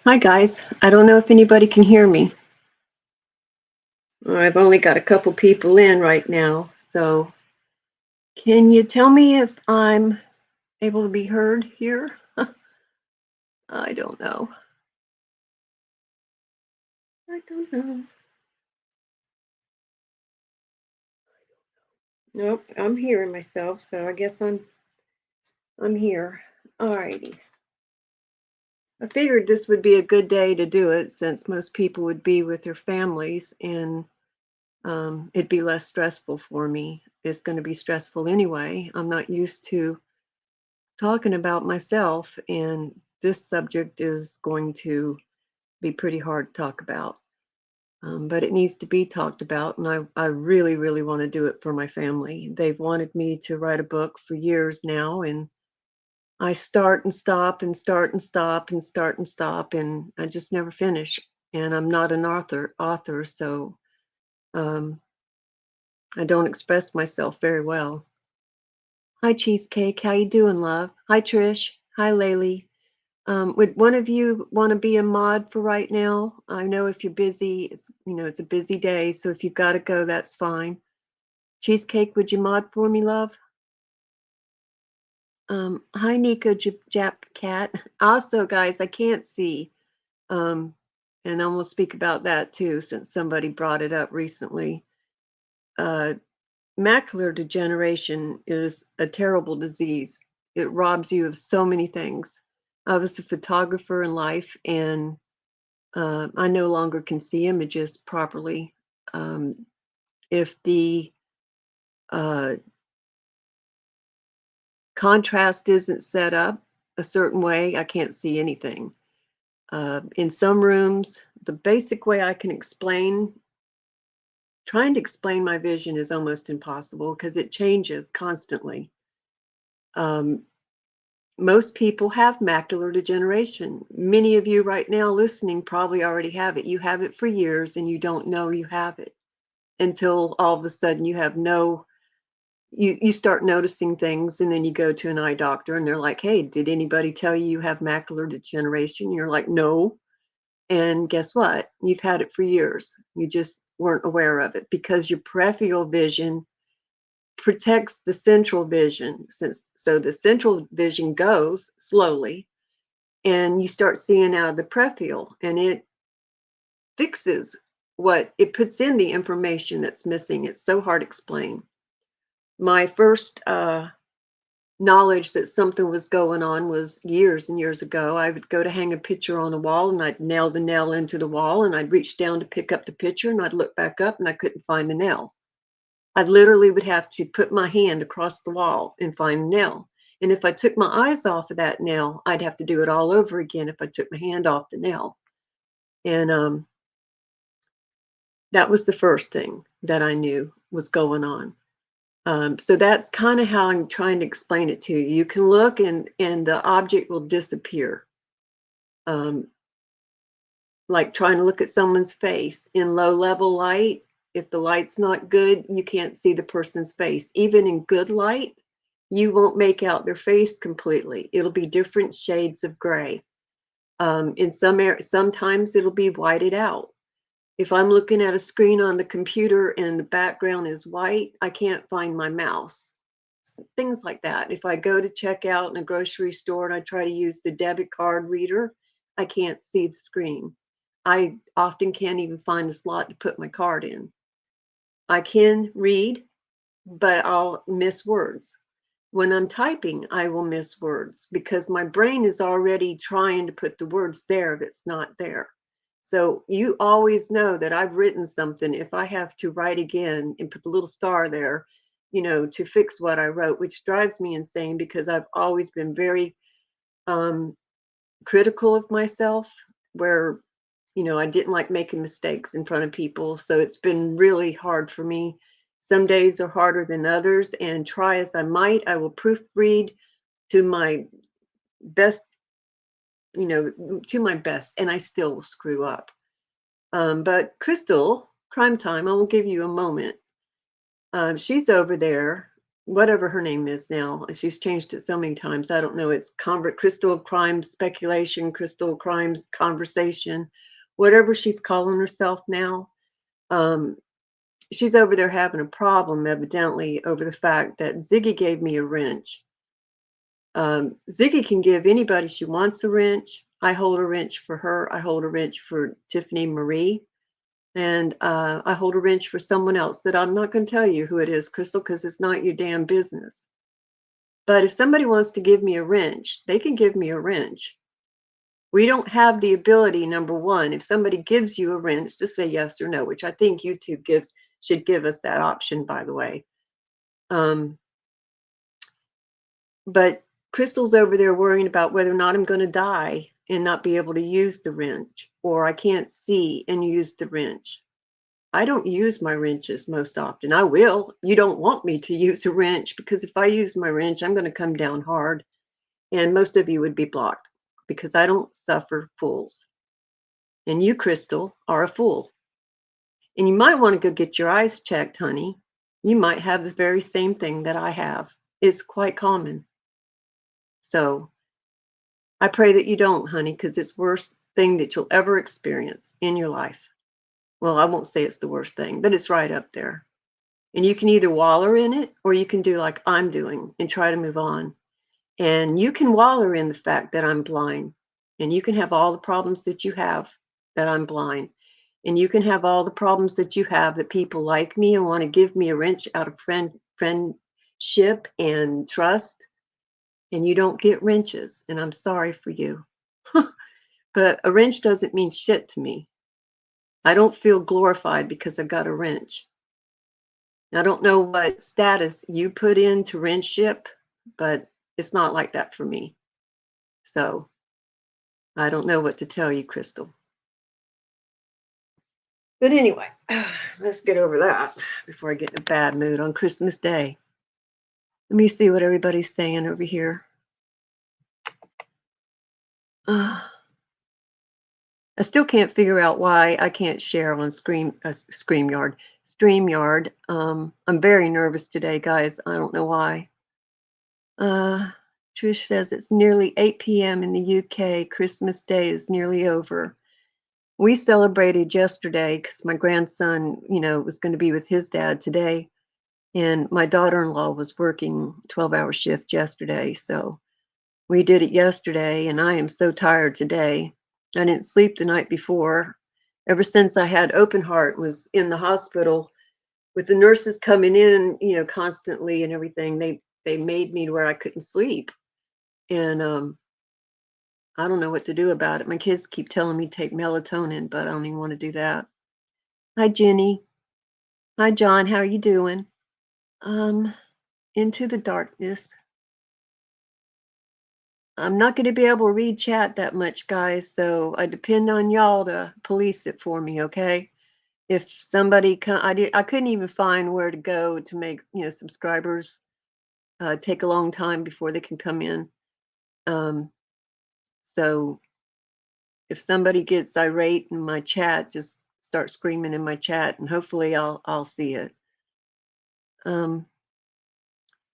Hi, guys. I don't know if anybody can hear me. I've only got a couple people in right now. So, can you tell me if I'm able to be heard here? I don't know. I don't know. Nope, I'm hearing myself, so I guess I'm here. All righty. I figured this would be a good day to do it since most people would be with their families and it'd be less stressful for me. It's going to be stressful anyway. I'm not used to talking about myself, and this subject is going to be pretty hard to talk about. But it needs to be talked about, and I really, really want to do it for my family. They've wanted me to write a book for years now, and I start and stop and start and stop and start and stop, and I just never finish. And I'm not an author, so um, I don't express myself very well. Hi, Cheesecake. How you doing, love? Hi, Trish. Hi, Laylee. Would one of you want to be a mod for right now? I know if you're busy, it's a busy day, so if you've got to go, that's fine. Cheesecake, would you mod for me, love? Hi, Nico Jap Cat. Also, guys, I can't see, um, and I'm gonna speak about that too, since somebody brought it up recently. Uh, Macular degeneration is a terrible disease. It robs you of so many things. I was a photographer in life, and I no longer can see images properly. Um, if the uh, contrast isn't set up a certain way, I can't see anything. In some rooms, the basic way I can trying to explain my vision is almost impossible because it changes constantly. Um, Most people have macular degeneration. Many of you right now listening probably already have it. You have it for years and you don't know you have it until all of a sudden you start noticing things, and then you go to an eye doctor and they're like, "Hey, did anybody tell you you have macular degeneration?" You're like, "No." And guess what? You've had it for years. You just weren't aware of it because your peripheral vision protects the central vision. So the central vision goes slowly and you start seeing out of the peripheral, and it fixes what it puts in the information that's missing. It's so hard to explain. My first knowledge that something was going on was years and years ago. I would go to hang a picture on the wall and I'd nail the nail into the wall, and I'd reach down to pick up the picture and I'd look back up and I couldn't find the nail. I literally would have to put my hand across the wall and find the nail. And if I took my eyes off of that nail, I'd have to do it all over again if I took my hand off the nail. And that was the first thing that I knew was going on. So that's kind of how I'm trying to explain it to you. You can look and the object will disappear. Um, like trying to look at someone's face in low level light. If the light's not good, you can't see the person's face. Even in good light, you won't make out their face completely. It'll be different shades of gray. In some areas, sometimes it'll be whited out. If I'm looking at a screen on the computer and the background is white, I can't find my mouse. Things like that. If I go to check out in a grocery store and I try to use the debit card reader, I can't see the screen. I often can't even find a slot to put my card in. I can read, but I'll miss words. When I'm typing, I will miss words because my brain is already trying to put the words there that's not there. So you always know that I've written something if I have to write again and put the little star there, to fix what I wrote, which drives me insane because I've always been very um, critical of myself, where, I didn't like making mistakes in front of people. So it's been really hard for me. Some days are harder than others, and try as I might, I will proofread to my best, to my best, and I still will screw up. But Crystal, Crime Time, I will give you a moment. She's over there. whatever her name is now. She's changed it so many times. I don't know. It's crystal crimes speculation, crystal crimes conversation, whatever she's calling herself now. Um, she's over there having a problem, evidently, over the fact that Ziggy gave me a wrench. Ziggy can give anybody she wants a wrench. I hold a wrench for her. I hold a wrench for Tiffany Marie. And I hold a wrench for someone else that I'm not going to tell you who it is, Crystal, because it's not your damn business. But if somebody wants to give me a wrench, they can give me a wrench. We don't have the ability, number one, if somebody gives you a wrench, to say yes or no, which I think YouTube should give us that option, by the way. But Crystal's over there worrying about whether or not I'm going to die and not be able to use the wrench, or I can't see and use the wrench. I don't use my wrenches most often. I will. You don't want me to use a wrench, because if I use my wrench, I'm going to come down hard. And most of you would be blocked because I don't suffer fools. And you, Crystal, are a fool. And you might want to go get your eyes checked, honey. You might have the very same thing that I have. It's quite common. So I pray that you don't, honey, because it's the worst thing that you'll ever experience in your life. Well, I won't say it's the worst thing, but it's right up there. And you can either waller in it, or you can do like I'm doing and try to move on. And you can waller in the fact that I'm blind. And you can have all the problems that you have that I'm blind. And you can have all the problems that you have that people like me and want to give me a wrench out of friendship and trust. And you don't get wrenches. And I'm sorry for you. But a wrench doesn't mean shit to me. I don't feel glorified because I got a wrench. I don't know what status you put into wrenchship, but it's not like that for me. So I don't know what to tell you, Crystal. But anyway, let's get over that before I get in a bad mood on Christmas Day. Let me see what everybody's saying over here. I still can't figure out why I can't share on StreamYard. I'm very nervous today, guys. I don't know why. Trish says it's nearly 8 p.m. in the UK. Christmas Day is nearly over. We celebrated yesterday because my grandson, was going to be with his dad today. And my daughter-in-law was working 12-hour shift yesterday. So we did it yesterday, and I am so tired today. I didn't sleep the night before. Ever since I had open heart, was in the hospital with the nurses coming in, constantly and everything. They made me to where I couldn't sleep. And I don't know what to do about it. My kids keep telling me to take melatonin, but I don't even want to do that. Hi, Jenny. Hi, John. How are you doing? Into the darkness. I'm not going to be able to read chat that much, guys, so I depend on y'all to police it for me, okay? If somebody I couldn't even find where to go to make, subscribers take a long time before they can come in. So if somebody gets irate in my chat, just start screaming in my chat, and hopefully I'll see it.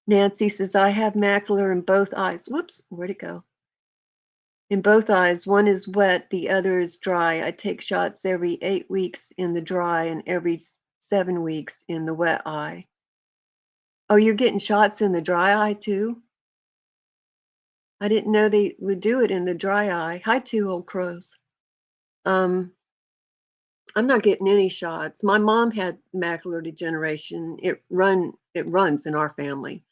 Nancy says, I have macular in both eyes. Whoops, where'd it go? In both eyes, one is wet, the other is dry. I take shots every 8 weeks in the dry and every 7 weeks in the wet eye. Oh, you're getting shots in the dry eye too? I didn't know they would do it in the dry eye. Hi, Two Old Crows. I'm not getting any shots. My mom had macular degeneration. It runs in our family.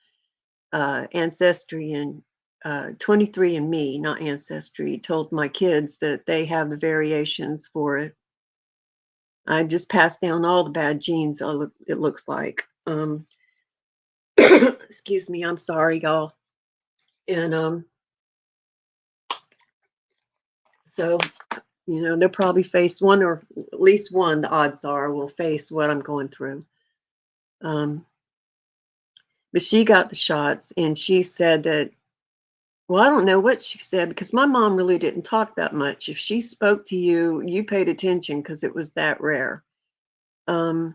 Ancestry and 23andMe, not Ancestry, told my kids that they have the variations for it. I just passed down all the bad genes, it looks like. Excuse me, I'm sorry, y'all. And so, they'll probably face one, or at least one, the odds are, will face what I'm going through. But she got the shots, and she said that, well, I don't know what she said, because my mom really didn't talk that much. If she spoke to you, you paid attention because it was that rare. And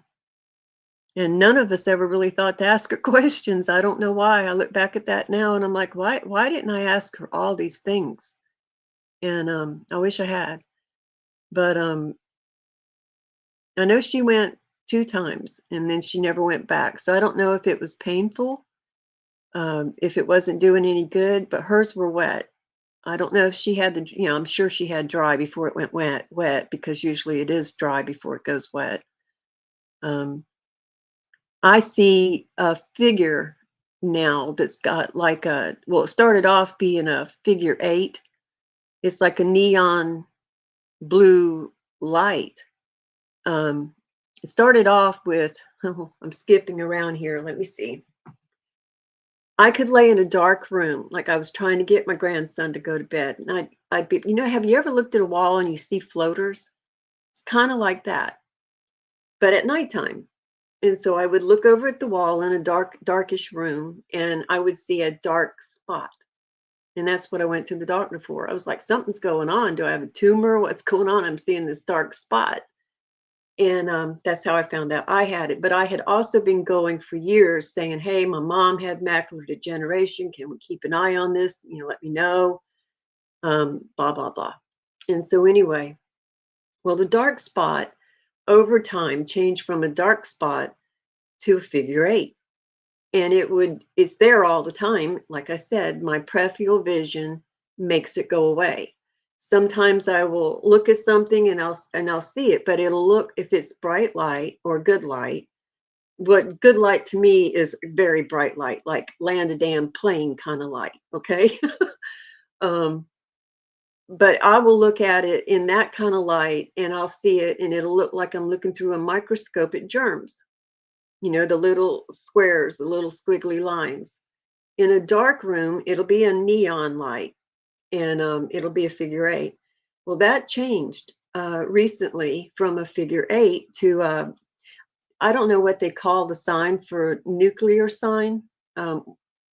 And none of us ever really thought to ask her questions. I don't know why. I look back at that now and I'm like, why didn't I ask her all these things? And I wish I had. But I know she went 2 times and then she never went back. So I don't know if it was painful, if it wasn't doing any good, but hers were wet. I don't know if she had I'm sure she had dry before it went wet because usually it is dry before it goes wet. Um, I see a figure now that's got like it started off being a figure eight. It's like a neon blue light. Um, it started off with, oh, I'm skipping around here. Let me see. I could lay in a dark room, like I was trying to get my grandson to go to bed. And I'd be, have you ever looked at a wall and you see floaters? It's kind of like that, but at nighttime. And so I would look over at the wall in a darkish room and I would see a dark spot. And that's what I went to the doctor for. I was like, something's going on. Do I have a tumor? What's going on? I'm seeing this dark spot. And that's how I found out I had it. But I had also been going for years saying, hey, my mom had macular degeneration. Can we keep an eye on this? Let me know. Blah, blah, blah. And so, anyway, well, the dark spot over time changed from a dark spot to a figure eight. And it's there all the time. Like I said, my peripheral vision makes it go away. Sometimes I will look at something and I'll see it, but it'll look, if it's bright light or good light. What good light to me is very bright light, like land a damn plane kind of light. Okay. um, but I will look at it in that kind of light and I'll see it and it'll look like I'm looking through a microscope at germs. The little squares, the little squiggly lines. In a dark room, it'll be a neon light and it'll be a figure eight. Well, that changed recently from a figure eight to, I don't know what they call the sign for nuclear sign. Um,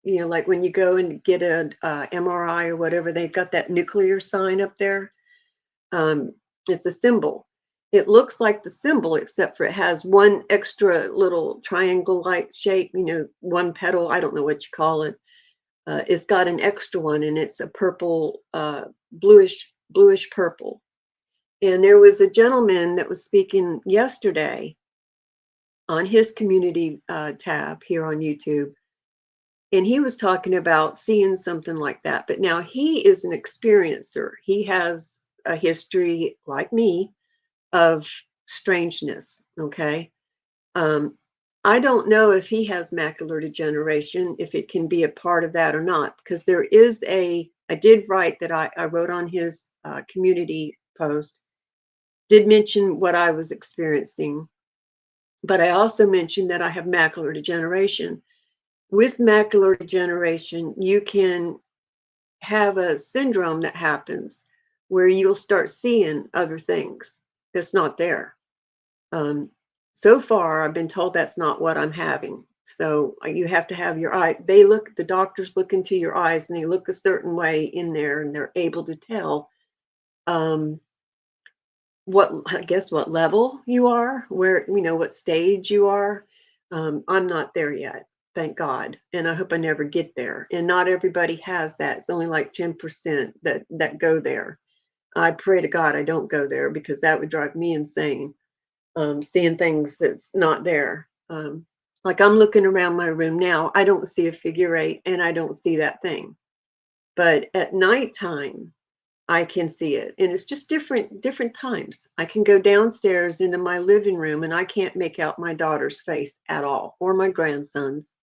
like when you go and get a MRI or whatever, they've got that nuclear sign up there. It's a symbol. It looks like the symbol, except for it has one extra little triangle-like shape, one petal. I don't know what you call it. It's got an extra one, and it's a purple, bluish purple. And there was a gentleman that was speaking yesterday on his community tab here on YouTube, and he was talking about seeing something like that. But now he is an experiencer. He has a history, like me, of strangeness. Okay. Um, I don't know if he has macular degeneration, if it can be a part of that or not, because I did write that I wrote on his community post, did mention what I was experiencing, but I also mentioned that I have macular degeneration. With macular degeneration, you can have a syndrome that happens where you'll start seeing other things that's not there. Um, so far, I've been told that's not what I'm having. So you have to have your eye. The doctors look into your eyes and they look a certain way in there and they're able to tell um, what level you are, what stage you are. I'm not there yet, thank God. And I hope I never get there. And not everybody has that. It's only like 10% that go there. I pray to God I don't go there because that would drive me insane. Seeing things that's not there. Like I'm looking around my room now, I don't see a figure eight and I don't see that thing. But at nighttime, I can see it. And it's just different times. I can go downstairs into my living room and I can't make out my daughter's face at all, or my grandson's.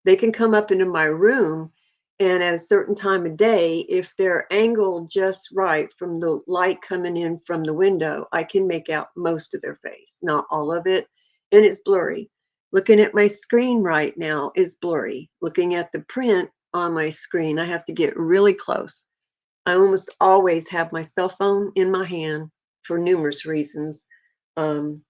They can come up into my room, and at a certain time of day, if they're angled just right from the light coming in from the window, I can make out most of their face, not all of it. And it's blurry. Looking at my screen right now is blurry. Looking at the print on my screen, I have to get really close. I almost always have my cell phone in my hand for numerous reasons. Um,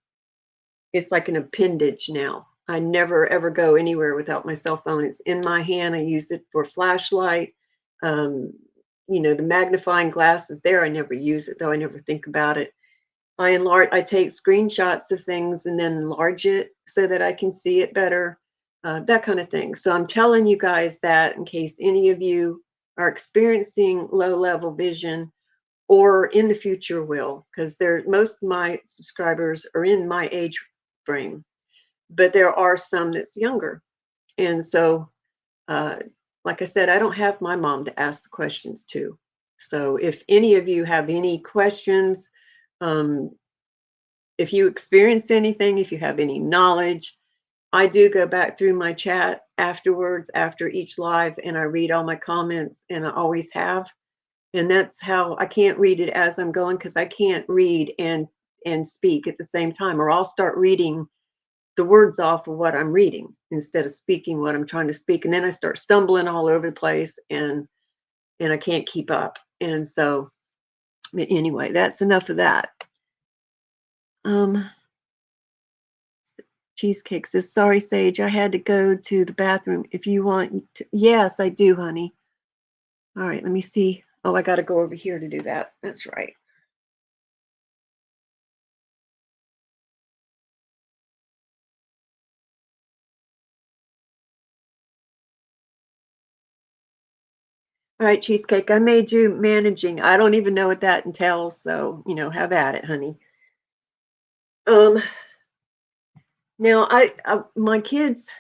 it's like an appendage now. I never ever go anywhere without my cell phone. It's in my hand. I use it for flashlight. Um, the magnifying glass is there. I never use it though. I never think about it. I take screenshots of things and then enlarge it so that I can see it better, that kind of thing. So I'm telling you guys that in case any of you are experiencing low level vision or in the future will, because most of my subscribers are in my age frame, but there are some that's younger. And so, uh, like I said, I don't have my mom to ask the questions to. So if any of you have any questions, um, if you experience anything, if you have any knowledge, I do go back through my chat afterwards, after each live, and I read all my comments, and I always have. And that's how I can't read it as I'm going because I can't read and speak at the same time, or I'll start reading the words off of what I'm reading instead of speaking what I'm trying to speak, and then I start stumbling all over the place, and I can't keep up. And so, anyway, that's enough of that. Um, Cheesecake says, sorry, Sage, I had to go to the bathroom. If you want to, yes, I do, honey. All right, let me see. Oh, I got to go over here to do that. That's right. All right, Cheesecake, I made you managing. I don't even know what that entails, so, have at it, honey. Um, Now my kids,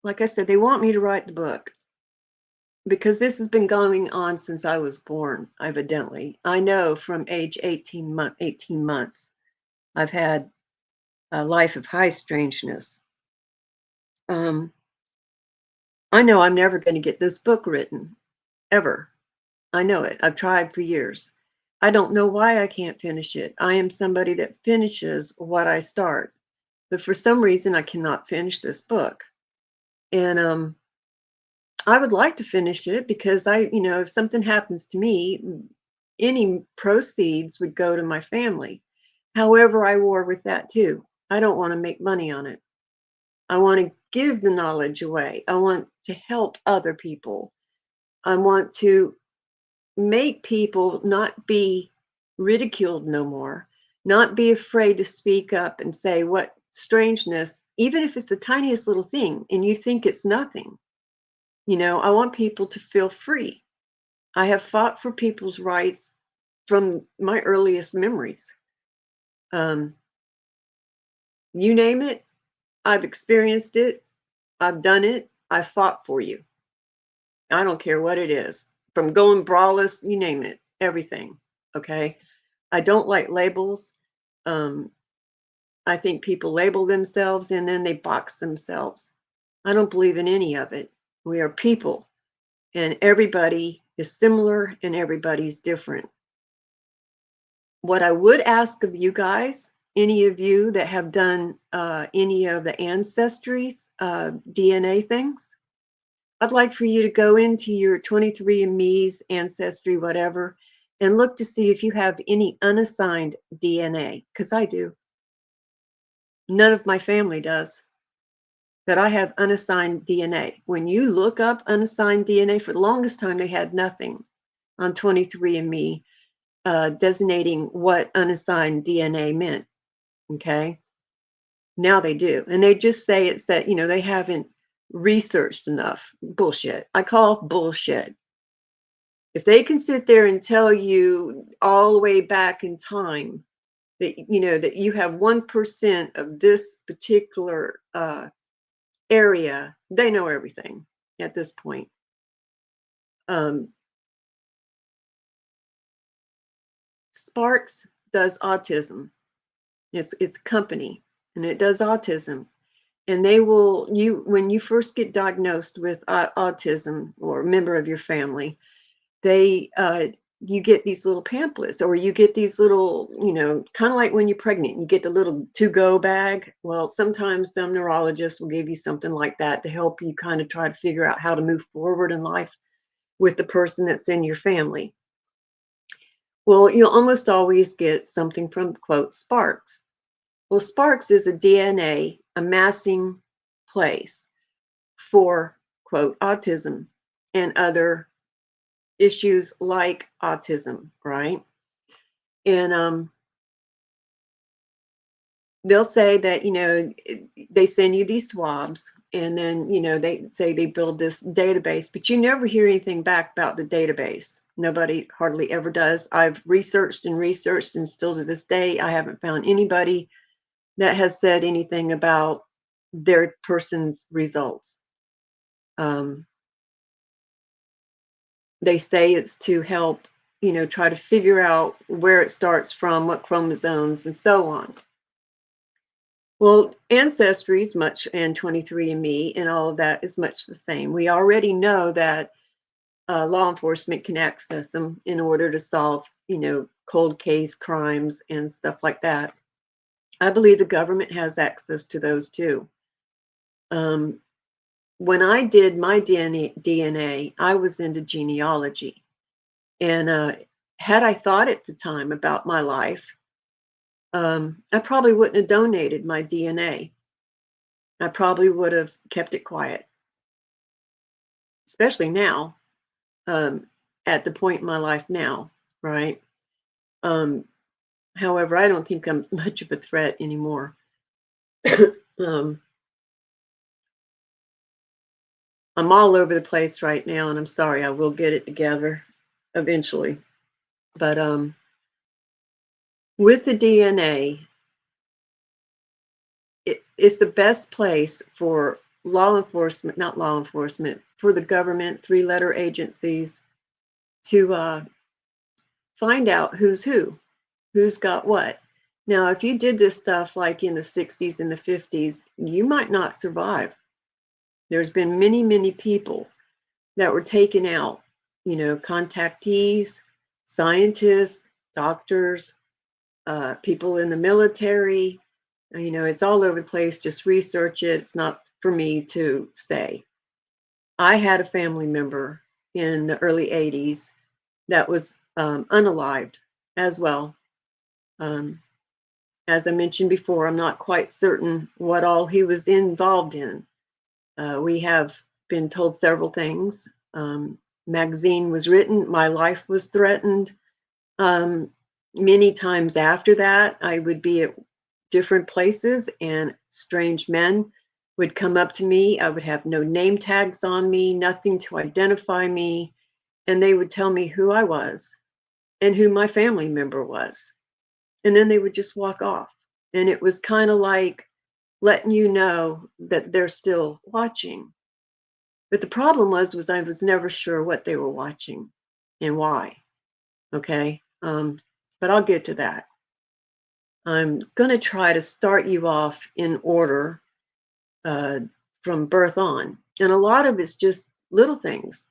like I said, they want me to write the book because this has been going on since I was born, evidently. I know from age 18 months, I've had a life of high strangeness. Um, I know I'm never going to get this book written, ever. I know it. I've tried for years. I don't know why I can't finish it. I am somebody that finishes what I start, but for some reason I cannot finish this book. And I would like to finish it because if something happens to me, any proceeds would go to my family. However, I war with that too. I don't want to make money on it. I want to give the knowledge away. I want to help other people. I want to make people not be ridiculed no more, not be afraid to speak up and say what strangeness, even if it's the tiniest little thing and you think it's nothing. I want people to feel free. I have fought for people's rights from my earliest memories. Um, you name it, I've experienced it, I've done it, I fought for you. I don't care what it is, from going braless, you name it, everything. Okay. I don't like labels. Um, I think people label themselves and then they box themselves. I don't believe in any of it. We are people, and everybody is similar and everybody's different. What I would ask of you guys, any of you that have done any of the ancestry DNA things, I'd like for you to go into your 23andMe's ancestry, whatever, and look to see if you have any unassigned DNA, because I do. None of my family does, but I have unassigned DNA. When you look up unassigned DNA, for the longest time, they had nothing on 23andMe designating what unassigned DNA meant. Okay. Now they do. And they just say it's that, they haven't researched enough. Bullshit. I call bullshit. If they can sit there and tell you all the way back in time that you have 1% of this particular area, they know everything at this point. Um, Sparks does autism. It's a company, and it does autism. And they will when you first get diagnosed with autism or a member of your family, they you get these little pamphlets, or you get these little, kind of like when you're pregnant, you get the little to-go bag. Well, sometimes some neurologists will give you something like that to help you kind of try to figure out how to move forward in life with the person that's in your family. Well, you'll almost always get something from, quote, Sparks. Well, Sparks is a DNA amassing place for, quote, autism and other issues like autism, right? And they'll say that, they send you these swabs, and then, they say they build this database, but you never hear anything back about the database. Nobody hardly ever does. I've researched and researched, and still to this day, I haven't found anybody that has said anything about their person's results. Um, they say it's to help, try to figure out where it starts from, what chromosomes, and so on. Well, Ancestry's much, and 23andMe and all of that is much the same. We already know that law enforcement can access them in order to solve, cold case crimes and stuff like that. I believe the government has access to those too. Um, when I did my DNA, I was into genealogy. And had I thought at the time about my life, I probably wouldn't have donated my DNA. I probably would have kept it quiet, especially now, um, at the point in my life now, right? Um, However, I don't think I'm much of a threat anymore. um, I'm all over the place right now, and I'm sorry. I will get it together eventually. But with the DNA, it's the best place for law enforcement, not law enforcement, for the government, three-letter agencies to find out who's got what. Now, if you did this stuff like in the 60s and the 50s, you might not survive. There's been many, many people that were taken out, contactees, scientists, doctors, people in the military. It's all over the place. Just research it. It's not for me to say. I had a family member in the early 80s that was unalived as well. As I mentioned before, I'm not quite certain what all he was involved in. We have been told several things. Magazine was written. My life was threatened. Many times after that, I would be at different places, and strange men would come up to me. I would have no name tags on me, nothing to identify me, and they would tell me who I was and who my family member was. And then they would just walk off. And it was kind of like letting you know that they're still watching. But the problem was I was never sure what they were watching and why. Okay. But I'll get to that. I'm going to try to start you off in order uh, from birth on. And a lot of it's just little things,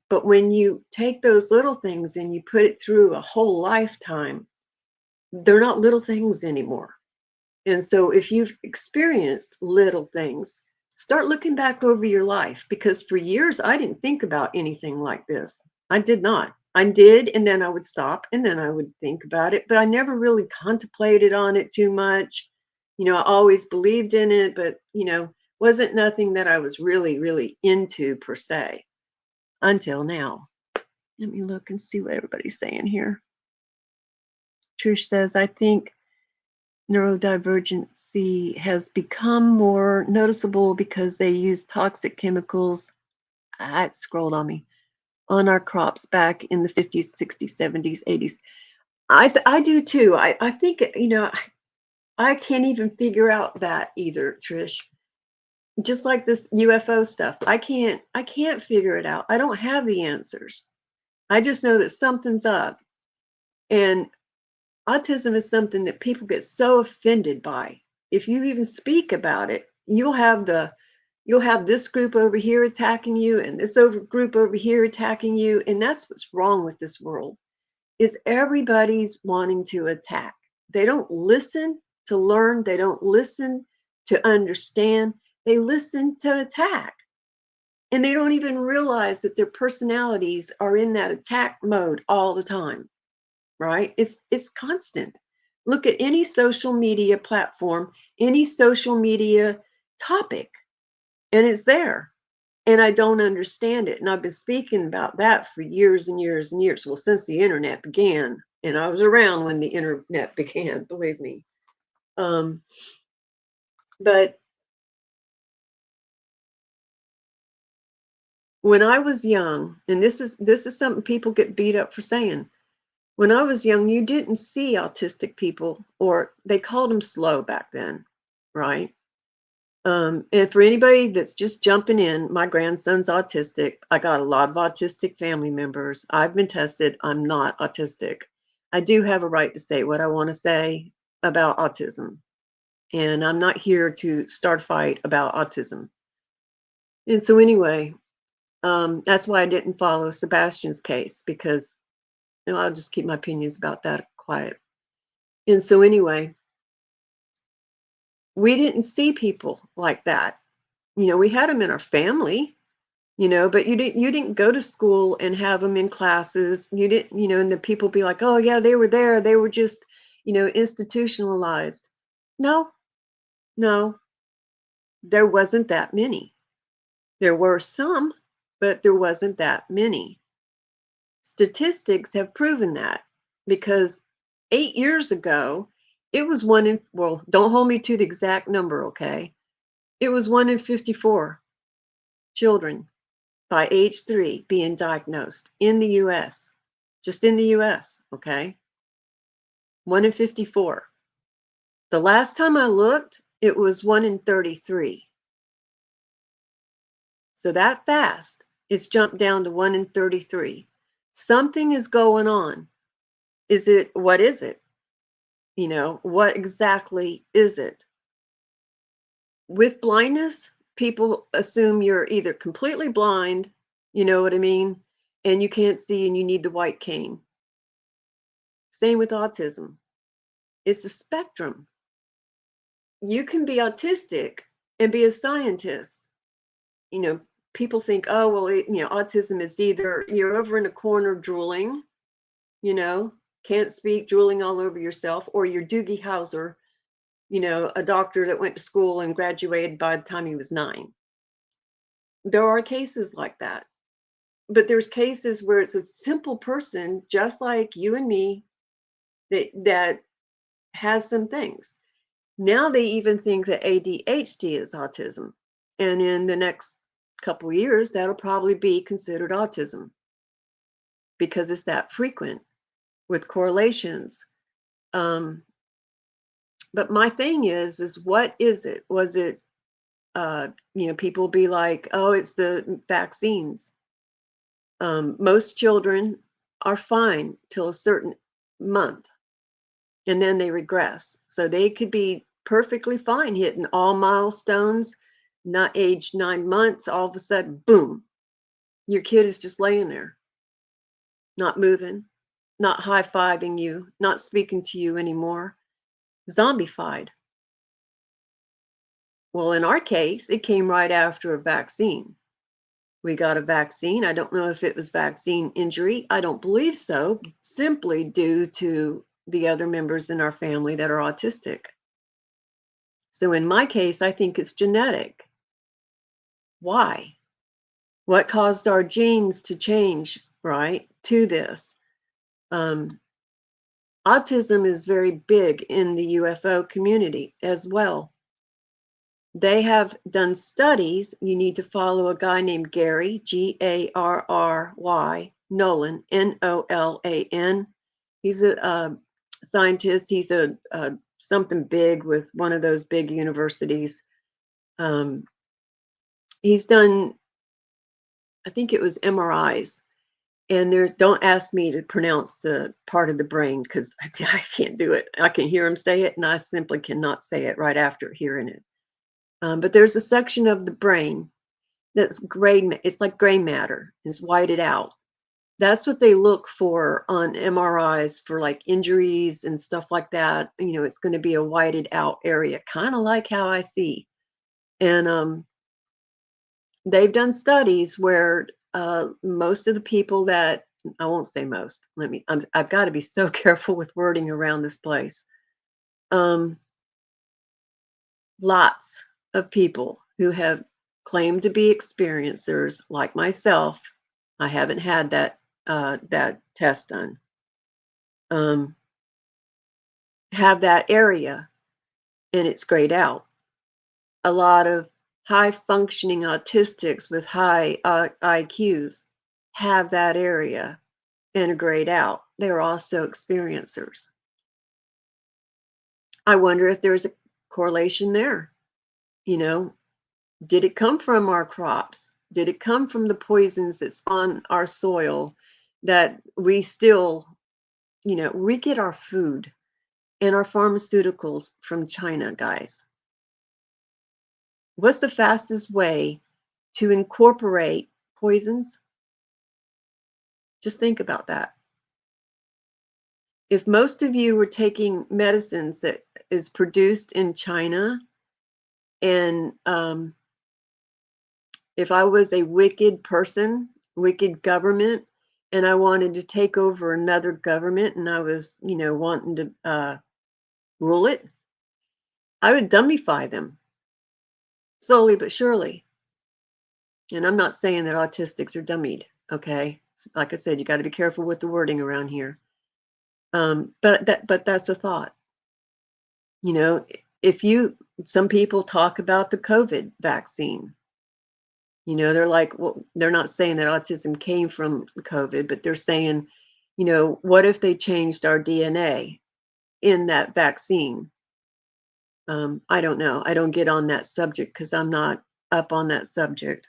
but when you take those little things and you put it through a whole lifetime, they're not little things anymore. And so if you've experienced little things, start looking back over your life, because for years I didn't think about anything like this. I did not. I did, and then I would stop, and then I would think about it, but I never really contemplated on it too much. I always believed in it, but, wasn't nothing that I was really, really into per se until now. Let me look and see what everybody's saying here. Trish says, I think neurodivergency has become more noticeable because they use toxic chemicals. It scrolled on me. On our crops back in the 50s, 60s, 70s, 80s. I do too. I think, I can't even figure out that either, Trish. Just like this UFO stuff. I can't figure it out. I don't have the answers. I just know that something's up. And autism is something that people get so offended by. If you even speak about it, you'll have this group over here attacking you, and this group over here attacking you. And that's what's wrong with this world, is everybody's wanting to attack. They don't listen to learn. They don't listen to understand. They listen to attack. And they don't even realize that their personalities are in that attack mode all the time, right? It's constant. Look at any social media platform, any social media topic, and it's there. And I don't understand it. And I've been speaking about that for years and years and years. Well, since the internet began, and I was around when the internet began, believe me. Um, but when I was young, and this is something people get beat up for saying. When I was young, you didn't see autistic people, or they called them slow back then, right? And for anybody that's just jumping in, my grandson's autistic. I got a lot of autistic family members. I've been tested. I'm not autistic. I do have a right to say what I want to say about autism. And I'm not here to start a fight about autism. And so, anyway, that's why I didn't follow Sebastian's case because I'll just keep my opinions about that quiet. And so, anyway, we didn't see people like that. We had them in our family, but you didn't go to school and have them in classes. You didn't, and the people be like, oh yeah, they were there. They were just, institutionalized. No, no, there wasn't that many. There were some, but there wasn't that many. Statistics have proven that because 8 years ago, it was one in, well, don't hold me to the exact number, okay? It was 1 in 54 children by age 3 being diagnosed in the US, just in the US, okay? 1 in 54. The last time I looked, it was 1 in 33. So that fast, it's jumped down to 1 in 33. Something is going on. What is it? What exactly is it? With blindness, people assume you're either completely blind, you know what I mean, and you can't see and you need the white cane. Same with autism. It's a spectrum. You can be autistic and be a scientist. You know, People think, oh, well, autism is either you're over in a corner drooling, you know, can't speak, drooling all over yourself, or you're Doogie Howser, a doctor that went to school and graduated by the time he was 9. There are cases like that. But there's cases where it's a simple person, just like you and me, that has some things. Now they even think that ADHD is autism. And in the next couple of years, that'll probably be considered autism because it's that frequent with correlations. Um, but my thing is what is it? Was it, people be like, oh, it's the vaccines. Most children are fine till a certain month and then they regress. So they could be perfectly fine hitting all milestones, not aged 9 months, all of a sudden, boom, your kid is just laying there, not moving, not high-fiving you, not speaking to you anymore, zombified. Well, in our case, it came right after a vaccine. We got a vaccine. I don't know if it was vaccine injury. I don't believe so, simply due to the other members in our family that are autistic. So in my case, I think it's genetic. Why? What caused our genes to change, right, to this? Um, Autism is very big in the UFO community as well. They have done studies. You need to follow a guy named Gary, Garry, Nolan, Nolan. He's a scientist. He's a something big with one of those big universities. Um, he's done, I think it was MRIs. And don't ask me to pronounce the part of the brain because I can't do it. I can hear him say it, and I simply cannot say it right after hearing it. But there's a section of the brain that's gray. It's like gray matter. It's whited out. That's what they look for on MRIs for like injuries and stuff like that. It's going to be a whited out area, kind of like how I see. And they've done studies where most of the people that I won't say most. I've got to be so careful with wording around this place. Um, Lots of people who have claimed to be experiencers, like myself. I haven't had that test done. Have that area. and it's grayed out. A lot of high functioning autistics with high IQs have that area and are grayed out. They're also experiencers. I wonder if there's a correlation there. You know, did it come from our crops? Did it come from the poisons that's on our soil that we still, we get our food and our pharmaceuticals from China, guys. What's the fastest way to incorporate poisons? Just think about that. If most of you were taking medicines that is produced in China, and if I was a wicked person, wicked government, and I wanted to take over another government and I was, wanting to rule it, I would dumbify them slowly but surely. And I'm not saying that autistics are dummied, okay? Like I said, you got to be careful with the wording around here. But that's a thought. You know, some people talk about the COVID vaccine. They're like, well, they're not saying that autism came from COVID, but they're saying, what if they changed our DNA in that vaccine? I don't know. I don't get on that subject because I'm not up on that subject.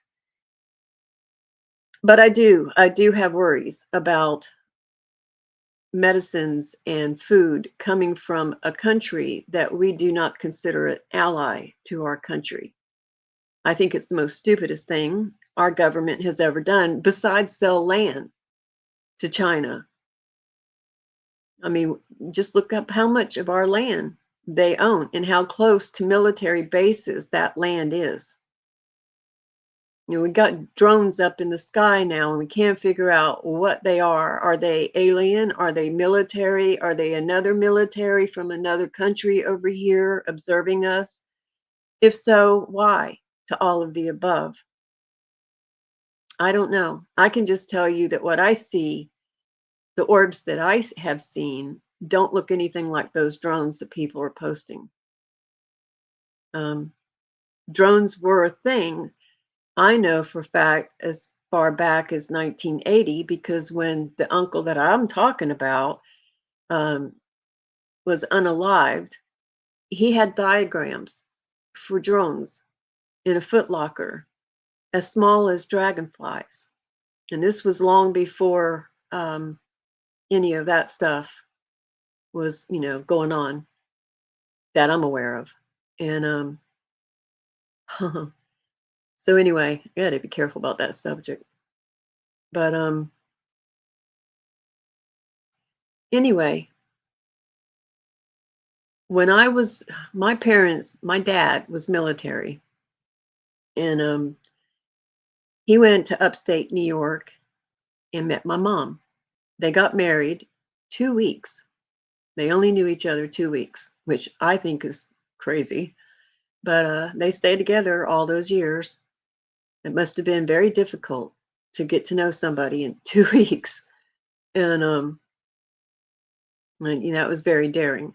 But I do have worries about medicines and food coming from a country that we do not consider an ally to our country. I think it's the most stupidest thing our government has ever done besides sell land to China. I mean, just look up how much of our land they own and how close to military bases that land is. We got drones up in the sky now and we can't figure out what they are. Are they alien? Are they military? Are they another military from another country over here observing us? If so, why? To all of the above. I don't know. I can just tell you that what I see, the orbs that I have seen, don't look anything like those drones that people are posting. Drones were a thing, I know for a fact, as far back as 1980, because when the uncle that I'm talking about was unalived, he had diagrams for drones in a footlocker as small as dragonflies. And this was long before any of that stuff was, going on that I'm aware of. And so anyway, I gotta be careful about that subject. But anyway, when my dad was military, and he went to upstate New York and met my mom. They got married 2 weeks. They only knew each other 2 weeks, which I think is crazy. But they stayed together all those years. It must have been very difficult to get to know somebody in 2 weeks. And it was very daring.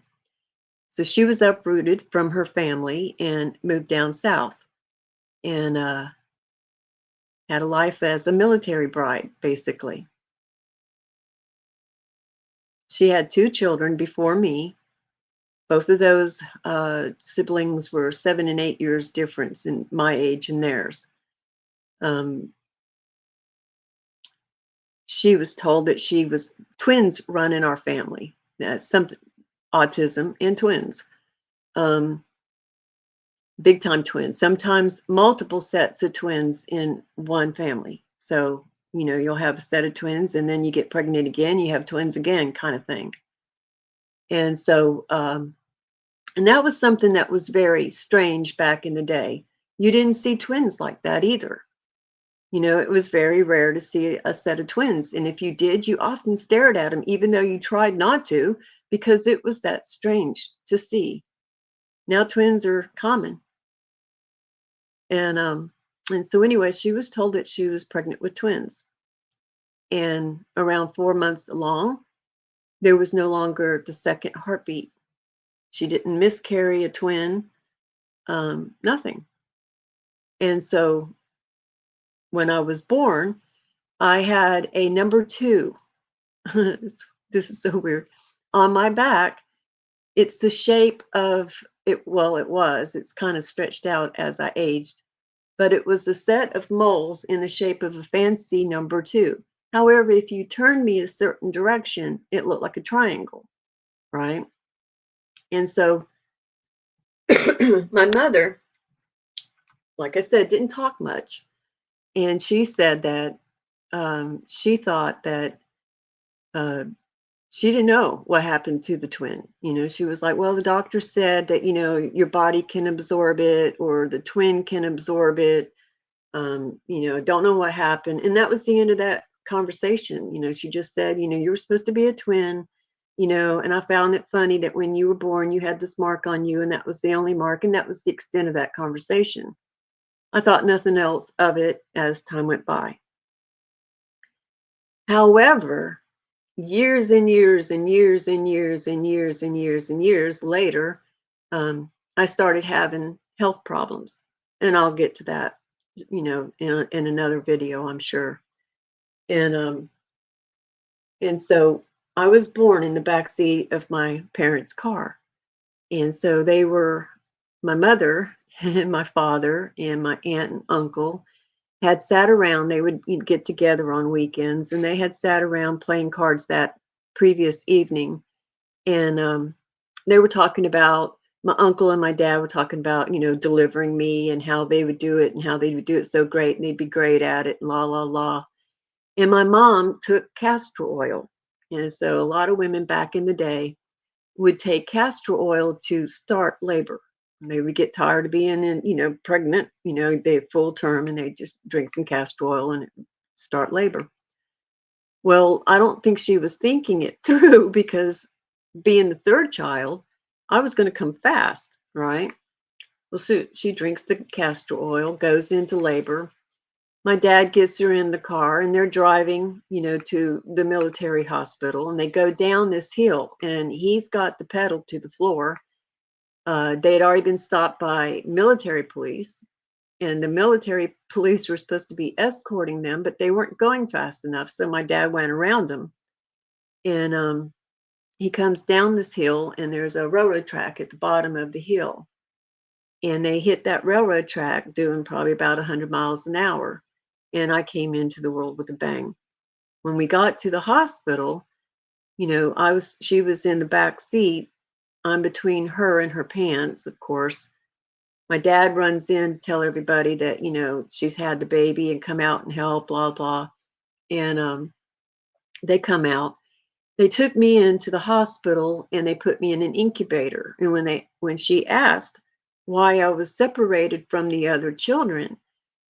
So she was uprooted from her family and moved down south and had a life as a military bride, basically. She had 2 children before me. Both of those siblings were 7 and 8 years difference in my age and theirs. She was told that she was twins run in our family. Something autism and twins. Big time twins. Sometimes multiple sets of twins in one family. So, you'll have a set of twins and then you get pregnant again, you have twins again, kind of thing. And so and that was something that was very strange back in the day. You didn't see twins like that either. It was very rare to see a set of twins. And if you did, you often stared at them, even though you tried not to, because it was that strange to see. Now twins are common. And so anyway, she was told that she was pregnant with twins. And around 4 months along, there was no longer the second heartbeat. She didn't miscarry a twin, nothing. And so when I was born, I had a number two. This is so weird. On my back, it's the shape of it. Well, it was. It's kind of stretched out as I aged, but it was a set of moles in the shape of a fancy number two. However, if you turned me a certain direction, it looked like a triangle, right? And so my mother, like I said, didn't talk much. And she said that she thought that uh, she didn't know what happened to the twin. She was like, well, the doctor said that, your body can absorb it or the twin can absorb it. Don't know what happened. And that was the end of that conversation. She just said, you were supposed to be a twin, and I found it funny that when you were born, you had this mark on you, and that was the only mark. And that was the extent of that conversation. I thought nothing else of it as time went by. However, years and years and years and years and years and years and years later, I started having health problems. And I'll get to that, in another video, I'm sure. And so I was born in the back seat of my parents' car. And so they were, my mother and my father and my aunt and uncle had sat around. They would get together on weekends, and they had sat around playing cards that previous evening. And they were talking about, my uncle and my dad were talking about, delivering me and how they would do it and how they would do it so great and they'd be great at it, la, la, la. And my mom took castor oil. And so a lot of women back in the day would take castor oil to start labor. They would get tired of being pregnant, they full term, and they just drink some castor oil and start labor. Well, I don't think she was thinking it through because being the third child, I was going to come fast, right? Well, so she drinks the castor oil, goes into labor. My dad gets her in the car and they're driving, to the military hospital, and they go down this hill and he's got the pedal to the floor. They had already been stopped by military police, and the military police were supposed to be escorting them, but they weren't going fast enough. So my dad went around them, and he comes down this hill, and there's a railroad track at the bottom of the hill. And they hit that railroad track doing probably about 100 miles an hour. And I came into the world with a bang. When we got to the hospital, she was in the back seat. I'm between her and her pants, of course. My dad runs in to tell everybody that, she's had the baby and come out and help, blah, blah. And they come out. They took me into the hospital and they put me in an incubator. And when she asked why I was separated from the other children,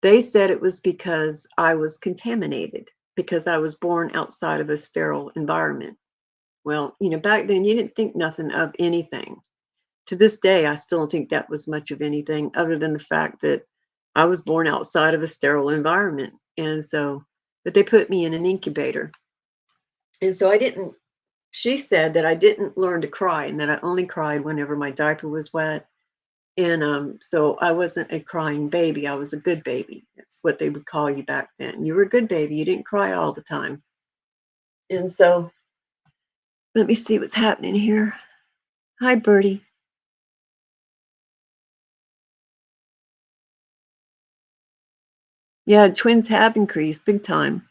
they said it was because I was contaminated, because I was born outside of a sterile environment. Well, back then you didn't think nothing of anything. To this day, I still don't think that was much of anything other than the fact that I was born outside of a sterile environment. And so, but they put me in an incubator. And so she said that I didn't learn to cry and that I only cried whenever my diaper was wet. And so I wasn't a crying baby. I was a good baby. That's what they would call you back then. You were a good baby. You didn't cry all the time. And so let me see what's happening here. Hi, Birdie. Yeah, twins have increased big time.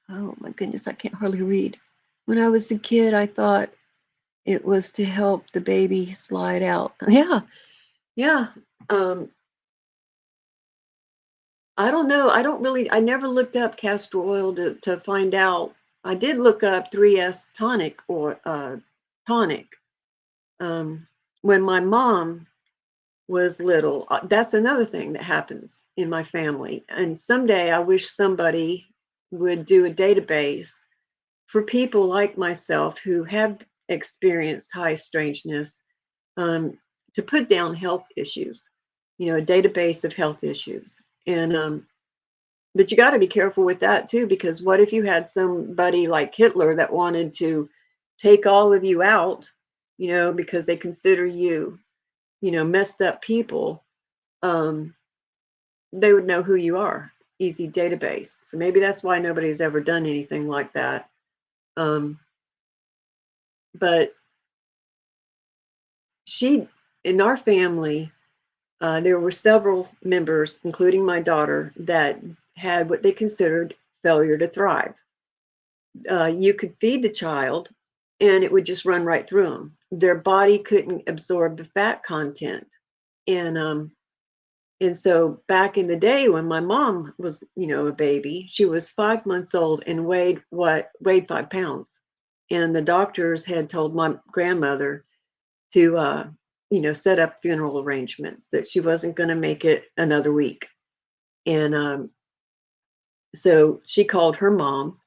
Oh my goodness, I can't hardly read. When I was a kid, I thought it was to help the baby slide out. Yeah, yeah. I don't know. I never looked up castor oil to find out. I did look up 3S tonic or tonic. When my mom was little, that's another thing that happens in my family. And someday I wish somebody would do a database for people like myself who have experienced high strangeness, to put down health issues, a database of health issues. And but you got to be careful with that too, because what if you had somebody like Hitler that wanted to take all of you out, because they consider you, messed up people, um, they would know who you are. Easy database. So maybe that's why nobody's ever done anything like that. Um, but she, in our family, there were several members, including my daughter, that had what they considered failure to thrive. You could feed the child and it would just run right through them. Their body couldn't absorb the fat content. And and so back in the day when my mom was, a baby, she was 5 months old and weighed 5 pounds. And the doctors had told my grandmother to set up funeral arrangements, that she wasn't going to make it another week. And so she called her mom,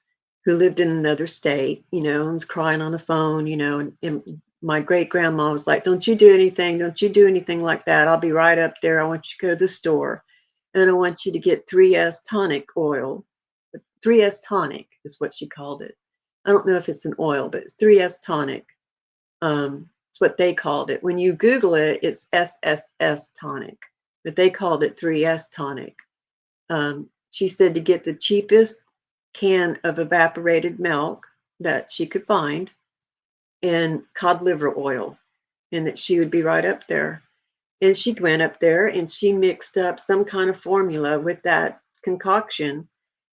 who lived in another state, and was crying on the phone, and my great grandma was like, "Don't you do anything. Don't you do anything like that. I'll be right up there. I want you to go to the store and I want you to get 3S tonic oil." 3S tonic is what she called it. I don't know if it's an oil, but it's 3S tonic. It's what they called it. When you Google it, it's SSS tonic, but they called it 3S tonic. She said to get the cheapest can of evaporated milk that she could find and cod liver oil, and that she would be right up there. And she went up there and she mixed up some kind of formula with that concoction.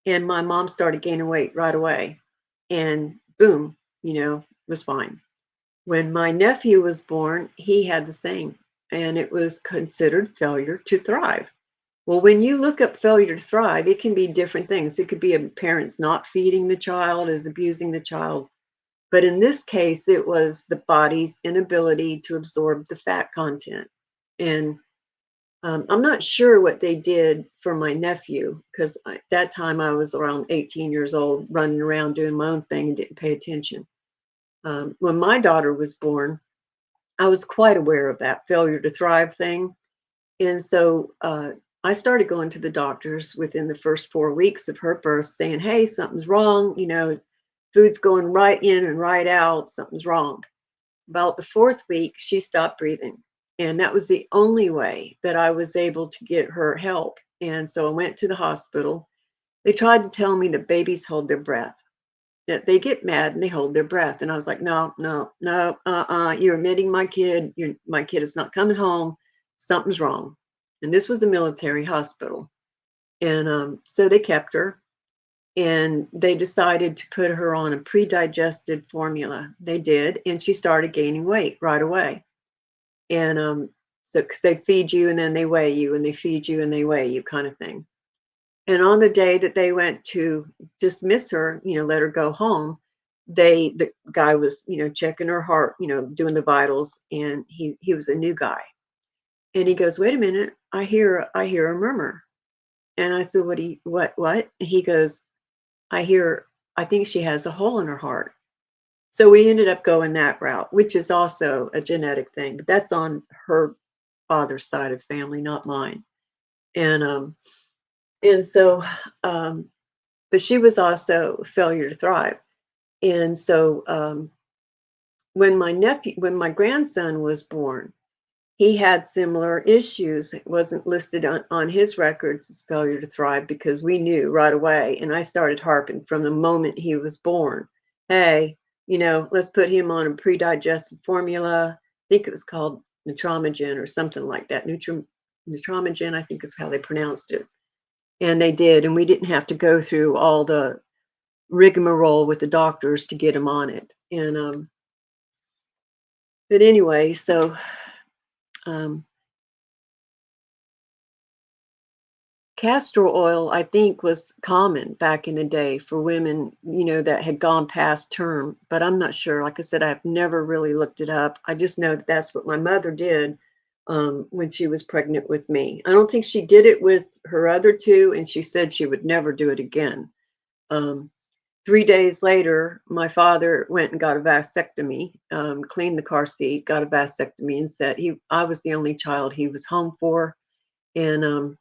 And my mom started gaining weight right away. And boom, was fine. When my nephew was born, he had the same, and it was considered failure to thrive. Well, when you look up failure to thrive, it can be different things. It could be a parent's not feeding the child, is abusing the child. But in this case, it was the body's inability to absorb the fat content. And I'm not sure what they did for my nephew, because at that time I was around 18 years old, running around doing my own thing and didn't pay attention. When my daughter was born, I was quite aware of that failure to thrive thing. And so I started going to the doctors within the first 4 weeks of her birth saying, "Hey, something's wrong. Food's going right in and right out. Something's wrong." About the fourth week, she stopped breathing. And that was the only way that I was able to get her help. And so I went to the hospital. They tried to tell me that babies hold their breath, that they get mad and they hold their breath. And I was like, "No, no, no, you're admitting my kid is not coming home. Something's wrong." And this was a military hospital. And so they kept her, and they decided to put her on a pre-digested formula. They did, and she started gaining weight right away. And so, because they feed you and then they weigh you, and they feed you and they weigh you, kind of thing. And on the day that they went to dismiss her, let her go home, the guy was, checking her heart, doing the vitals, and he was a new guy. And he goes, "Wait a minute, I hear a murmur." And I said, what?" And he goes, "I think she has a hole in her heart." So we ended up going that route, which is also a genetic thing, but that's on her father's side of family, not mine. And and so but she was also failure to thrive. And so when my grandson was born, he had similar issues. It wasn't listed on his records as failure to thrive because we knew right away. And I started harping from the moment he was born. Hey, let's put him on a pre-digested formula. I think it was called Nutramigen or something like that. Nutramigen, I think is how they pronounced it. And they did. And we didn't have to go through all the rigmarole with the doctors to get him on it. And but anyway, so um, castor oil, I think, was common back in the day for women, that had gone past term, but I'm not sure. Like I said, I've never really looked it up. I just know that that's what my mother did when she was pregnant with me. I don't think she did it with her other two, and she said she would never do it again. Um, 3 days later, my father went and got a vasectomy, cleaned the car seat, got a vasectomy, and said I was the only child he was home for, and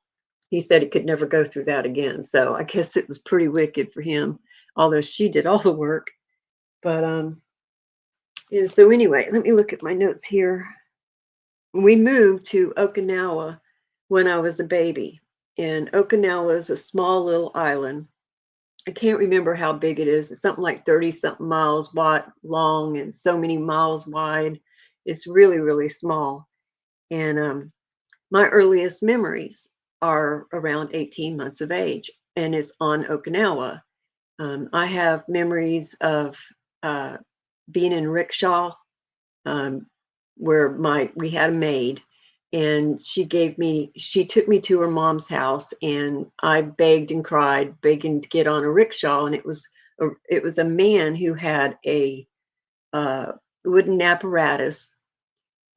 he said he could never go through that again. So I guess it was pretty wicked for him, although she did all the work. But And so anyway, let me look at my notes here. We moved to Okinawa when I was a baby. And Okinawa is a small little island. I can't remember how big it is. It's something like 30 something miles wide, long and so many miles wide. It's really, really small. And my earliest memories are around 18 months of age, and it's on Okinawa. I have memories of uh, being in rickshaw, um, where we had a maid, and she took me to her mom's house, and I begged and cried, begging to get on a rickshaw, and it was a man who had a uh, wooden apparatus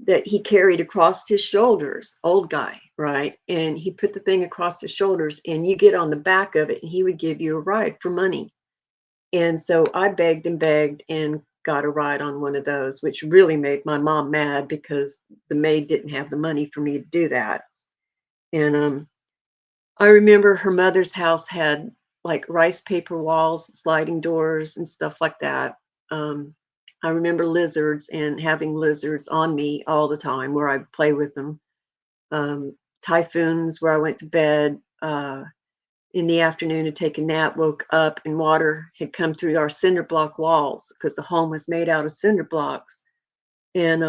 that he carried across his shoulders, old guy, right? And he put the thing across his shoulders, and you get on the back of it, and he would give you a ride for money. And so I begged and begged and got a ride on one of those, which really made my mom mad because the maid didn't have the money for me to do that. And I remember her mother's house had like rice paper walls, sliding doors, and stuff like that. Um, I remember lizards and having lizards on me all the time where I'd play with them. Typhoons where I went to bed in the afternoon to take a nap, woke up, and water had come through our cinder block walls because the home was made out of cinder blocks. And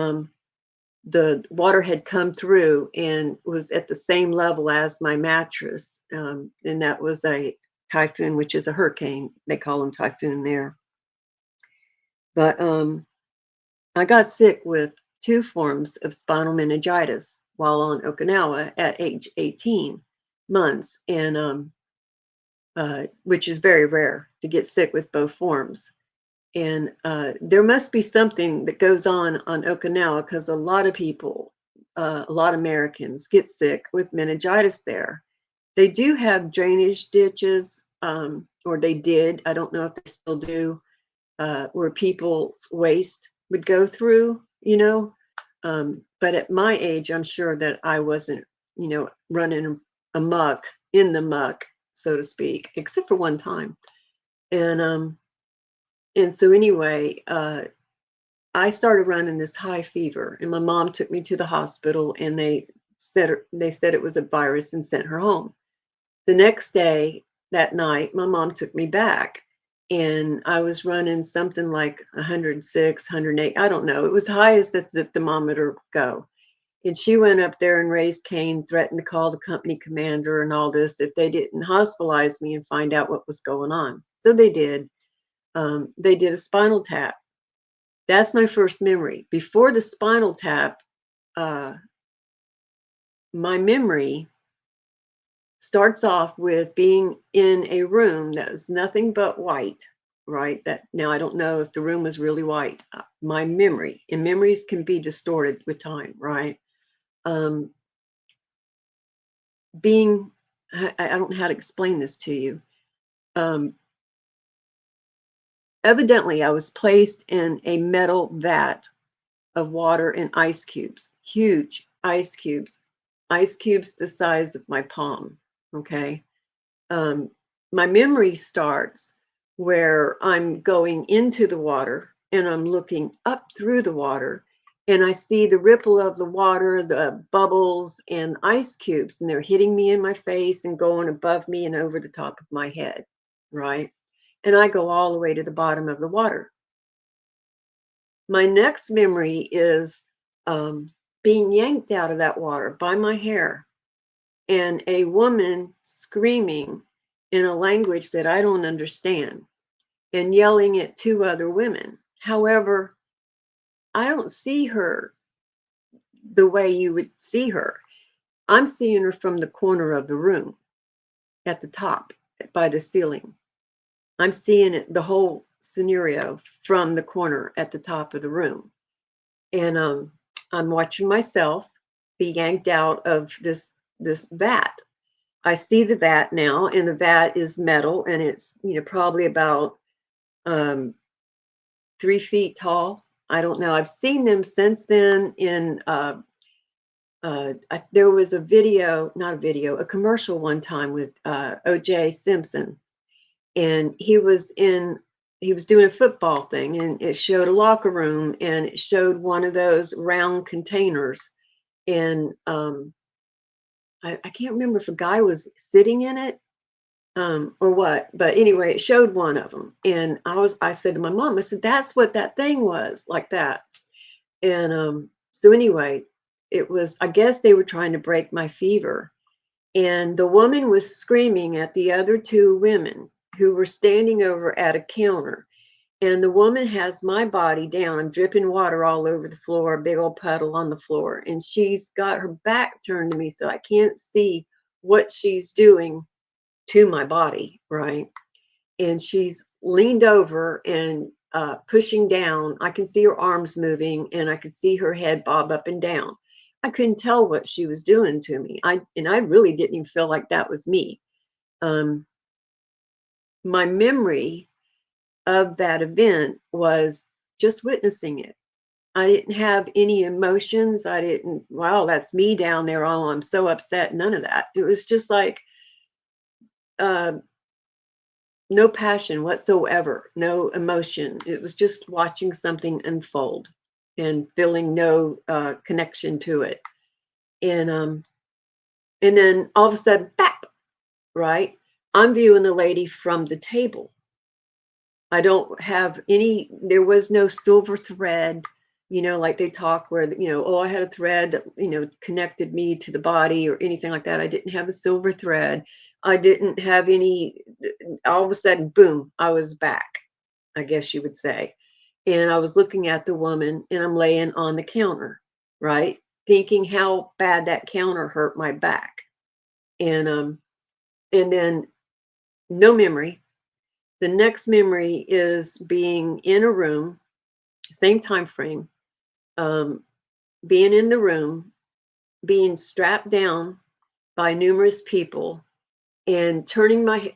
the water had come through and was at the same level as my mattress. And that was a typhoon, which is a hurricane. They call them typhoon there. But I got sick with two forms of spinal meningitis while on Okinawa at age 18 months, and which is very rare to get sick with both forms. And there must be something that goes on Okinawa because a lot of people, a lot of Americans get sick with meningitis there. They do have drainage ditches, or they did. I don't know if they still do, where people's waste would go through, you know. But at my age, I'm sure that I wasn't, running amok in the muck, so to speak, except for one time. And so anyway, I started running this high fever, and my mom took me to the hospital, and they said it was a virus and sent her home. The next day, that night, my mom took me back, and I was running something like 106, 108. I don't know. It was high as the thermometer would go. And she went up there and raised Cain, threatened to call the company commander and all this if they didn't hospitalize me and find out what was going on. So they did. They did a spinal tap. That's my first memory. Before the spinal tap, uh, my memory starts off with being in a room that was nothing but white, right? That now I don't know if the room was really white. My memory, and memories can be distorted with time, right? Um, being, I don't know how to explain this to you. Um, Evidently, I was placed in a metal vat of water and ice cubes, huge ice cubes the size of my palm. Okay. Um, my memory starts where I'm going into the water and I'm looking up through the water and I see the ripple of the water, the bubbles and ice cubes, and they're hitting me in my face and going above me and over the top of my head. Right. And I go all the way to the bottom of the water. My next memory is being yanked out of that water by my hair and a woman screaming in a language that I don't understand and yelling at two other women. However, I don't see her the way you would see her. I'm seeing her from the corner of the room at the top by the ceiling. I'm seeing it, the whole scenario from the corner at the top of the room. And I'm watching myself be yanked out of this vat. I see the vat now, and the vat is metal, and it's probably about 3 feet tall. I don't know. I've seen them since then. There was a video, not a video, a commercial one time with O.J. Simpson, and he was in he was doing a football thing, and it showed a locker room, and it showed one of those round containers, and I can't remember if a guy was sitting in it or what, but anyway, it showed one of them, and I said to my mom, I said, that's what that thing was, like that. And so anyway, it was, I guess they were trying to break my fever. And the woman was screaming at the other two women who were standing over at a counter. And the woman has my body down. I'm dripping water all over the floor, a big old puddle on the floor. And she's got her back turned to me, so I can't see what she's doing to my body, right? And she's leaned over and pushing down. I can see her arms moving, and I could see her head bob up and down. I couldn't tell what she was doing to me. I really didn't even feel like that was me. Um, my memory of that event was just witnessing it. I didn't have any emotions. I didn't, wow, that's me down there. Oh, I'm so upset. None of that. It was just like uh, no passion whatsoever, no emotion. It was just watching something unfold and feeling no connection to it. And and then all of a sudden, bap, right? I'm viewing the lady from the table. I don't have any, there was no silver thread, like they talk where, oh, I had a thread that, connected me to the body or anything like that. I didn't have a silver thread. I didn't have any, all of a sudden, boom, I was back, I guess you would say. And I was looking at the woman, and I'm laying on the counter, right? Thinking how bad that counter hurt my back. And then no memory. The next memory is being in a room, same time frame, um, being in the room, being strapped down by numerous people, and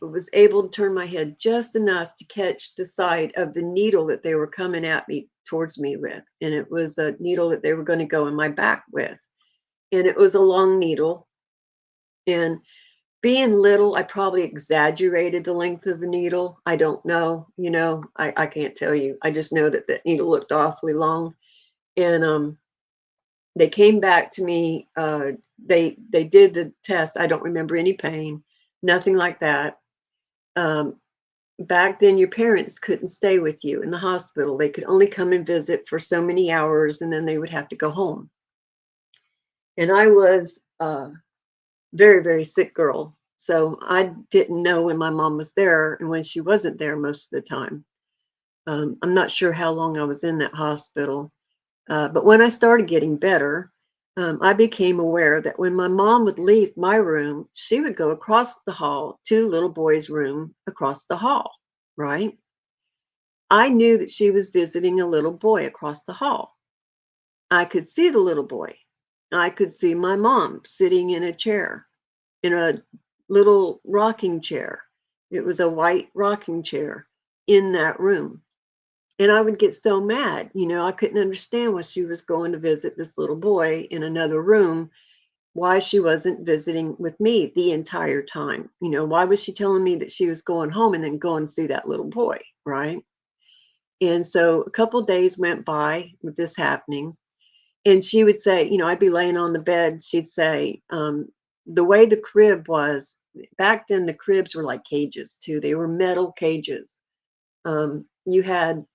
was able to turn my head just enough to catch the sight of the needle that they were coming at me towards me with. And it was a needle that they were going to go in my back with. And it was a long needle. And being little, I probably exaggerated the length of the needle. I don't know, I can't tell you. I just know that that needle looked awfully long. And they came back to me. They did the test. I don't remember any pain, nothing like that. Um, Back then, your parents couldn't stay with you in the hospital. They could only come and visit for so many hours, and then they would have to go home. And I was very, very sick girl. So I didn't know when my mom was there and when she wasn't there most of the time. I'm not sure how long I was in that hospital. But when I started getting better, I became aware that when my mom would leave my room, she would go across the hall to little boy's room across the hall, right? I knew that she was visiting a little boy across the hall. I could see the little boy. I could see my mom sitting in a chair, in a little rocking chair. It was a white rocking chair in that room. And I would get so mad. I couldn't understand why she was going to visit this little boy in another room, why she wasn't visiting with me the entire time. Why was she telling me that she was going home and then go and see that little boy, right? And so a couple days went by with this happening. And she would say, I'd be laying on the bed. She'd say, the way the crib was, back then the cribs were like cages too. They were metal cages. You had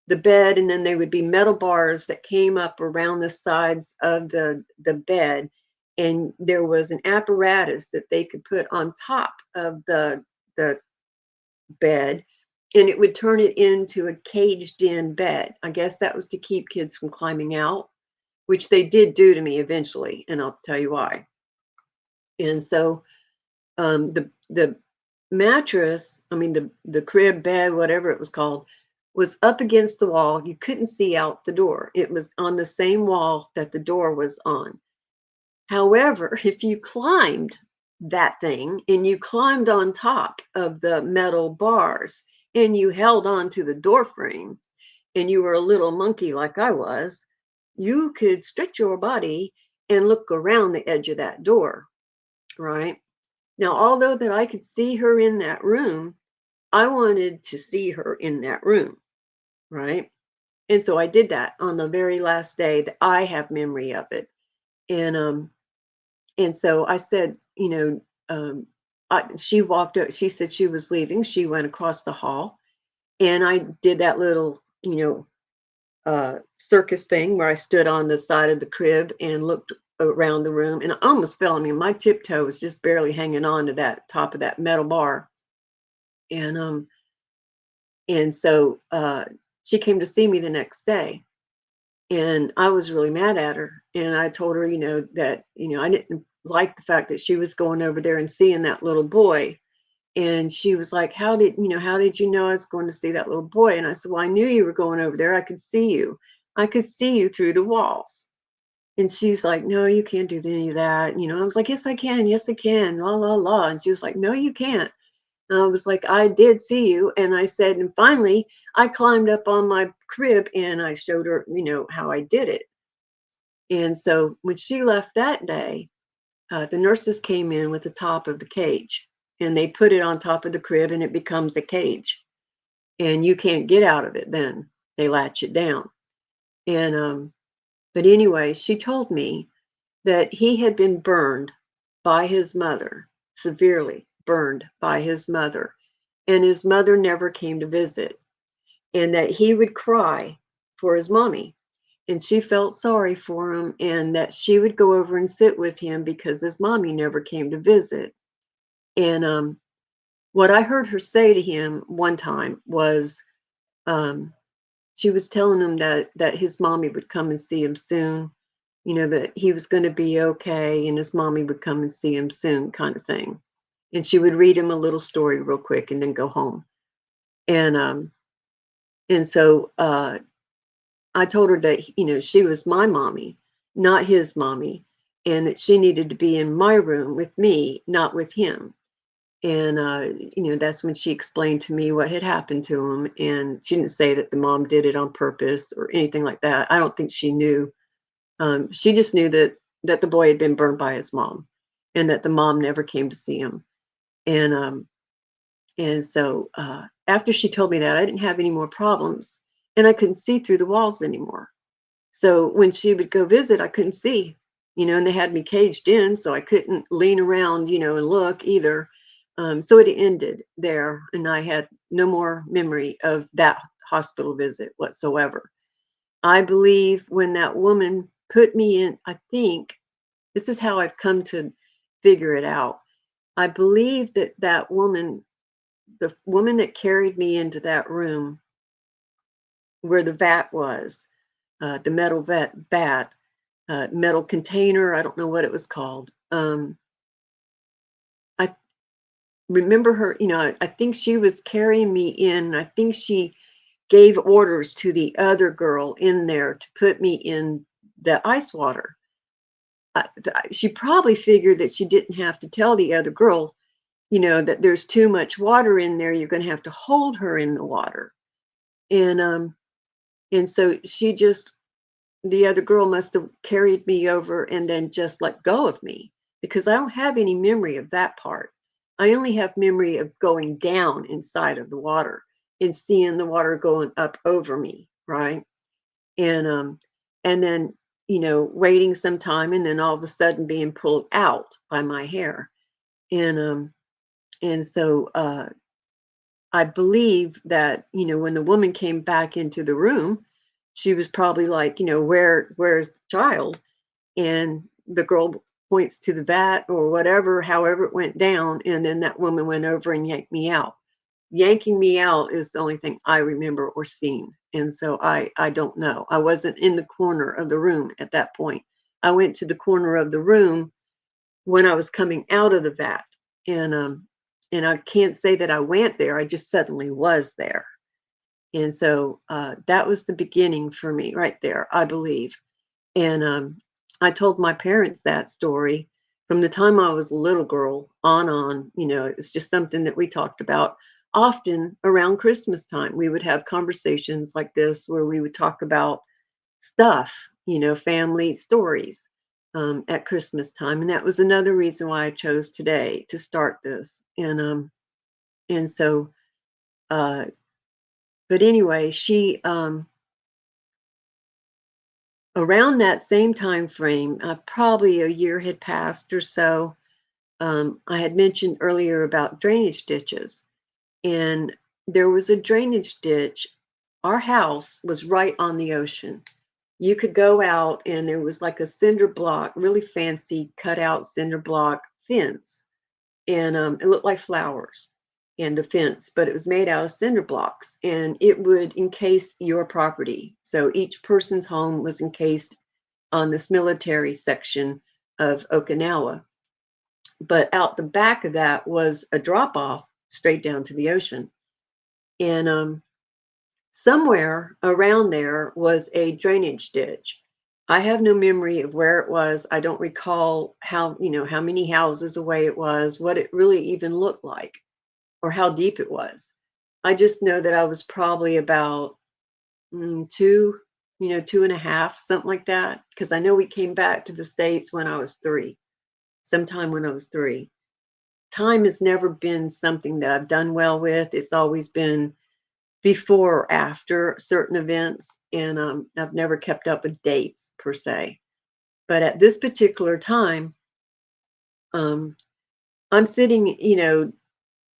the bed, and then there would be metal bars that came up around the sides of the bed, and there was an apparatus that they could put on top of the bed, and it would turn it into a caged in bed. I guess that was to keep kids from climbing out, which they did do to me eventually, and I'll tell you why. And so the mattress, I mean the crib bed, whatever it was called, was up against the wall. You couldn't see out the door. It was on the same wall that the door was on. However, if you climbed that thing and you climbed on top of the metal bars and you held on to the door frame and you were a little monkey like I was, you could stretch your body and look around the edge of that door, right? Now, although that I could see her in that room, I wanted to see her in that room, right? And so I did that on the very last day that I have memory of it. And and so I said, she walked up, she said she was leaving. She went across the hall, and I did that little, circus thing where I stood on the side of the crib and looked around the room, and I almost fell. I mean, my tiptoe was just barely hanging on to that top of that metal bar. And so she came to see me the next day, and I was really mad at her. And I told her, that, I didn't like the fact that she was going over there and seeing that little boy. And she was like, how did you know I was going to see that little boy? And I said, well, I knew you were going over there. I could see you. I could see you through the walls. And she's like, no, you can't do any of that. I was like, yes, I can. Yes, I can. La, la, la. And she was like, no, you can't. And I was like, I did see you. And I said, and finally, I climbed up on my crib and I showed her, how I did it. And so when she left that day, the nurses came in with the top of the cage, and they put it on top of the crib, and it becomes a cage. And you can't get out of it then. They latch it down. And but anyway, she told me that he had been burned by his mother, severely burned by his mother, and his mother never came to visit, and that he would cry for his mommy, and she felt sorry for him, and that she would go over and sit with him because his mommy never came to visit. And what I heard her say to him one time was, um, she was telling him that his mommy would come and see him soon, that he was going to be okay, and his mommy would come and see him soon, kind of thing. And she would read him a little story real quick and then go home. And so I told her that, she was my mommy, not his mommy, and that she needed to be in my room with me, not with him. And that's when she explained to me what had happened to him. And she didn't say that the mom did it on purpose or anything like that. I don't think she knew. She just knew that the boy had been burned by his mom, and that the mom never came to see him. And so after she told me that, I didn't have any more problems, and I couldn't see through the walls anymore. So when she would go visit, I couldn't see, and they had me caged in, so I couldn't lean around, and look either. So it ended there, and I had no more memory of that hospital visit whatsoever. I believe when that woman put me in, I think this is how I've come to figure it out. I believe that woman, the woman that carried me into that room where the vat was, the metal vat, metal container. I don't know what it was called. I remember her, I think she was carrying me in. I think she gave orders to the other girl in there to put me in the ice water. She probably figured that she didn't have to tell the other girl, that there's too much water in there. You're going to have to hold her in the water. And so the other girl must have carried me over and then just let go of me, because I don't have any memory of that part. I only have memory of going down inside of the water and seeing the water going up over me, right? And and then, waiting some time, and then all of a sudden being pulled out by my hair. And so I believe that, when the woman came back into the room, she was probably like, where's the child? And the girl points to the vat or whatever, however it went down. And then that woman went over and yanked me out. Yanking me out is the only thing I remember or seen. And so I don't know. I wasn't in the corner of the room at that point. I went to the corner of the room when I was coming out of the vat. And I can't say that I went there. I just suddenly was there. And so that was the beginning for me right there, I believe. And I told my parents that story from the time I was a little girl on. It was just something that we talked about often around Christmas time. We would have conversations like this where we would talk about stuff, family stories at Christmas time. And that was another reason why I chose today to start this. And so Uh, but anyway, she around that same time frame, probably a year had passed or so. I had mentioned earlier about drainage ditches, and there was a drainage ditch. Our house was right on the ocean. You could go out, and there was like a cinder block, really fancy cut out cinder block fence, and it looked like flowers and a fence, but it was made out of cinder blocks, and it would encase your property. So each person's home was encased on this military section of Okinawa. But out the back of that was a drop off straight down to the ocean. And somewhere around there was a drainage ditch. I have no memory of where it was. I don't recall how many houses away it was, what it really even looked like, or how deep it was. I just know that I was probably about two, 2.5, something like that. Because I know we came back to the States when I was 3, sometime when I was 3. Time has never been something that I've done well with. It's always been before or after certain events, and I've never kept up with dates per se. But at this particular time, um, I'm sitting,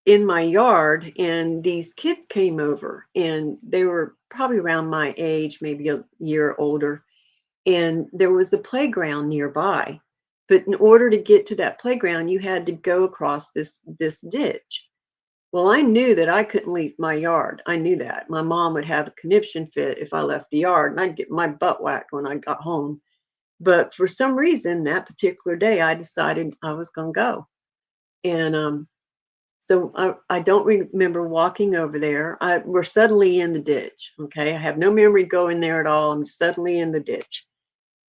in my yard, and these kids came over, and they were probably around my age, maybe a year older, and there was a playground nearby. But in order to get to that playground, you had to go across this ditch. Well, I knew that I couldn't leave my yard. I knew that. My mom would have a conniption fit if I left the yard, and I'd get my butt whacked when I got home. But for some reason, that particular day, I decided I was going to go. And so I don't remember walking over there. We're suddenly in the ditch. Okay. I have no memory going there at all. I'm suddenly in the ditch.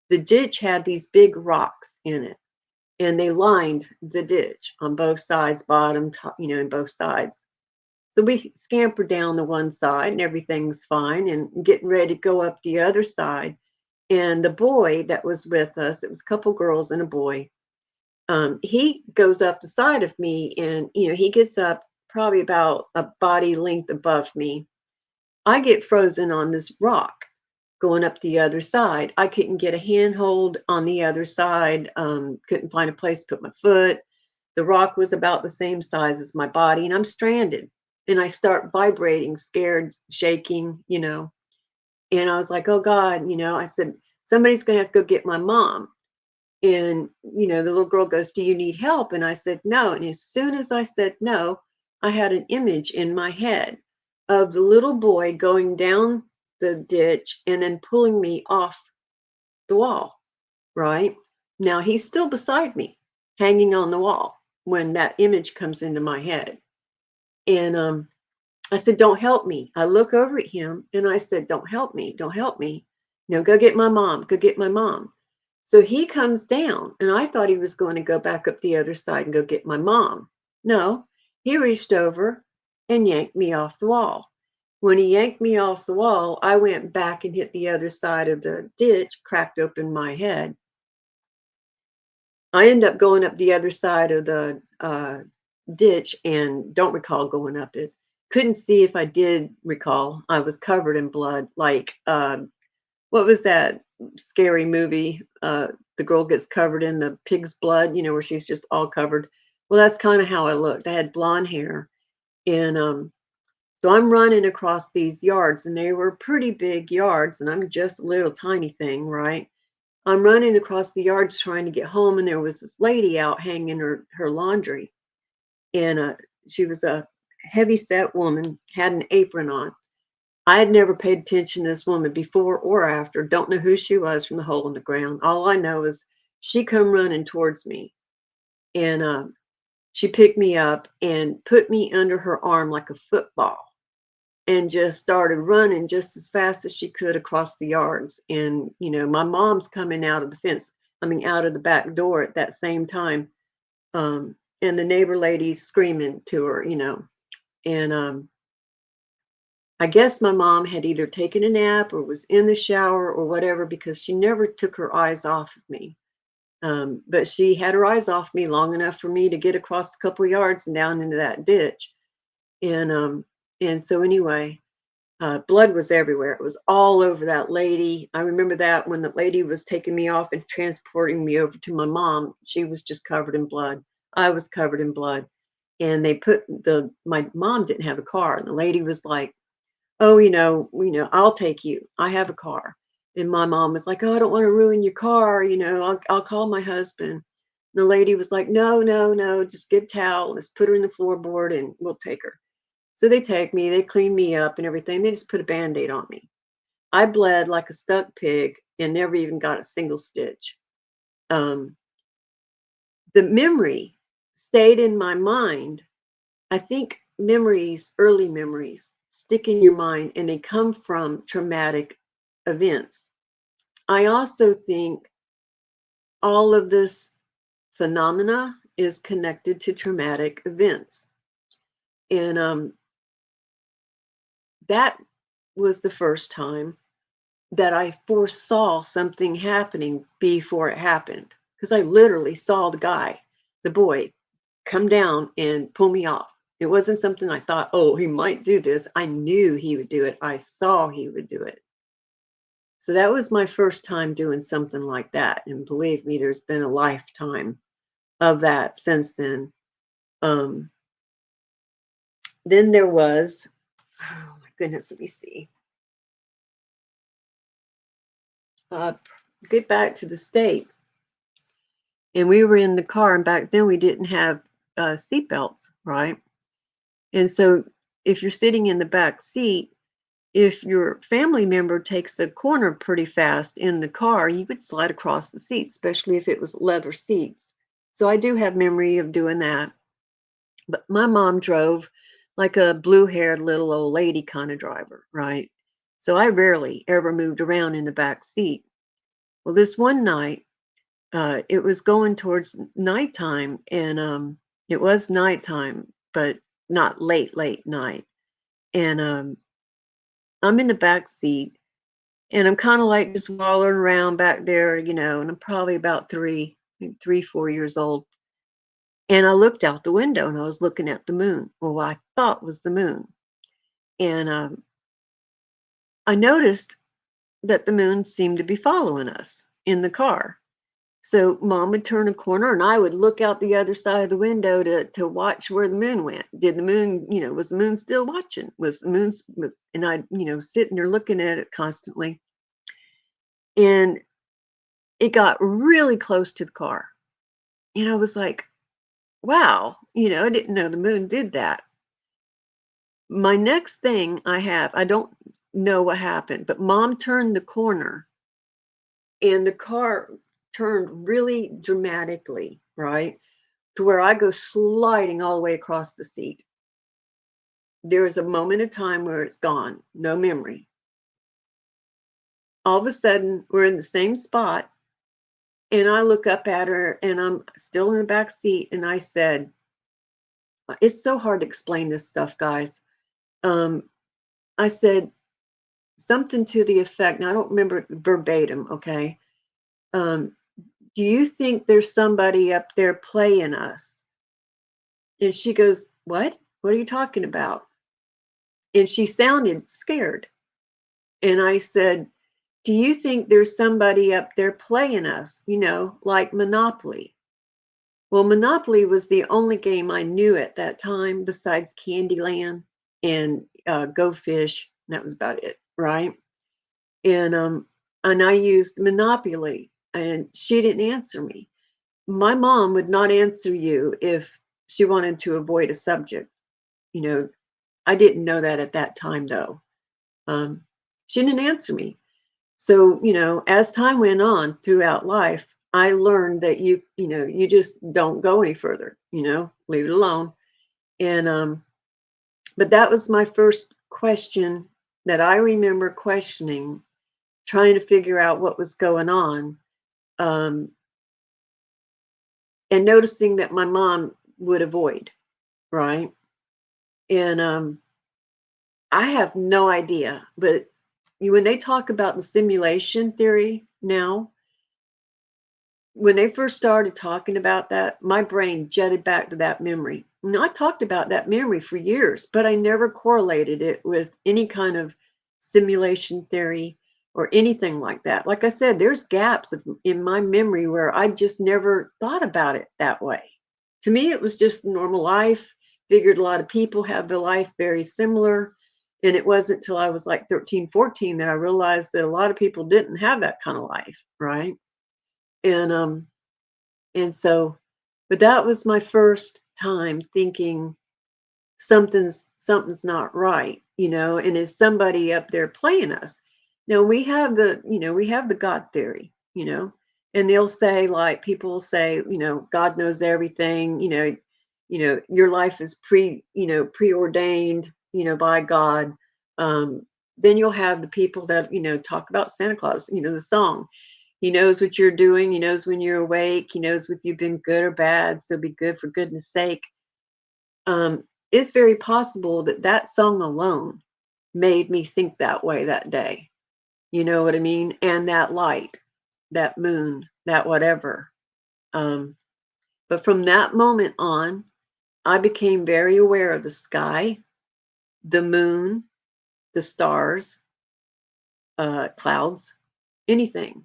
The ditch had these big rocks in it, and they lined the ditch on both sides, bottom, top, in both sides. So we scamper down the one side and everything's fine, and getting ready to go up the other side. And the boy that was with us, it was a couple girls and a boy, he goes up the side of me, and he gets up probably about a body length above me. I get frozen on this rock going up the other side. I couldn't get a handhold on the other side, couldn't find a place to put my foot. The rock was about the same size as my body, and I'm stranded. And I start vibrating, scared, shaking. And I was like, oh God, I said, somebody's going to have to go get my mom. And, the little girl goes, do you need help? And I said, no. And as soon as I said no, I had an image in my head of the little boy going down the ditch and then pulling me off the wall, right? Now he's still beside me, hanging on the wall when that image comes into my head. And I said, don't help me. I look over at him and I said, don't help me. Don't help me. No, go get my mom. Go get my mom. So he comes down, and I thought he was going to go back up the other side and go get my mom. No, he reached over and yanked me off the wall. When he yanked me off the wall, I went back and hit the other side of the ditch, cracked open my head. I ended up going up the other side of the ditch and don't recall going up it. Couldn't see if I did recall. I was covered in blood. Like, what was that scary movie? The girl gets covered in the pig's blood, where she's just all covered. Well, that's kind of how I looked. I had blonde hair. And so I'm running across these yards, and they were pretty big yards, and I'm just a little tiny thing, right? I'm running across the yards trying to get home, and there was this lady out hanging her laundry. And she was a heavy set woman, had an apron on. I had never paid attention to this woman before or after. Don't know who she was from the hole in the ground. All I know is she come running towards me, and she picked me up and put me under her arm like a football, and just started running just as fast as she could across the yards. And my mom's coming out of the fence, out of the back door at that same time, and the neighbor lady screaming to her, and I guess my mom had either taken a nap or was in the shower or whatever, because she never took her eyes off of me. But she had her eyes off me long enough for me to get across a couple of yards and down into that ditch. And And so anyway, blood was everywhere. It was all over that lady. I remember that when the lady was taking me off and transporting me over to my mom, she was just covered in blood. I was covered in blood. And they put my mom didn't have a car. And the lady was like, "Oh, I'll take you. I have a car." And my mom was like, "Oh, I don't want to ruin your car. I'll call my husband." And the lady was like, "No, no, no, just get a towel. Let's put her in the floorboard and we'll take her." So they take me, they clean me up and everything. They just put a Band-Aid on me. I bled like a stuck pig and never even got a single stitch. Um, the memory stayed in my mind. I think early memories, stick in your mind and they come from traumatic events. I also think all of this phenomena is connected to traumatic events. And that was the first time that I foresaw something happening before it happened. Because I literally saw the boy, come down and pull me off. It wasn't something I thought, oh, he might do this. I knew he would do it. I saw he would do it. So that was my first time doing something like that. And believe me, there's been a lifetime of that since then. Um, then there was, oh my goodness, let me see. Uh, get back to the States. And we were in the car, and back then we didn't have seat belts, right? And so if you're sitting in the back seat, if your family member takes a corner pretty fast in the car, you would slide across the seat, especially if it was leather seats. So I do have memory of doing that. But my mom drove like a blue-haired little old lady kind of driver, right? So I rarely ever moved around in the back seat. Well, this one night, it was going towards nighttime, and it was nighttime, but not late night. And I'm in the back seat, and I'm kind of like just wallowing around back there, and I'm probably about 4 years old. And I looked out the window and I was looking at the moon, or what I thought was the moon. And I noticed that the moon seemed to be following us in the car. So mom would turn a corner and I would look out the other side of the window to watch where the moon went. Did the moon, was the moon still watching? Was the moon, and I'd, sitting there looking at it constantly. And it got really close to the car. And I was like, wow, I didn't know the moon did that. My next thing I don't know what happened, but mom turned the corner and the car turned really dramatically, right? To where I go sliding all the way across the seat. There is a moment of time where it's gone, no memory. All of a sudden, we're in the same spot, and I look up at her, and I'm still in the back seat, and I said, it's so hard to explain this stuff, guys. I said something to the effect, and I don't remember verbatim, okay? Um, do you think there's somebody up there playing us? And she goes, what? What are you talking about? And she sounded scared. And I said, do you think there's somebody up there playing us, like Monopoly? Well, Monopoly was the only game I knew at that time besides Candyland and Go Fish. That was about it, right? And I used Monopoly, and she didn't answer me. My mom would not answer you if she wanted to avoid a subject. I didn't know that at that time, though. She didn't answer me. So, as time went on throughout life, I learned that you just don't go any further, leave it alone. And, but that was my first question that I remember questioning, trying to figure out what was going on. Um, and noticing that my mom would avoid, right? And I have no idea, but when they talk about the simulation theory now, when they first started talking about that, my brain jetted back to that memory. And I talked about that memory for years, but I never correlated it with any kind of simulation theory or anything like that. Like I said, there's gaps in my memory where I just never thought about it that way. To me, it was just normal life. Figured a lot of people have the life very similar. And it wasn't till I was like 13, 14 that I realized that a lot of people didn't have that kind of life, right? And and so, but that was my first time thinking something's not right, and is somebody up there playing us? Now we have the God theory, and they'll say, like, people will say, God knows everything, your life is preordained, by God. Um, then you'll have the people that, talk about Santa Claus, the song. He knows what you're doing, he knows when you're awake, he knows if you've been good or bad, so be good for goodness sake. It's very possible that that song alone made me think that way that day. You know what I mean? And that light, that moon, that whatever. Um, but from that moment on, I became very aware of the sky, the moon, the stars, clouds, anything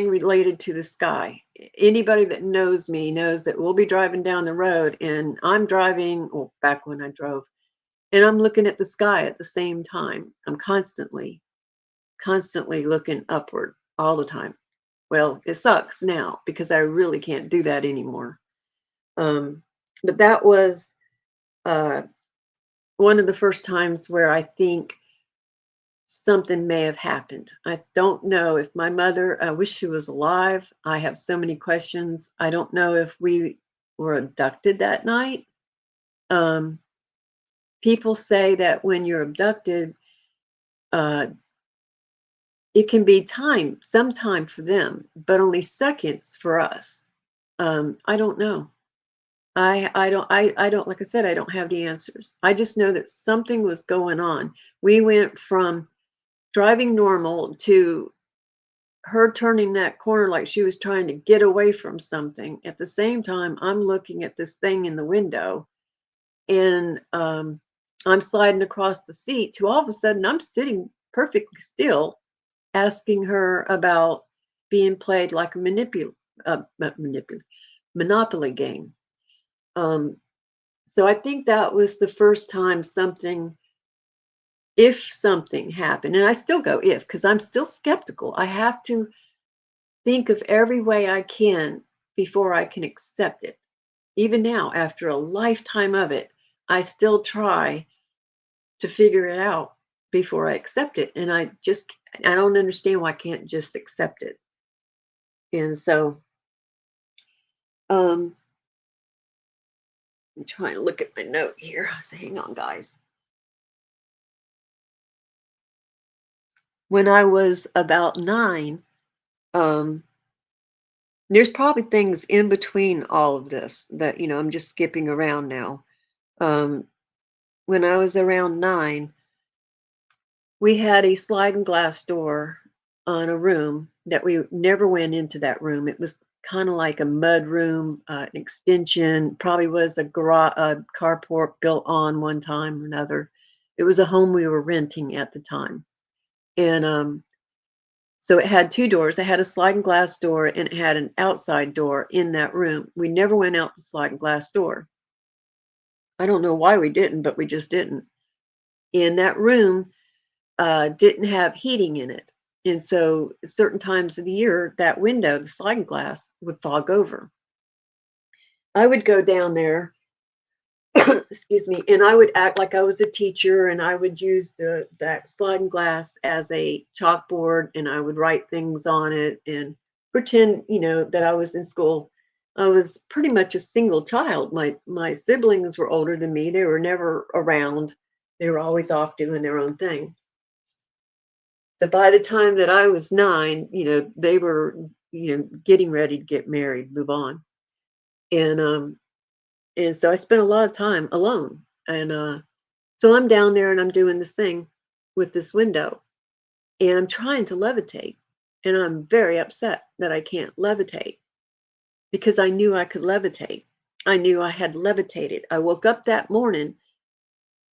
related to the sky. Anybody that knows me knows that we'll be driving down the road and I'm driving, well, back when I drove, and I'm looking at the sky at the same time. I'm constantly looking upward all the time. Well, it sucks now because I really can't do that anymore. Um, but that was uh, one of the first times where I think something may have happened. I don't know if my mother, I wish she was alive. I have so many questions. I don't know if we were abducted that night. Um, People say that when you're abducted, uh, it can be some time for them, but only seconds for us. I don't know. I don't, like I said, I don't have the answers. I just know that something was going on. We went from driving normal to her turning that corner like she was trying to get away from something. At the same time, I'm looking at this thing in the window, and I'm sliding across the seat to all of a sudden I'm sitting perfectly still asking her about being played like a monopoly game. Um, so I think that was the first time if something happened, and I still go if, because I'm still skeptical. I have to think of every way I can before I can accept it. Even now, after a lifetime of it, I still try to figure it out before I accept it. And I don't understand why I can't just accept it. And so, um, I'm trying to look at my note here. So hang on, guys. When I was about 9, um, there's probably things in between all of this that, I'm just skipping around now. Um, when I was around 9, we had a sliding glass door on a room that we never went into that room. It was kind of like a mud room, an extension, probably was a carport built on one time or another. It was a home we were renting at the time. And so it had 2 doors. It had a sliding glass door and it had an outside door in that room. We never went out the sliding glass door. I don't know why we didn't, but we just didn't. In that room, didn't have heating in it. And so certain times of the year, that window, the sliding glass, would fog over. I would go down there, excuse me, and I would act like I was a teacher, and I would use that sliding glass as a chalkboard, and I would write things on it and pretend, that I was in school. I was pretty much a single child. My siblings were older than me. They were never around. They were always off doing their own thing. So by the time that I was 9, they were, getting ready to get married, move on. And so I spent a lot of time alone. And so I'm down there and I'm doing this thing with this window and I'm trying to levitate. And I'm very upset that I can't levitate because I knew I could levitate. I knew I had levitated. I woke up that morning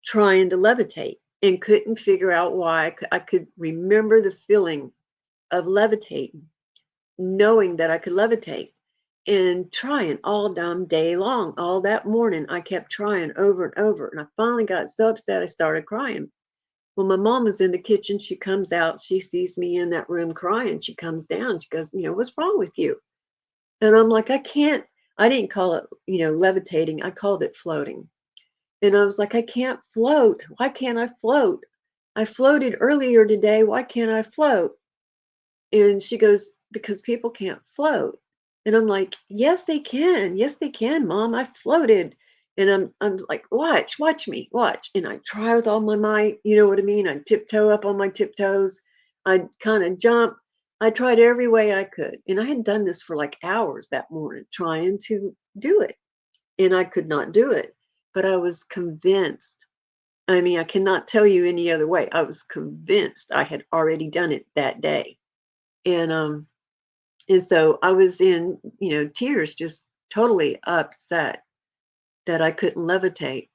trying to levitate and couldn't figure out why. I could remember the feeling of levitating, knowing that I could levitate and trying all damn day long. All that morning, I kept trying over and over. And I finally got so upset, I started crying. Well, my mom was in the kitchen. She comes out. She sees me in that room crying. She comes down. She goes, what's wrong with you? And I'm like, I can't. I didn't call it, levitating. I called it floating. And I was like, I can't float. Why can't I float? I floated earlier today. Why can't I float? And she goes, because people can't float. And I'm like, yes, they can. Yes, they can, Mom. I floated. And I'm like, watch me, watch. And I try with all my might, you know what I mean? I tiptoe up on my tiptoes. I kind of jump. I tried every way I could. And I had done this for like hours that morning, trying to do it. And I could not do it. But I was convinced. I mean, I cannot tell you any other way. I was convinced I had already done it that day. And so I was in, tears, just totally upset that I couldn't levitate.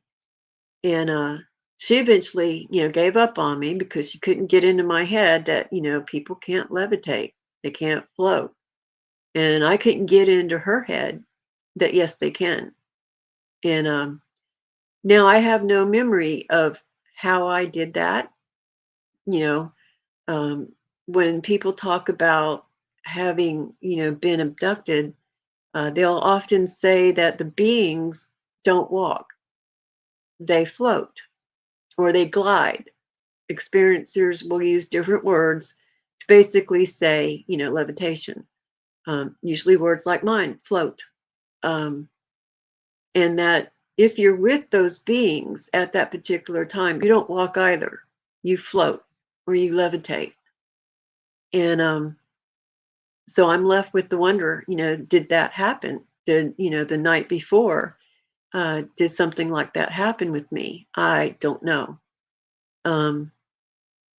And she eventually, gave up on me because she couldn't get into my head that, people can't levitate. They can't float. And I couldn't get into her head that yes, they can. And now I have no memory of how I did that. You know, when people talk about having, been abducted, they'll often say that the beings don't walk, they float or they glide. Experiencers will use different words to basically say, levitation. Usually words like mine, float. Um, and that if you're with those beings at that particular time, you don't walk either. You float or you levitate. And so I'm left with the wonder, did that happen? Did, the night before, did something like that happen with me? I don't know. Um,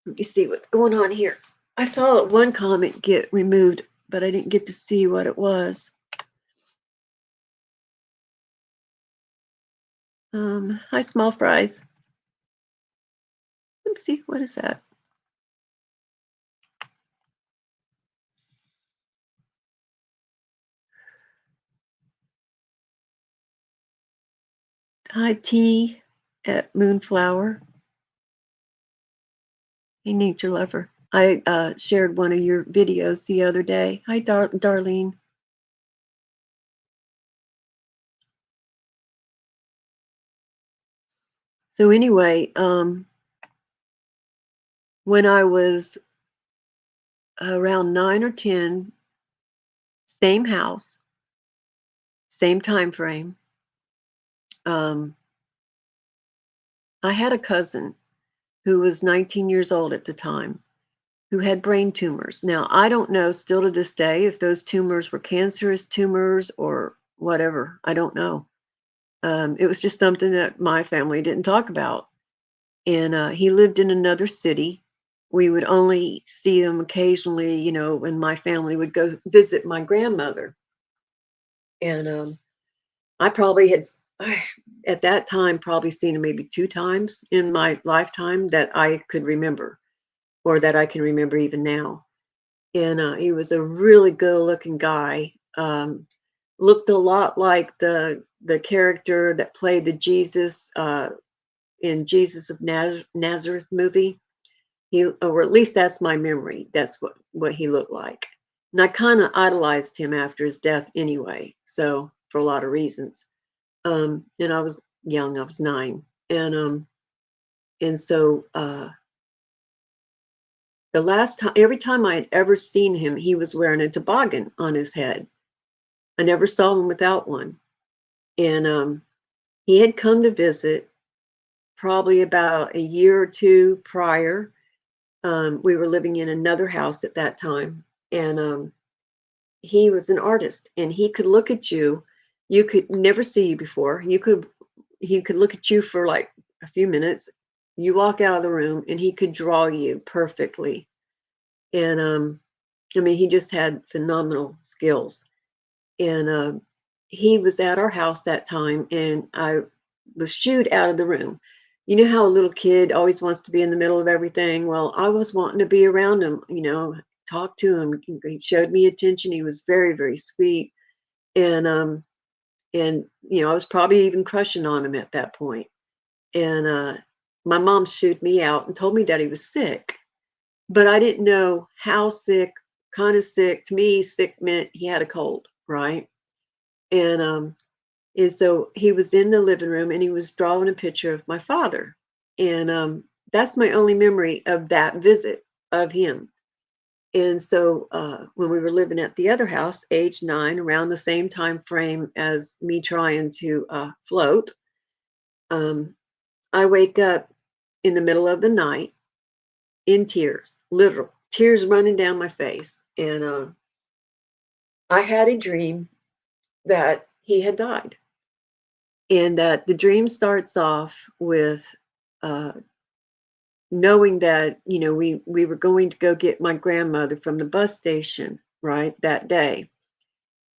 Let me see what's going on here. I saw one comment get removed, but I didn't get to see what it was. Hi, small fries. Let's see, what is that? Hi, T at Moonflower. Hey, nature lover. I shared one of your videos the other day. Hi, Darlene. So anyway, when I was around 9 or 10, same house, same time frame. I had a cousin who was 19 years old at the time, who had brain tumors. Now, I don't know still to this day if those tumors were cancerous tumors or whatever. I don't know. It was just something that my family didn't talk about. And he lived in another city. We would only see him occasionally, when my family would go visit my grandmother. And I probably had, at that time, probably seen him maybe 2 times in my lifetime that I could remember, or that I can remember even now. And he was a really good-looking guy. Looked a lot like the character that played the Jesus in Jesus of Nazareth movie. Or at least that's my memory. That's what he looked like. And I kind of idolized him after his death anyway. So for a lot of reasons. And I was young. I was 9, and so the last time, every time I had ever seen him, he was wearing a toboggan on his head. I never saw him without one. And he had come to visit probably about a year or two prior. We were living in another house at that time, and he was an artist, and he could look at you. You could never see you before. He could look at you for like a few minutes. You walk out of the room, and he could draw you perfectly. And I mean, he just had phenomenal skills. And he was at our house that time, and I was shooed out of the room. You know how a little kid always wants to be in the middle of everything? Well, I was wanting to be around him, talk to him. He showed me attention. He was very, very sweet. And I was probably even crushing on him at that point. And my mom shooed me out and told me that he was sick, but I didn't know how sick, kind of sick. To me, sick meant he had a cold, right? And so he was in the living room and he was drawing a picture of my father. And that's my only memory of that visit of him. And so when we were living at the other house, age 9, around the same time frame as me trying to float, um, I wake up in the middle of the night in tears, literal tears running down my face. And I had a dream that he had died. And that the dream starts off with uh, knowing that, we were going to go get my grandmother from the bus station, right, that day.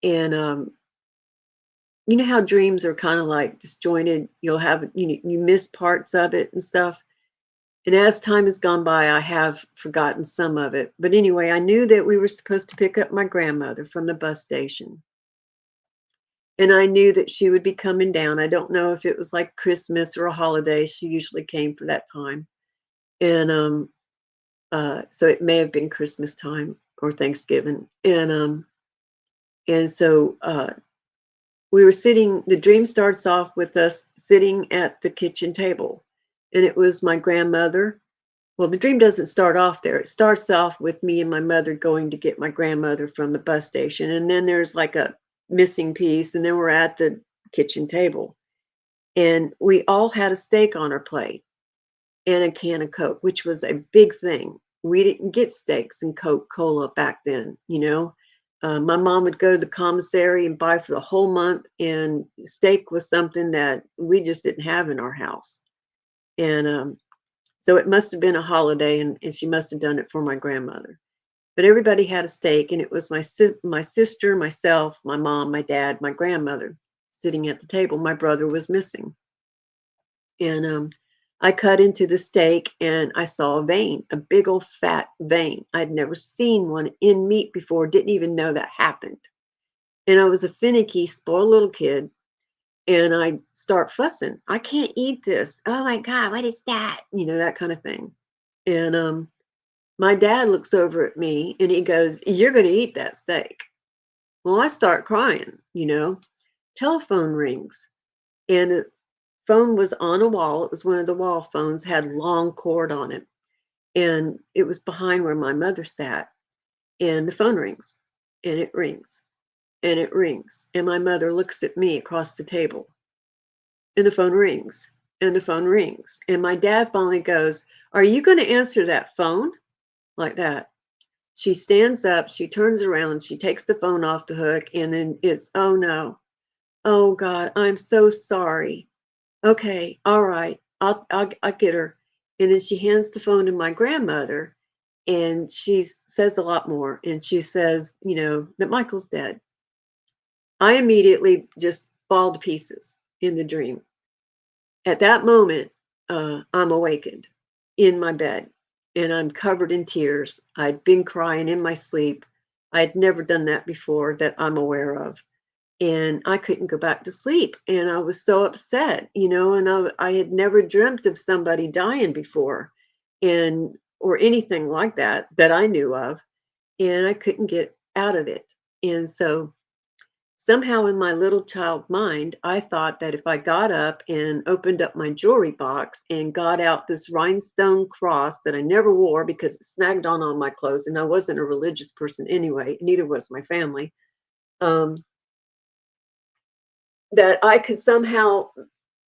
And you know how dreams are kind of like disjointed. You'll have, you miss parts of it and stuff. And as time has gone by, I have forgotten some of it. But anyway, I knew that we were supposed to pick up my grandmother from the bus station. And I knew that she would be coming down. I don't know if it was like Christmas or a holiday. She usually came for that time. And so it may have been Christmas time or Thanksgiving. And so we were sitting, the dream starts off with us sitting at the kitchen table. And it was my grandmother. Well, the dream doesn't start off there. It starts off with me and my mother going to get my grandmother from the bus station. And then there's like a missing piece. And then we're at the kitchen table. And we all had a steak on our plate and a can of Coke, which was a big thing. We didn't get steaks and Coca-Cola back then, My mom would go to the commissary and buy for the whole month, and steak was something that we just didn't have in our house. And so it must have been a holiday, and she must have done it for my grandmother. But everybody had a steak, and it was my sister, myself, my mom, my dad, my grandmother sitting at the table. My brother was missing. And I cut into the steak and I saw a vein, a big old fat vein. I'd never seen one in meat before, didn't even know that happened. And I was a finicky, spoiled little kid. And I start fussing. I can't eat this. Oh my God, what is that? That kind of thing. And my dad looks over at me and he goes, "You're going to eat that steak." Well, I start crying. Telephone rings. And the phone was on a wall. It was one of the wall phones, had long cord on it. And it was behind where my mother sat. And the phone rings and it rings and it rings. And my mother looks at me across the table. And the phone rings and the phone rings. And my dad finally goes, "Are you going to answer that phone?" Like that. She stands up, she turns around, she takes the phone off the hook, and then it's, "Oh no. Oh God, I'm so sorry. Okay, all right. I'll get her." And then she hands the phone to my grandmother, and she says a lot more. And she says, that Michael's dead. I immediately just fall to pieces in the dream. At that moment, I'm awakened in my bed and I'm covered in tears. I'd been crying in my sleep. I had never done that before that I'm aware of. And I couldn't go back to sleep. And I was so upset, and I had never dreamt of somebody dying before or anything like that I knew of. And I couldn't get out of it. And so somehow in my little child mind, I thought that if I got up and opened up my jewelry box and got out this rhinestone cross that I never wore because it snagged on all my clothes, and I wasn't a religious person anyway, neither was my family, um, that I could somehow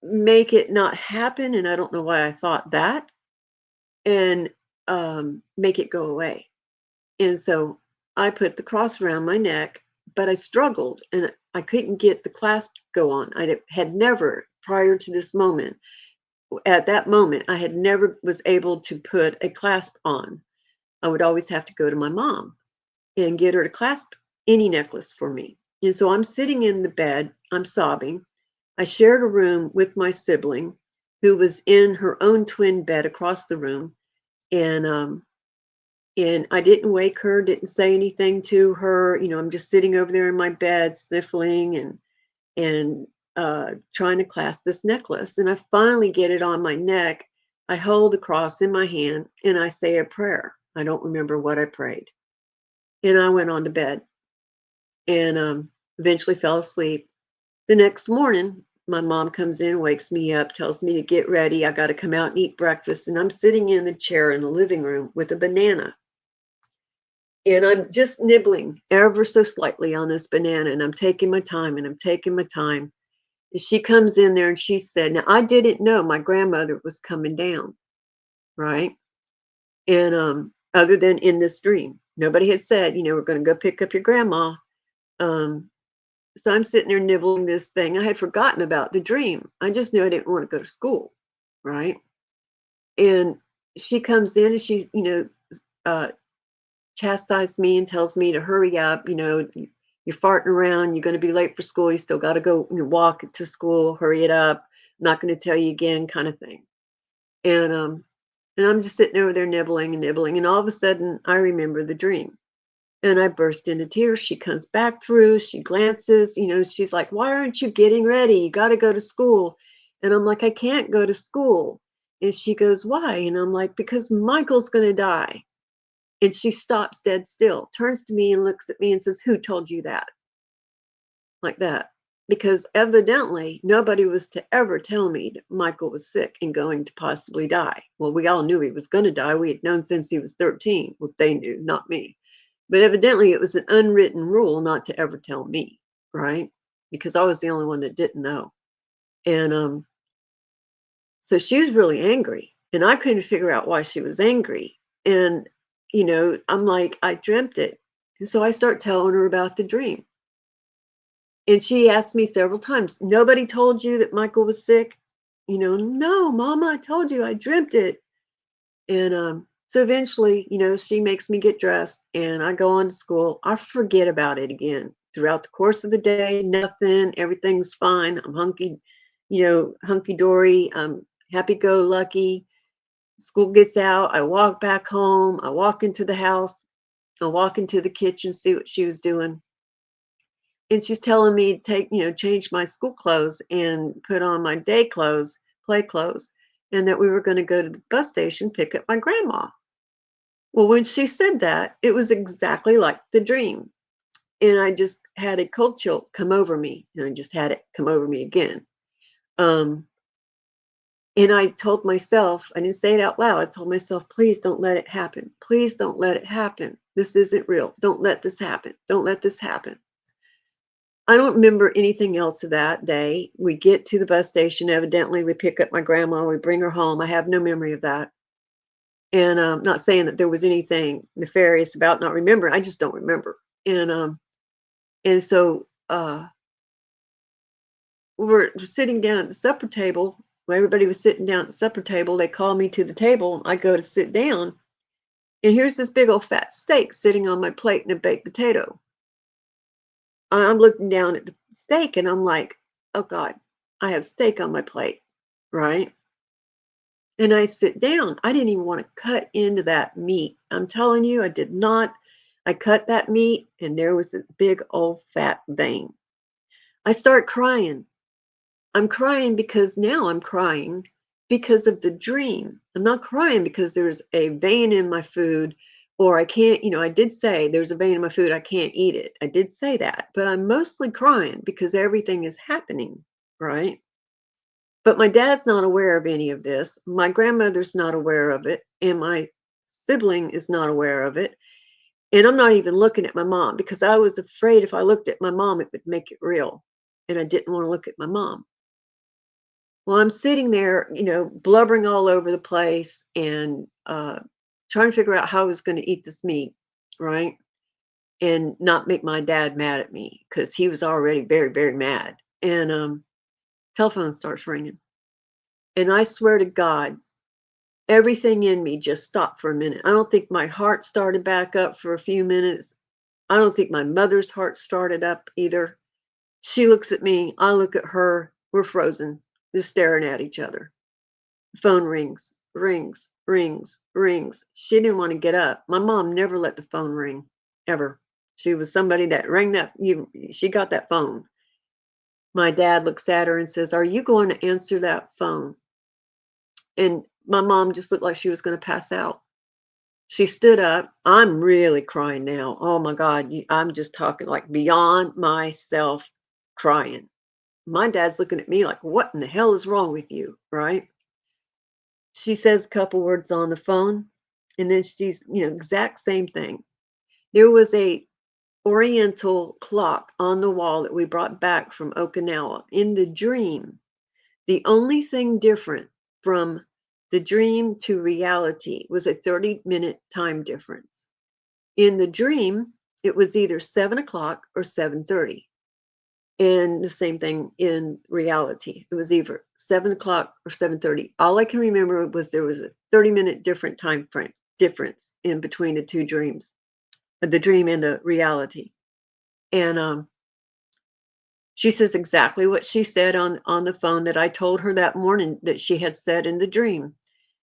make it not happen. And I don't know why I thought that, and make it go away. And so I put the cross around my neck, but I struggled and I couldn't get the clasp to go on. I had never, prior to this moment, at that moment, I had never was able to put a clasp on. I would always have to go to my mom and get her to clasp any necklace for me. And so I'm sitting in the bed, I'm sobbing. I shared a room with my sibling who was in her own twin bed across the room. And I didn't wake her, didn't say anything to her. I'm just sitting over there in my bed, sniffling and trying to clasp this necklace. And I finally get it on my neck. I hold the cross in my hand and I say a prayer. I don't remember what I prayed. And I went on to bed and eventually fell asleep. The next morning, my mom comes in, wakes me up, tells me to get ready. I got to come out and eat breakfast. And I'm sitting in the chair in the living room with a banana. And I'm just nibbling ever so slightly on this banana. And I'm taking my time and I'm taking my time. And she comes in there and she said, now I didn't know my grandmother was coming down, right? And other than in this dream, nobody had said, we're going to go pick up your grandma. Um, so I'm sitting there nibbling this thing. I had forgotten about the dream. I just knew I didn't want to go to school, right? And she comes in and she's, uh, chastised me and tells me to hurry up. You're farting around. You're going to be late for school. You still got to go walk to school. Hurry it up. I'm not going to tell you again, kind of thing. And I'm just sitting over there nibbling and nibbling, and all of a sudden I remember the dream. And I burst into tears. She comes back through, she glances, she's like, why aren't you getting ready? You got to go to school. And I'm like, I can't go to school. And she goes, why? And I'm like, because Michael's going to die. And she stops dead still, turns to me and looks at me and says, who told you that? Like that. Because evidently nobody was to ever tell me that Michael was sick and going to possibly die. Well, we all knew he was going to die. We had known since he was 13. Well, they knew, not me. But evidently it was an unwritten rule not to ever tell me, right? Because I was the only one that didn't know. And so she was really angry. And I couldn't figure out why she was angry. And, I'm like, I dreamt it. And so I start telling her about the dream. And she asked me several times, nobody told you that Michael was sick? No, Mama, I told you, I dreamt it. And so eventually, she makes me get dressed and I go on to school. I forget about it again. Throughout the course of the day, nothing, everything's fine. I'm hunky dory. I'm happy go lucky. School gets out. I walk back home. I walk into the house. I walk into the kitchen, see what she was doing. And she's telling me to change my school clothes and put on my day clothes, play clothes, and that we were going to go to the bus station, pick up my grandma. Well, when she said that, it was exactly like the dream. And I just had a cold chill come over me. And I just had it come over me again. Um, and I told myself, I didn't say it out loud. I told myself, please don't let it happen. Please don't let it happen. This isn't real. Don't let this happen. Don't let this happen. I don't remember anything else of that day. We get to the bus station. Evidently, we pick up my grandma. We bring her home. I have no memory of that. And not saying that there was anything nefarious about not remembering. I just don't remember. And so we were sitting down at the supper table. When everybody was sitting down at the supper table, they call me to the table. I go to sit down, and here's this big old fat steak sitting on my plate and a baked potato. I'm looking down at the steak, and I'm like, oh God, I have steak on my plate, right? And I sit down. I didn't even want to cut into that meat. I'm telling you, I did not. I cut that meat, and there was a big old fat vein. I start crying. I'm crying because now I'm crying because of the dream. I'm not crying because there's a vein in my food or I can't, I did say there's a vein in my food, I can't eat it. I did say that, but I'm mostly crying because everything is happening, right? But my dad's not aware of any of this. My grandmother's not aware of it, and my sibling is not aware of it. And I'm not even looking at my mom because I was afraid if I looked at my mom, it would make it real. And I didn't want to look at my mom. Well, I'm sitting there, blubbering all over the place and trying to figure out how I was going to eat this meat, right? And not make my dad mad at me because he was already very, very mad. And telephone starts ringing. And I swear to God, everything in me just stopped for a minute. I don't think my heart started back up for a few minutes. I don't think my mother's heart started up either. She looks at me, I look at her, we're frozen, just staring at each other. The phone rings, rings, rings, rings. She didn't want to get up. My mom never let the phone ring, ever. She was somebody that rang that she got that phone. My dad looks at her and says, "Are you going to answer that phone?" And my mom just looked like she was going to pass out. She stood up. I'm really crying now. Oh my God, I'm just talking like beyond myself crying. My dad's looking at me like, what in the hell is wrong with you? Right? She says a couple words on the phone, and then she's, exact same thing. There was a oriental clock on the wall that we brought back from Okinawa. In the dream, the only thing different from the dream to reality was a 30-minute time difference. In the dream, it was either 7 o'clock or 7:30. And the same thing in reality. It was either 7 o'clock or 7:30. All I can remember was there was a 30-minute different time frame difference in between the two dreams, the dream and the reality. And she says exactly what she said on the phone that I told her that morning that she had said in the dream.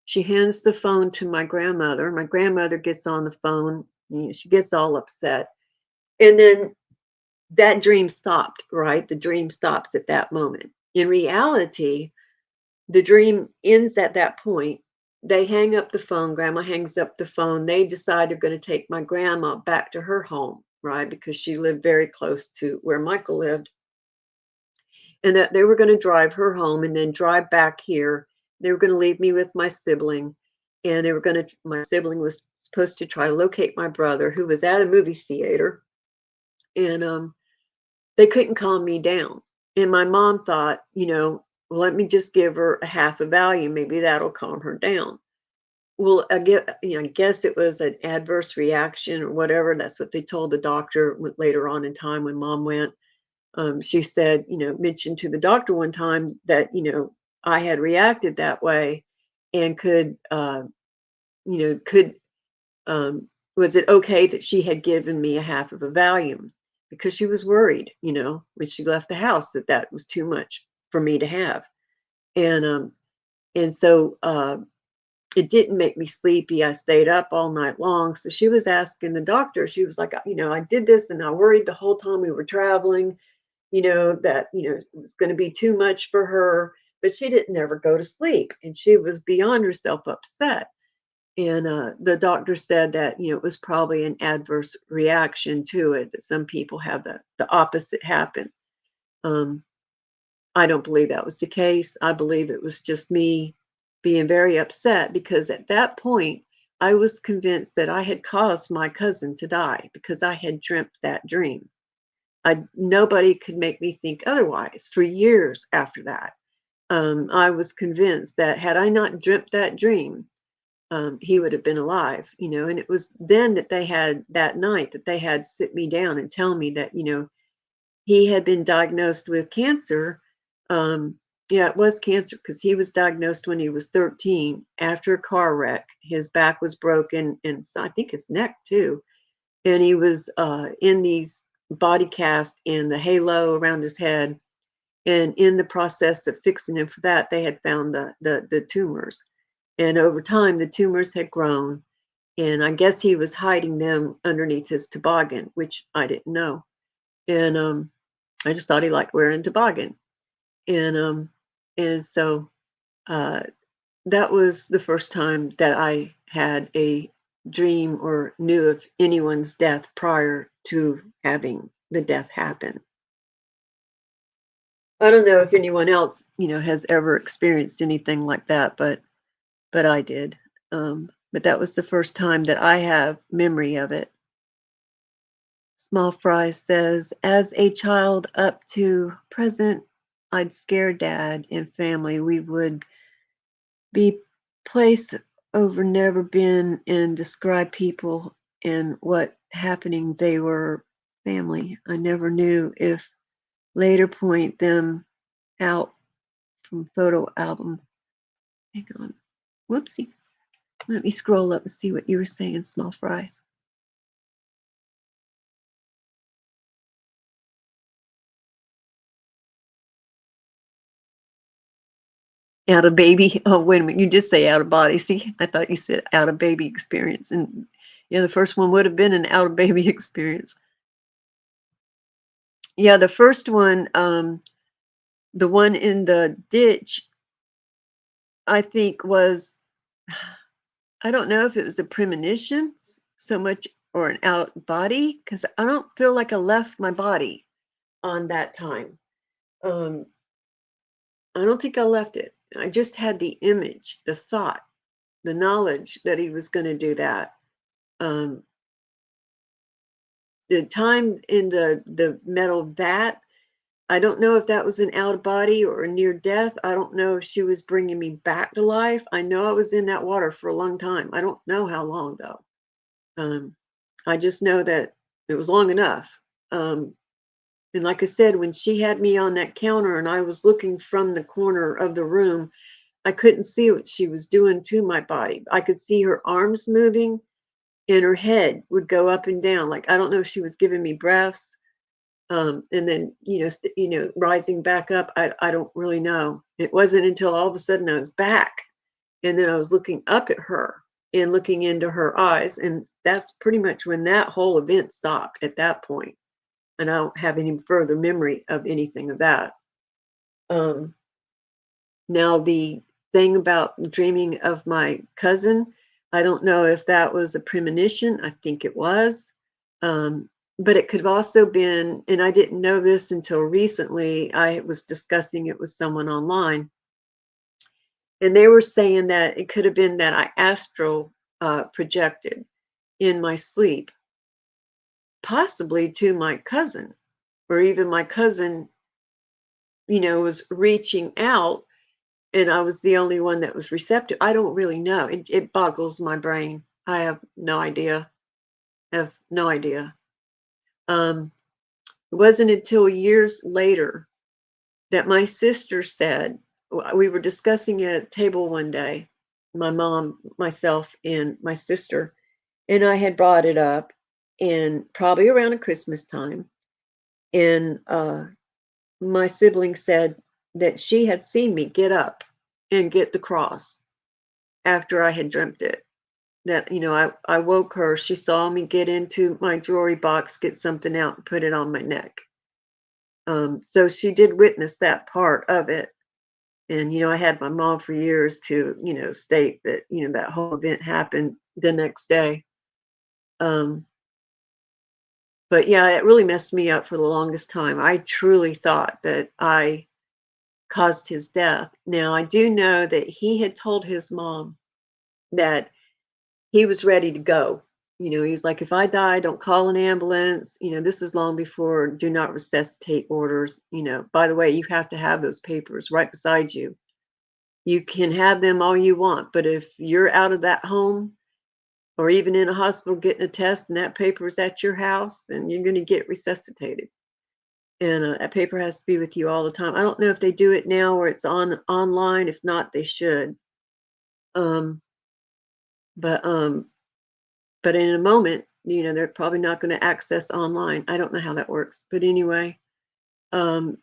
She hands the phone to my grandmother. My grandmother gets on the phone. She gets all upset. And then that dream stopped, right? The dream stops at that moment. In reality, the dream ends at that point. They hang up the phone. Grandma hangs up the phone. They decide they're going to take my grandma back to her home, right? Because she lived very close to where Michael lived. And that they were going to drive her home and then drive back here. They were going to leave me with my sibling. And my sibling was supposed to try to locate my brother who was at a movie theater. And they couldn't calm me down. And my mom thought, well, let me just give her a half a Valium. Maybe that'll calm her down. Well, I guess it was an adverse reaction or whatever. That's what they told the doctor later on in time when mom went. She said, mentioned to the doctor one time that, I had reacted that way and could was it okay that she had given me a half of a Valium? Because she was worried, when she left the house that was too much for me to have. And so it didn't make me sleepy. I stayed up all night long. So she was asking the doctor, she was like, I did this and I worried the whole time we were traveling, that, it was going to be too much for her, but she didn't ever go to sleep. And she was beyond herself upset. And the doctor said that, it was probably an adverse reaction to it, that some people have the opposite happen. Um, I don't believe that was the case. I believe it was just me being very upset because at that point, I was convinced that I had caused my cousin to die because I had dreamt that dream. Nobody could make me think otherwise for years after that. I was convinced that had I not dreamt that dream, he would have been alive, and it was then that night that they had sit me down and tell me that, he had been diagnosed with cancer. Yeah, it was cancer because he was diagnosed when he was 13 after a car wreck. His back was broken and so I think his neck too. And he was in these body cast and the halo around his head. And in the process of fixing him for that, they had found the tumors. And over time, the tumors had grown. And I guess he was hiding them underneath his toboggan, which I didn't know. And I just thought he liked wearing toboggan. And so uh, that was the first time that I had a dream or knew of anyone's death prior to having the death happen. I don't know if anyone else, has ever experienced anything like that, but I did. But that was the first time that I have memory of it. Small Fry says, as a child up to present, I'd scare dad and family. We would be place over never been and describe people and what happening they were family. I never knew if later point them out from photo album. Hang on. Whoopsie. Let me scroll up and see what you were saying, Small Fries. Out of baby. Oh, wait a minute. You just say out of body. See, I thought you said out of baby experience. And yeah, the first one would have been an out of baby experience. Yeah, the first one, the one in the ditch, I think was, I don't know if it was a premonition so much or an out body, because I don't feel like I left my body on that time. Um, I don't think I left it. I just had the image, the thought, the knowledge that he was going to do that. Um, the time in the metal vat, I don't know if that was an out of body or a near death. I don't know if she was bringing me back to life. I know I was in that water for a long time. I don't know how long though. Um, I just know that it was long enough. Um, and like I said, when she had me on that counter and I was looking from the corner of the room, I couldn't see what she was doing to my body. I could see her arms moving and her head would go up and down. Like, I don't know if she was giving me breaths, and then, rising back up. I don't really know. It wasn't until all of a sudden I was back and then I was looking up at her and looking into her eyes. And that's pretty much when that whole event stopped at that point. And I don't have any further memory of anything of that. Um, Now, the thing about dreaming of my cousin, I don't know if that was a premonition. I think it was. But it could have also been, and I didn't know this until recently. I was discussing it with someone online, and they were saying that it could have been that I astral projected in my sleep, possibly to my cousin, or even my cousin, was reaching out and I was the only one that was receptive. I don't really know. It boggles my brain. I have no idea. I have no idea. Um, it wasn't until years later that my sister said, we were discussing at a table one day, my mom, myself, and my sister, and I had brought it up, and probably around a Christmas time, and my sibling said that she had seen me get up and get the cross after I had dreamt it. That, I woke her. She saw me get into my jewelry box, get something out, and put it on my neck. So she did witness that part of it. And, I had my mom for years to, state that, that whole event happened the next day. Um, but yeah, it really messed me up for the longest time. I truly thought that I caused his death. Now, I do know that he had told his mom that he was ready to go. He's like, if I die, don't call an ambulance. This is long before do not resuscitate orders. By the way, you have to have those papers right beside you. You can have them all you want, but if you're out of that home or even in a hospital getting a test and that paper is at your house, then you're going to get resuscitated. And that paper has to be with you all the time. I don't know if they do it now or it's online. If not, they should. Um, but But in a moment, they're probably not going to access online. I don't know how that works. But anyway, um,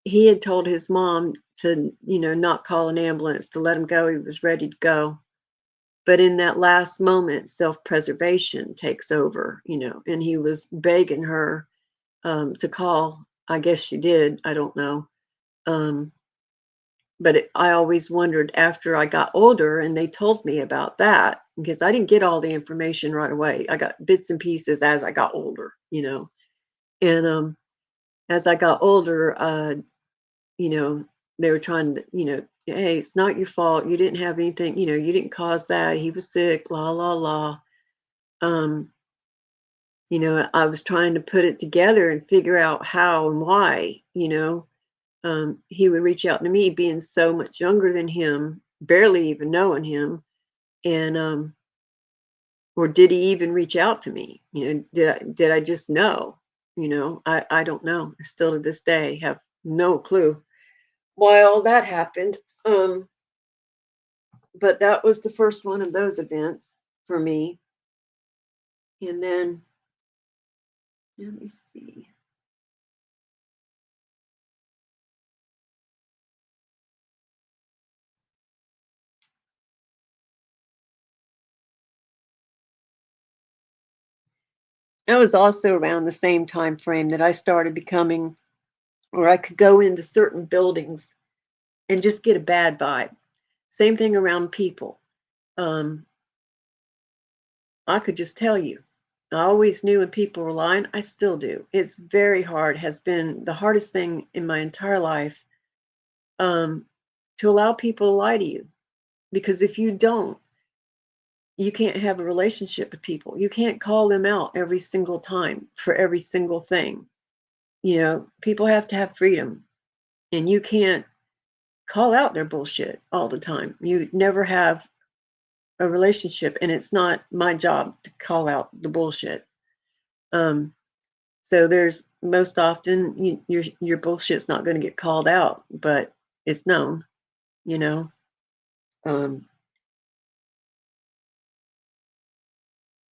he had told his mom to, not call an ambulance, to let him go. He was ready to go. But in that last moment, self-preservation takes over, and he was begging her to call. I guess she did. I don't know. Um, but I always wondered after I got older and they told me about that because I didn't get all the information right away. I got bits and pieces as I got older. And as I got older, you know, they were trying to, hey, it's not your fault. You didn't have anything, you didn't cause that. He was sick, la, la, la. Um, I was trying to put it together and figure out how and why. He would reach out to me being so much younger than him, barely even knowing him. And, or did he even reach out to me? Did I just know? I don't know. Still to this day have no clue why all that happened. But that was the first one of those events for me. And then let me see. It was also around the same time frame that I started becoming, or I could go into certain buildings and just get a bad vibe. Same thing around people. Um, I could just tell you. I always knew when people were lying. I still do. It's very hard, has been the hardest thing in my entire life, um, to allow people to lie to you. Because if you don't, you can't have a relationship with people. You can't call them out every single time for every single thing. People have to have freedom, and you can't call out their bullshit all the time. You never have a relationship, and it's not my job to call out the bullshit. Um, so there's most often your bullshit's not going to get called out, but it's known. You know, um,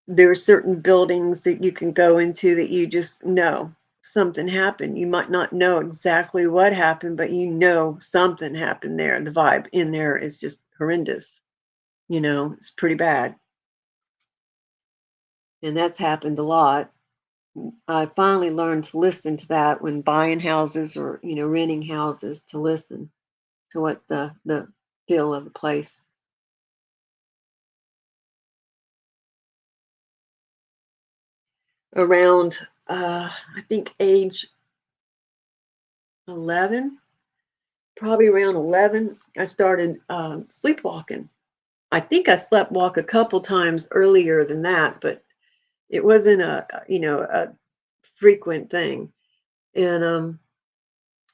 there are certain buildings that you can go into that you just know something happened. You might not know exactly what happened, but you know something happened there. The vibe in there is just horrendous. It's pretty bad. And that's happened a lot. I finally learned to listen to that when buying houses or, renting houses, to listen to what's the feel of the place. Around, I think age 11, probably around 11, I started sleepwalking. I think I slept walk a couple times earlier than that, but it wasn't a frequent thing. And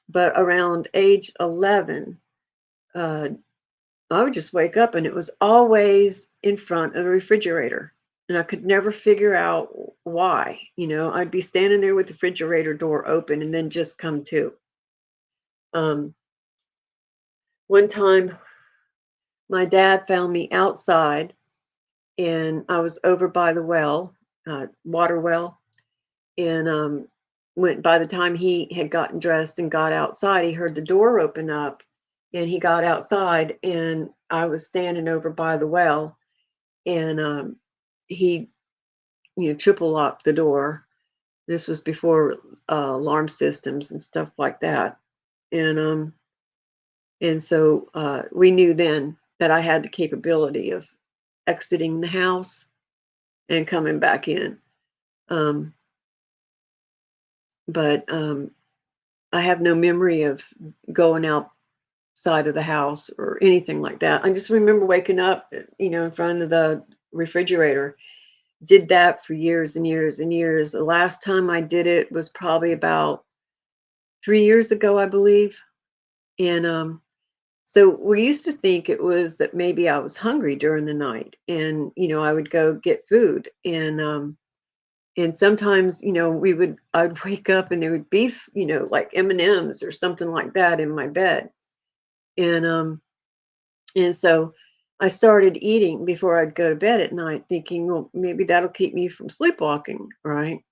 but around age 11, uh, I would just wake up and it was always in front of the refrigerator. And I could never figure out why. I'd be standing there with the refrigerator door open and then just come to. Um, One time, my dad found me outside, and I was over by the well, water well. And by the time he had gotten dressed and got outside, he heard the door open up, and he got outside, and I was standing over by the well, and he, triple locked the door. This was before alarm systems and stuff like that, and so we knew then that I had the capability of exiting the house and coming back in. Um, but I have no memory of going outside of the house or anything like that. I just remember waking up, in front of the refrigerator. Did that for years and years and years. The last time I did it was probably about 3 years ago, I believe. And so we used to think it was that maybe I was hungry during the night, and I would go get food, and sometimes I'd wake up and there would be like M&Ms or something like that in my bed, and so I started eating before I'd go to bed at night, thinking, well, maybe that'll keep me from sleepwalking, right?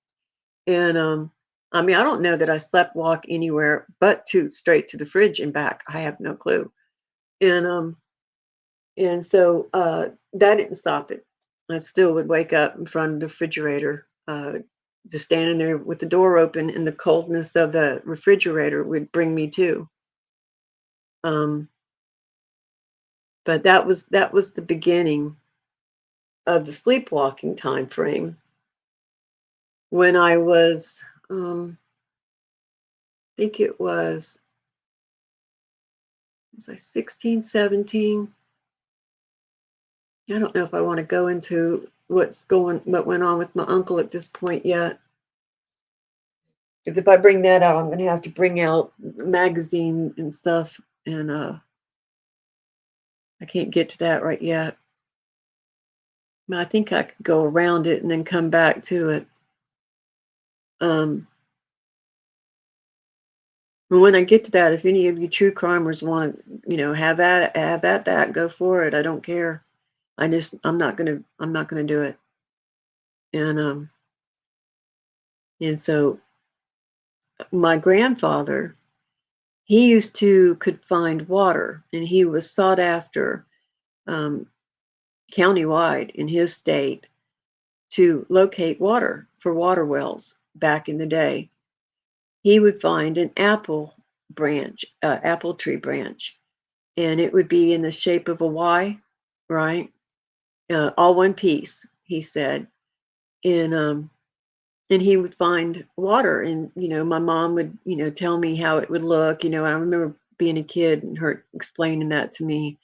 And I mean, I don't know that I slept walk anywhere but to straight to the fridge and back. I have no clue. And so that didn't stop it. I still would wake up in front of the refrigerator, just standing there with the door open, and the coldness of the refrigerator would bring me to. Um, but that was the beginning of the sleepwalking time frame. When I was, I think was I 16, 17? I don't know if I want to go into what went on with my uncle at this point yet. Because if I bring that out, I'm going to have to bring out magazine and stuff, and I can't get to that right yet. But I think I could go around it and then come back to it. Um, and when I get to that, if any of you true crimers want to, have at that, go for it. I don't care. I'm not gonna do it. And so my grandfather, he could find water, and he was sought after um, countywide in his state to locate water for water wells back in the day, he would find an apple tree branch, and it would be in the shape of a Y, right? All one piece, he said. And he would find water, and my mom would tell me how it would look. I remember being a kid and her explaining that to me,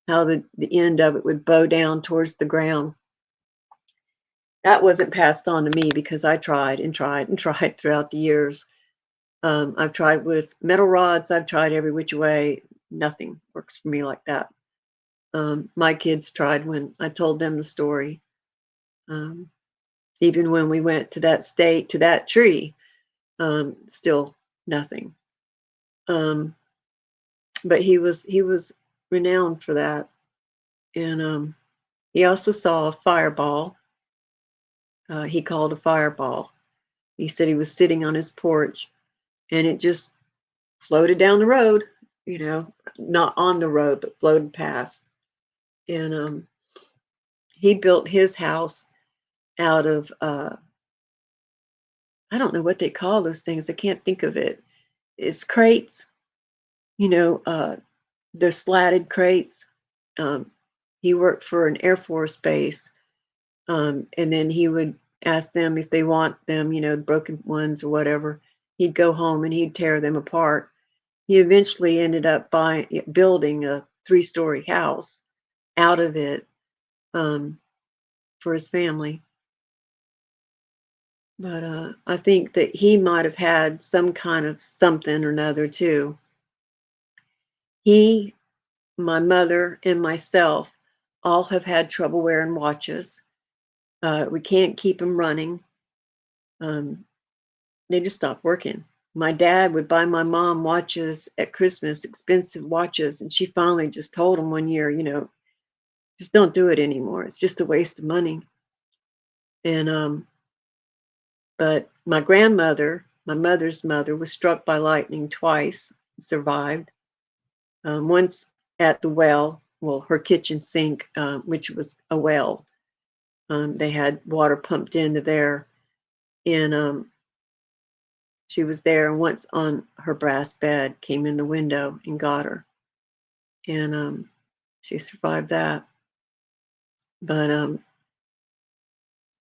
how the end of it would bow down towards the ground. That wasn't passed on to me because I tried and tried and tried throughout the years. I've tried with metal rods. I've tried every which way. Nothing works for me like that. My kids tried when I told them the story. Um, Even when we went to that state, to that tree, still nothing. But he was renowned for that, and he also saw a fireball. He called a fireball. He said he was sitting on his porch, and it just floated down the road. Not on the road, but floated past. And he built his house out of I don't know what they call those things. I can't think of it. It's crates. You know, uh, they're slatted crates. Um, he worked for an Air Force base, and then he would ask them if they want them, broken ones or whatever. He'd go home and he'd tear them apart. He eventually ended up building a 3-story house out of it, um, for his family. But I think that he might have had some kind of something or another too. He, my mother, and myself all have had trouble wearing watches. We can't keep them running. Um, they just stopped working. My dad would buy my mom watches at Christmas, expensive watches, and she finally just told him one year, just don't do it anymore. It's just a waste of money. And but my grandmother, my mother's mother, was struck by lightning twice, survived. Once at the well, her kitchen sink, which was a well. They had water pumped into there, and she was there. And once on her brass bed, came in the window and got her, and she survived that. But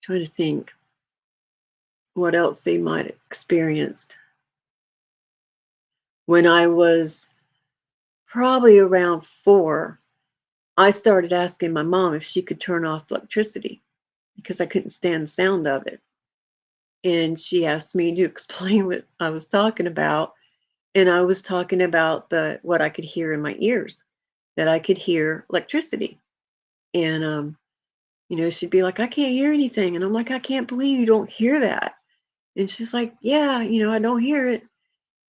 trying to think what else they might have experienced. When I was probably around 4, I started asking my mom if she could turn off electricity because I couldn't stand the sound of it. And she asked me to explain what I was talking about. And I was talking about what I could hear in my ears, that I could hear electricity. And she'd be like, I can't hear anything. And I'm like, I can't believe you don't hear that. And she's like, yeah, I don't hear it.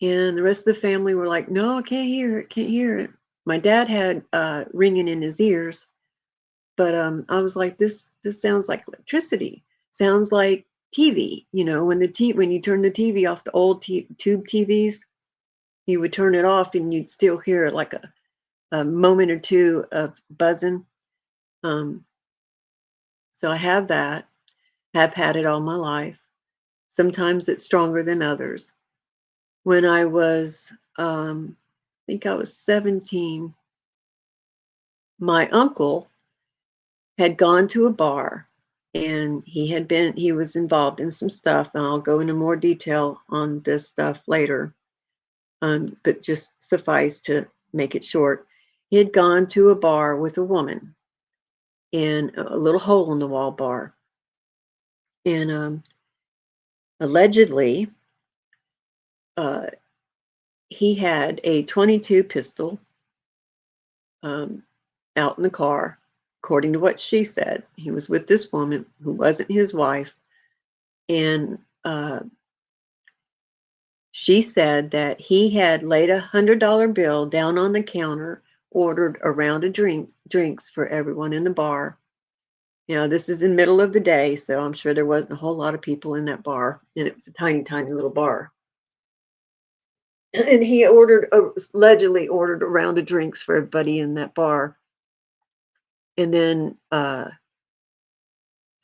And the rest of the family were like, no, I can't hear it, can't hear it. My dad had ringing in his ears, but I was like, this sounds like electricity. Sounds like TV. When you turn the TV off, the old tube TVs, you would turn it off and you'd still hear like a moment or two of buzzing. Um, so I have that. Have had it all my life. Sometimes it's stronger than others. When I was, I think I was 17, my uncle had gone to a bar, and he was involved in some stuff, and I'll go into more detail on this stuff later. But just suffice to make it short, he had gone to a bar with a woman, in a little hole in the wall bar, and allegedly uh, he had a 22 pistol, um, out in the car. According to what she said, he was with this woman who wasn't his wife, and she said that he had laid $100 bill down on the counter, ordered a round of drinks for everyone in the bar. This is in the middle of the day, so I'm sure there wasn't a whole lot of people in that bar, and it was a tiny, tiny little bar. And he allegedly ordered a round of drinks for everybody in that bar. And then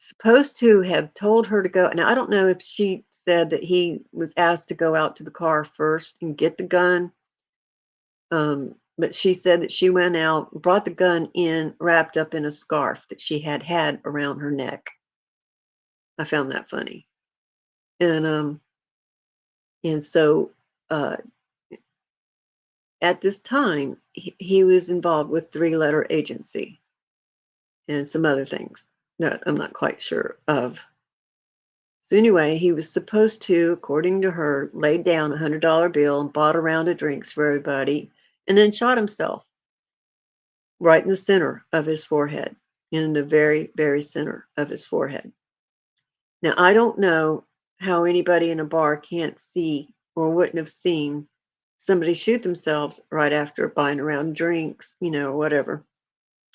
supposed to have told her to go. Now, I don't know if she said that he was asked to go out to the car first and get the gun. But she said that she went out, brought the gun in, wrapped up in a scarf that she had around her neck. I found that funny. And so uh, at this time, he was involved with three-letter agency and some other things that I'm not quite sure of. So anyway, he was supposed to, according to her, lay down a $100 bill and bought a round of drinks for everybody, and then shot himself right in the center of his forehead, in the very, very center of his forehead. Now, I don't know how anybody in a bar can't see or wouldn't have seen somebody shoot themselves right after buying a round of drinks, or whatever.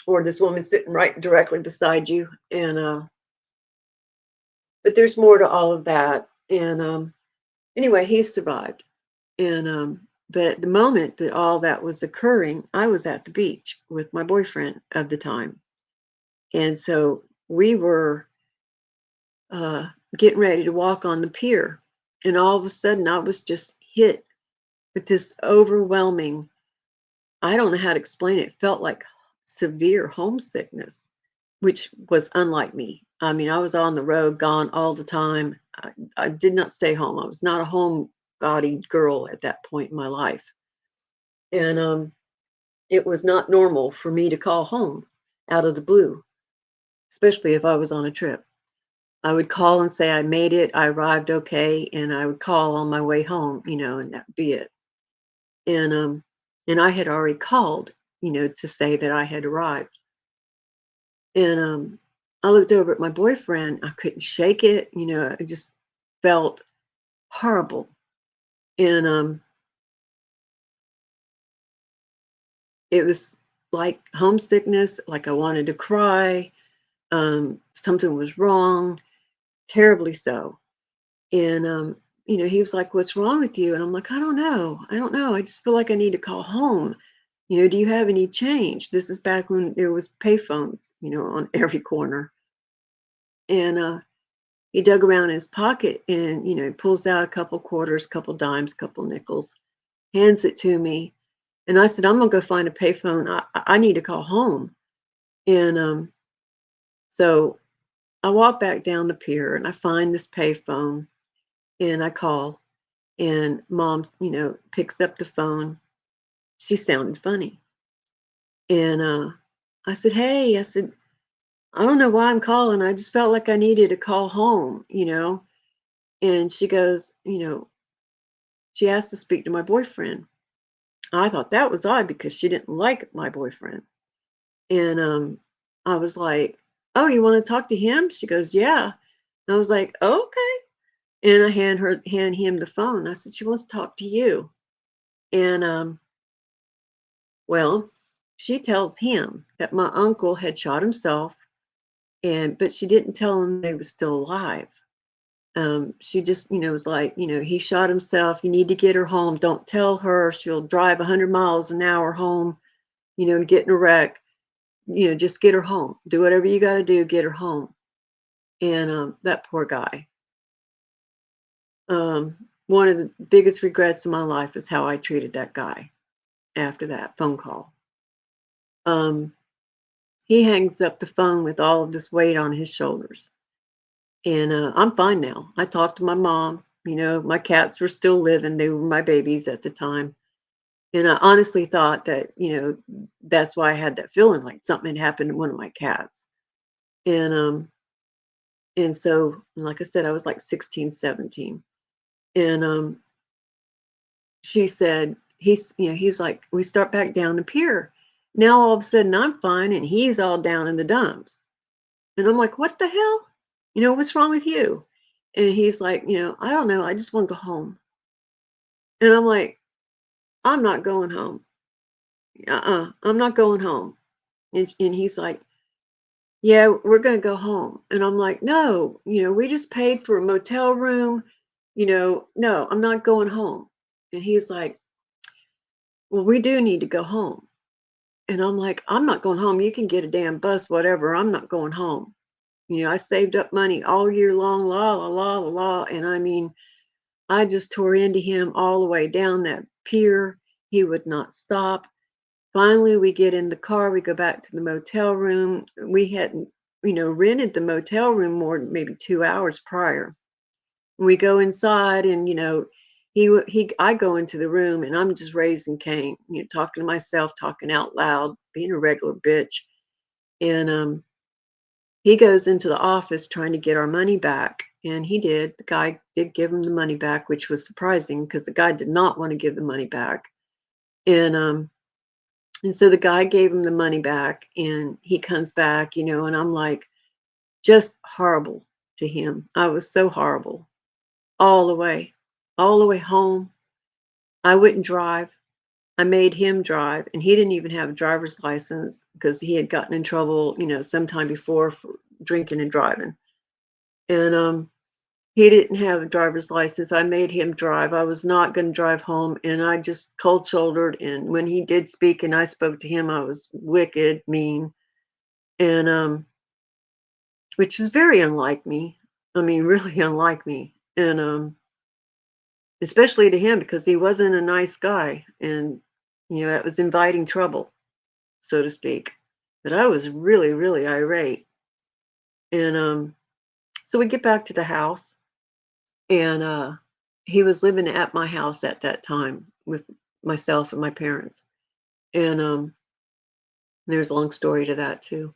Or this woman sitting right directly beside you. And but there's more to all of that. And anyway, he survived. And but at the moment that all that was occurring, I was at the beach with my boyfriend of the time. And so we were uh, getting ready to walk on the pier. And all of a sudden, I was just hit with this overwhelming, I don't know how to explain it. It felt like severe homesickness, which was unlike me. I mean, I was on the road, gone all the time. I did not stay home. I was not a homebodied girl at that point in my life. And it was not normal for me to call home out of the blue, especially if I was on a trip. I would call and say I made it, I arrived okay, and I would call on my way home, and that'd be it. And I had already called, to say that I had arrived. And I looked over at my boyfriend. I couldn't shake it, I just felt horrible. And it was like homesickness, like I wanted to cry. Something was wrong, terribly so. And he was like, "What's wrong with you?" And I'm like, "I don't know. I don't know. I just feel like I need to call home. Do you have any change?" This is back when there was payphones, on every corner. And he dug around in his pocket and, pulls out a couple quarters, couple dimes, couple nickels, hands it to me. And I said, "I'm gonna go find a payphone. I need to call home." And so I walk back down the pier and I find this payphone and I call. And mom, picks up the phone. She sounded funny. And I said, "Hey," I said, "I don't know why I'm calling. I just felt like I needed to call home. And she goes, she asked to speak to my boyfriend. I thought that was odd because she didn't like my boyfriend. And I was like, "Oh, you want to talk to him?" She goes, "Yeah." And I was like, "Okay." And I hand him the phone. I said, "She wants to talk to you." And well, she tells him that my uncle had shot himself, but she didn't tell him that he was still alive. She just, was like, "He shot himself. You need to get her home. Don't tell her. She'll drive 100 miles an hour home, and get in a wreck. Just get her home. Do whatever you got to do. Get her home." And that poor guy. One of the biggest regrets in my life is how I treated that guy after that phone call. Um, he hangs up the phone with all of this weight on his shoulders. And I'm fine now. I talked to my mom. My cats were still living. They were my babies at the time. And I honestly thought that, that's why I had that feeling like something had happened to one of my cats. And so, like I said, I was like 16, 17. And she said, he's like, we start back down the pier. Now all of a sudden I'm fine and he's all down in the dumps. And I'm like, "What the hell? What's wrong with you?" And he's like, "I don't know. I just want to go home." And I'm like, "I'm not going home. I'm not going home." And he's like, "Yeah, we're going to go home." And I'm like, "No, we just paid for a motel room. No, I'm not going home." And he's like, "Well, we do need to go home." And I'm like, "I'm not going home. You can get a damn bus, whatever. I'm not going home." I saved up money all year long, la la la la la. And I mean, I just tore into him all the way down that pier. He would not stop. Finally, we get in the car, we go back to the motel room. We hadn't, rented the motel room more than maybe 2 hours prior. We go inside, and I go into the room, and I'm just raising Cain, talking to myself, talking out loud, being a regular bitch. And he goes into the office trying to get our money back, and he did. The guy did give him the money back, which was surprising because the guy did not want to give the money back. And so the guy gave him the money back, and he comes back, and I'm like, just horrible to him. I was so horrible all the way, all the way home. I wouldn't drive. I made him drive, and he didn't even have a driver's license because he had gotten in trouble, sometime before for drinking and driving. And he didn't have a driver's license. I made him drive. I was not going to drive home, and I just cold shouldered. And when he did speak and I spoke to him, I was wicked, mean, and which is very unlike me. I mean, really unlike me. And especially to him because he wasn't a nice guy, and that was inviting trouble, so to speak. But I was really, really irate. And so we get back to the house, and he was living at my house at that time with myself and my parents. And there's a long story to that too.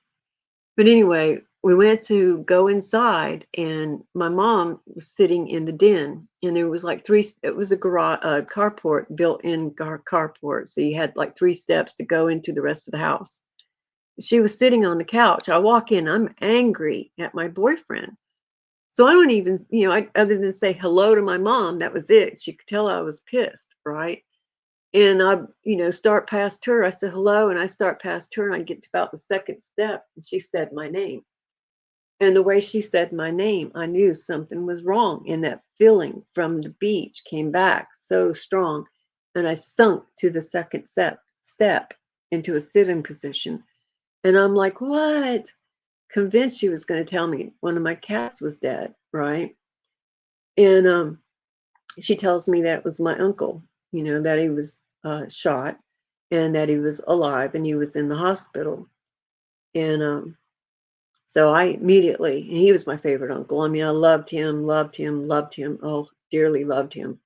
But anyway, we went to go inside, and my mom was sitting in the den, and there was like three. It was a garage, carport, built-in carport, so you had like 3 steps to go into the rest of the house. She was sitting on the couch. I walk in. I'm angry at my boyfriend. So I don't even, other than say hello to my mom, that was it. She could tell I was pissed, right? And I, start past her. I said hello, and I start past her, and I get to about the second step, and she said my name. And the way she said my name, I knew something was wrong. And that feeling from the beach came back so strong. And I sunk to the second step into a sitting position. And I'm like, what? Convinced she was going to tell me one of my cats was dead, right? And she tells me that was my uncle, that he was shot and that he was alive and he was in the hospital. And so I immediately, and he was my favorite uncle. I mean, I loved him, loved him, loved him. Oh, dearly loved him.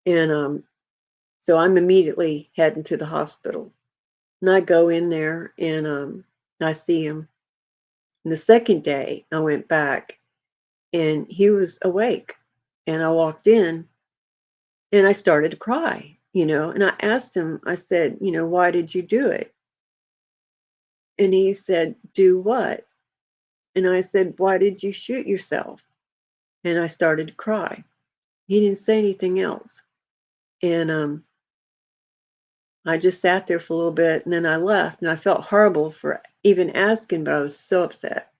And so I'm immediately heading to the hospital. And I go in there, and I see him. And the second day I went back, and he was awake. And I walked in, and I started to cry, and I asked him, I said, why did you do it? And he said, do what? And I said, why did you shoot yourself? And I started to cry. He didn't say anything else. And I just sat there for a little bit, and then I left, and I felt horrible for even asking, but I was so upset.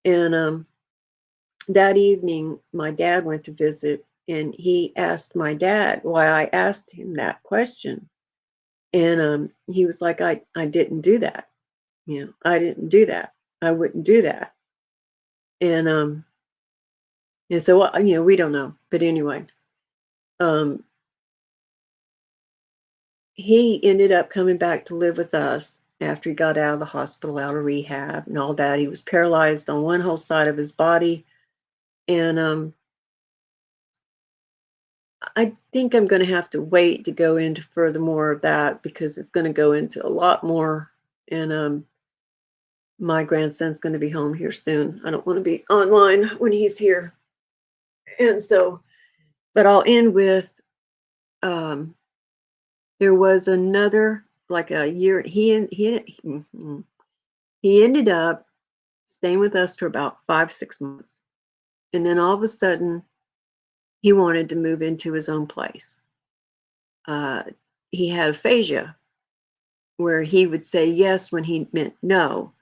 And that evening, my dad went to visit, and he asked my dad why I asked him that question. And he was like, I didn't do that. I didn't do that. I wouldn't do that. And so we don't know. But anyway, um, he ended up coming back to live with us after he got out of the hospital, out of rehab and all that. He was paralyzed on one whole side of his body. And I think I'm going to have to wait to go into further more of that because it's going to go into a lot more. And my grandson's going to be home here soon. I don't want to be online when he's here. And so, but I'll end with there was another, like a year. He ended up staying with us for about 5, 6 months. And then all of a sudden, he wanted to move into his own place. He had aphasia where he would say yes when he meant no.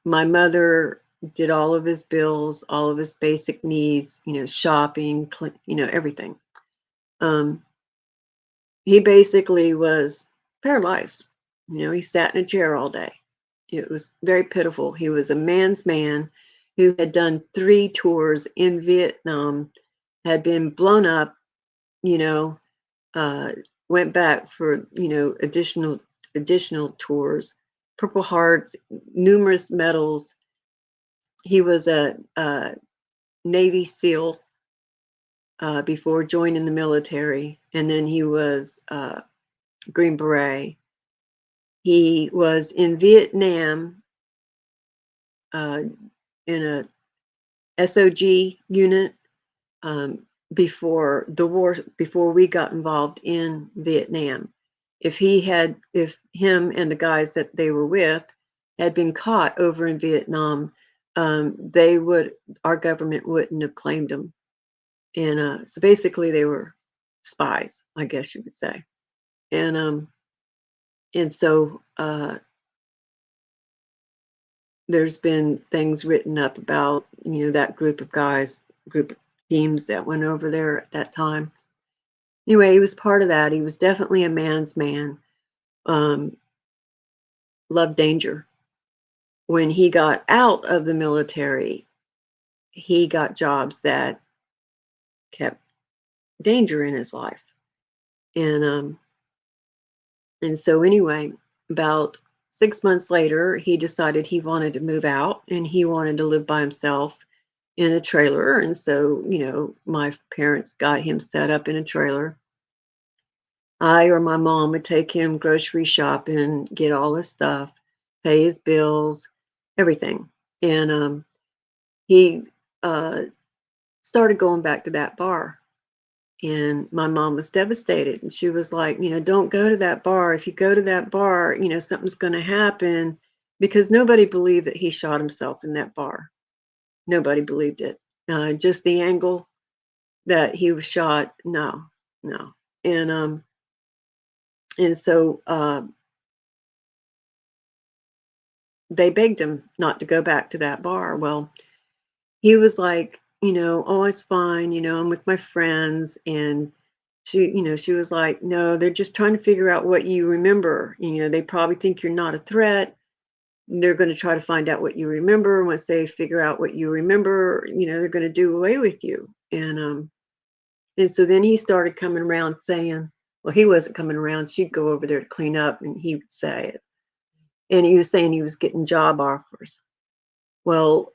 My mother did all of his bills, all of his basic needs, shopping, everything. He basically was paralyzed. He sat in a chair all day. It was very pitiful. He was a man's man who had done 3 tours in Vietnam, had been blown up, you know, uh, went back for, additional tours, Purple Hearts, numerous medals. He was a Navy SEAL before joining the military, and then he was Green Beret. He was in Vietnam uh, in a SOG unit um, before the war, before we got involved in Vietnam. If him and the guys that they were with had been caught over in Vietnam, our government wouldn't have claimed them. And so basically, they were spies, I guess you could say. And so there's been things written up about that group of guys, group of teams that went over there at that time. Anyway, he was part of that. He was definitely a man's man. Um, Loved danger. When he got out of the military, he got jobs that kept danger in his life. And so anyway, about 6 months later, he decided he wanted to move out and he wanted to live by himself in a trailer. And so, my parents got him set up in a trailer. I or my mom would take him grocery shopping, get all his stuff, pay his bills, everything. And he uh, started going back to that bar. And my mom was devastated. And she was like, don't go to that bar. If you go to that bar, something's going to happen, because nobody believed that he shot himself in that bar. Nobody believed it. Just the angle that he was shot. No, no. And so they begged him not to go back to that bar. Well, he was like, oh, it's fine. I'm with my friends. And she was like, no, they're just trying to figure out what you remember. They probably think you're not a threat. They're going to try to find out what you remember. Once they figure out what you remember, they're going to do away with you. And so then he started coming around saying, well, he wasn't coming around. She'd go over there to clean up and he would say it. And he was saying he was getting job offers. Well,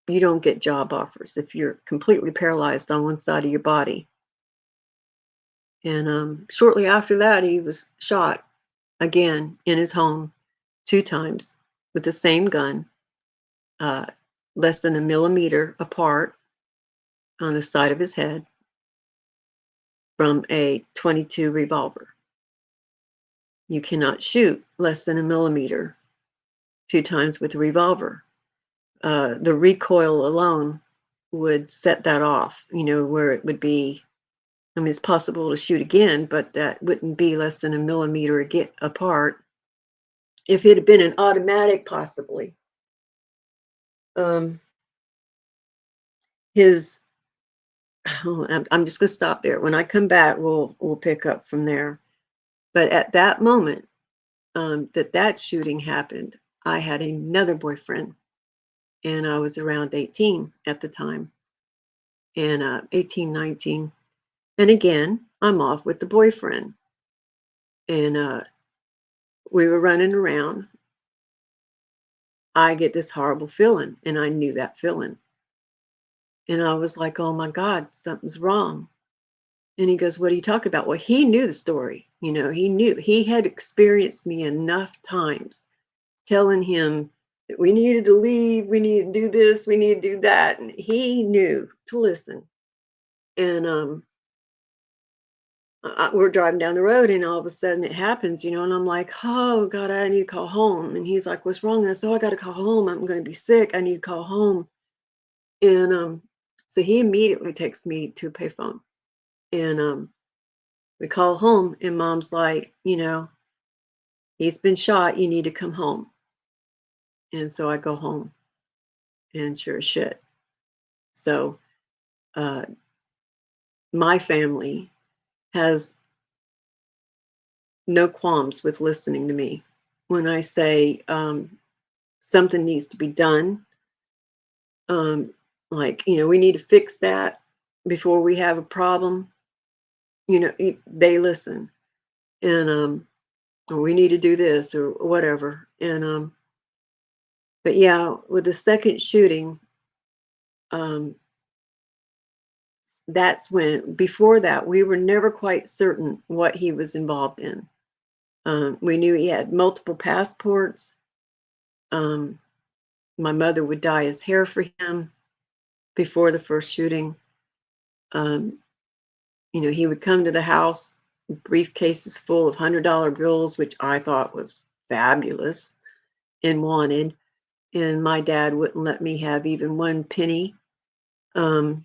you don't get job offers if you're completely paralyzed on one side of your body. And shortly after that, he was shot again in his home 2 times with the same gun, uh, less than a millimeter apart on the side of his head, from a .22 revolver. You cannot shoot less than a millimeter 2 times with a revolver. The recoil alone would set that off, where it would be, I mean, it's possible to shoot again, but that wouldn't be less than a millimeter apart. If it had been an automatic, possibly. Um, his, I'm just going to stop there. When I come back, we'll pick up from there. But at that moment that shooting happened, I had another boyfriend, and I was around 18 at the time, and 18, 19. And again, I'm off with the boyfriend, and we were running around. I get this horrible feeling, and I knew that feeling. And I was like, oh my God, something's wrong. And he goes, what are you talking about? Well, he knew the story. He knew. He had experienced me enough times telling him that we needed to leave, we need to do this, we need to do that. And he knew to listen. And we're driving down the road, and all of a sudden it happens, and I'm like, oh God, I need to call home. And he's like, what's wrong? And I said, oh, I got to call home. I'm going to be sick. I need to call home. And so he immediately takes me to a payphone, and we call home, and mom's like, he's been shot. You need to come home. And so I go home, and sure as shit. So my family has no qualms with listening to me. when I say something needs to be done, um, like, we need to fix that before we have a problem, they listen. And or we need to do this or whatever. And but yeah, with the second shooting, um, that's when, before that, we were never quite certain what he was involved in. We knew he had multiple passports. Um, my mother would dye his hair for him before the first shooting. Um, he would come to the house with briefcases full of $100 bills, which I thought was fabulous and wanted. And my dad wouldn't let me have even one penny. Um,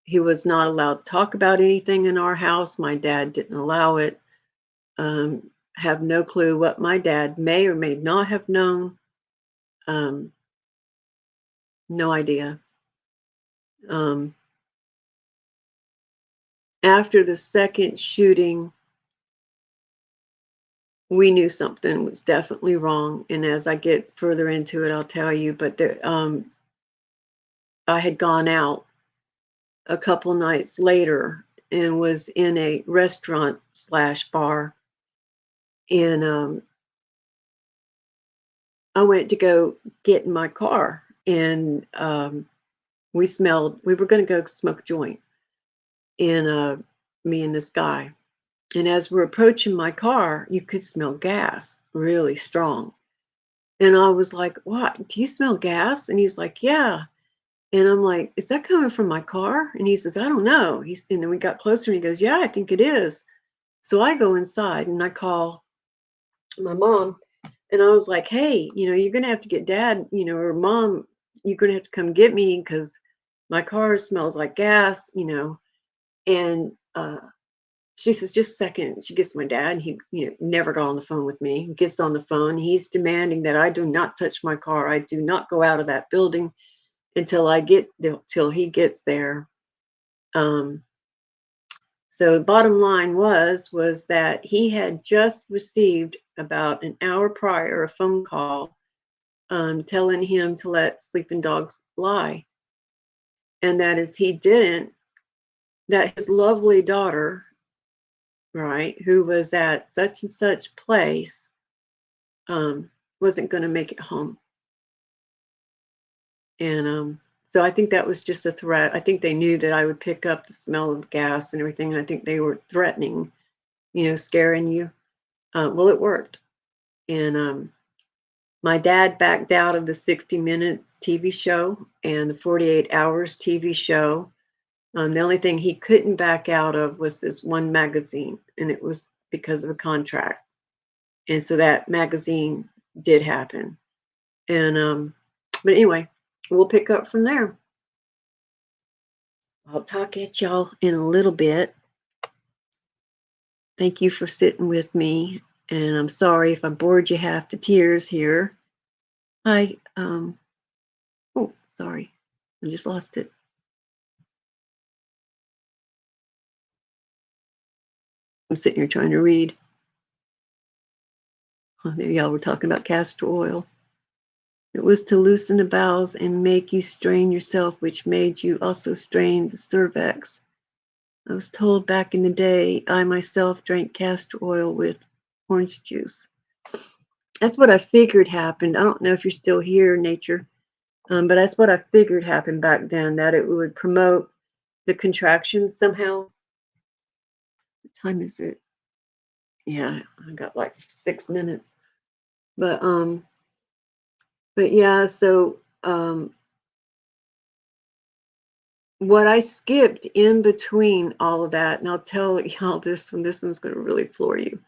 he was not allowed to talk about anything in our house. My dad didn't allow it. Have no clue what my dad may or may not have known. Um, no idea. Um, After the second shooting, we knew something was definitely wrong. And as I get further into it, I'll tell you. But I had gone out a couple nights later and was in a restaurant slash bar. And I went to go get in my car. And we were going to go smoke a joint. And me and this guy. And as we're approaching my car, you could smell gas really strong. And I was like, "What? Do you smell gas?" And he's like, "Yeah." And I'm like, "Is that coming from my car?" And he says, "I don't know." And then we got closer and he goes, "Yeah, I think it is." So I go inside and I call my mom and I was like, "Hey, you're going to have to get dad, or mom, you're going to have to come get me because my car smells like gas. And she says, "Just a second." She gets my dad, and he, never got on the phone with me. He gets on the phone. He's demanding that I do not touch my car. I do not go out of that building till he gets there. Um, so bottom line was that he had just received about an hour prior a phone call telling him to let sleeping dogs lie, and that if he didn't, that his lovely daughter, right, who was at such and such place, wasn't going to make it home. And so I think that was just a threat. I think they knew that I would pick up the smell of gas and everything. And I think they were threatening, scaring you. Well, it worked. And my dad backed out of the 60 Minutes TV show and the 48 Hours TV show. The only thing he couldn't back out of was this one magazine, and it was because of a contract. And so that magazine did happen. And but anyway, we'll pick up from there. I'll talk at y'all in a little bit. Thank you for sitting with me. And I'm sorry if I bored you half to tears here. Oh, sorry. I just lost it. I'm sitting here trying to read. Oh, maybe y'all were talking about castor oil. It was to loosen the bowels and make you strain yourself, which made you also strain the cervix. I was told back in the day I myself drank castor oil with orange juice. That's what I figured happened. I don't know if you're still here, Nature, but that's what I figured happened back then, that it would promote the contractions somehow. What time is it? Yeah, I got like 6 minutes. But yeah, so what I skipped in between all of that, and I'll tell y'all this one's going to really floor you,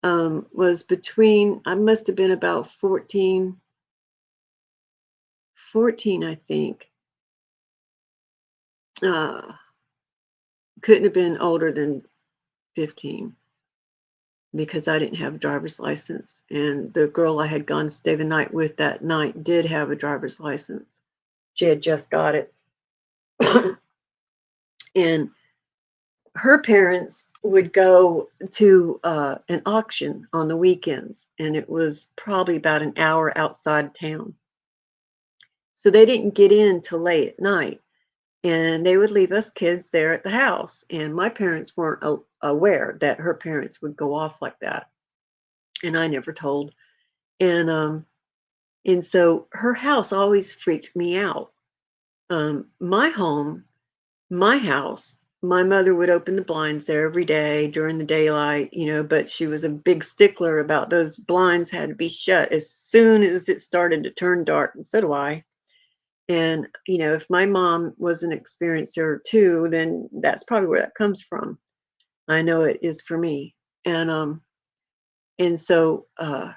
was between, I must have been about 14, I think. Couldn't have been older than 15 because I didn't have a driver's license. And the girl I had gone to stay the night with that night did have a driver's license. She had just got it. And her parents would go to an auction on the weekends, and it was probably about an hour outside of town. So they didn't get in till late at night, and they would leave us kids there at the house. And my parents weren't aware that her parents would go off like that, and I never told. And and so her house always freaked me out. My home, my house, my mother would open the blinds there every day during the daylight, but she was a big stickler about those blinds had to be shut as soon as it started to turn dark, and so do I. And, if my mom was an experiencer too, then that's probably where that comes from. I know it is for me. And so her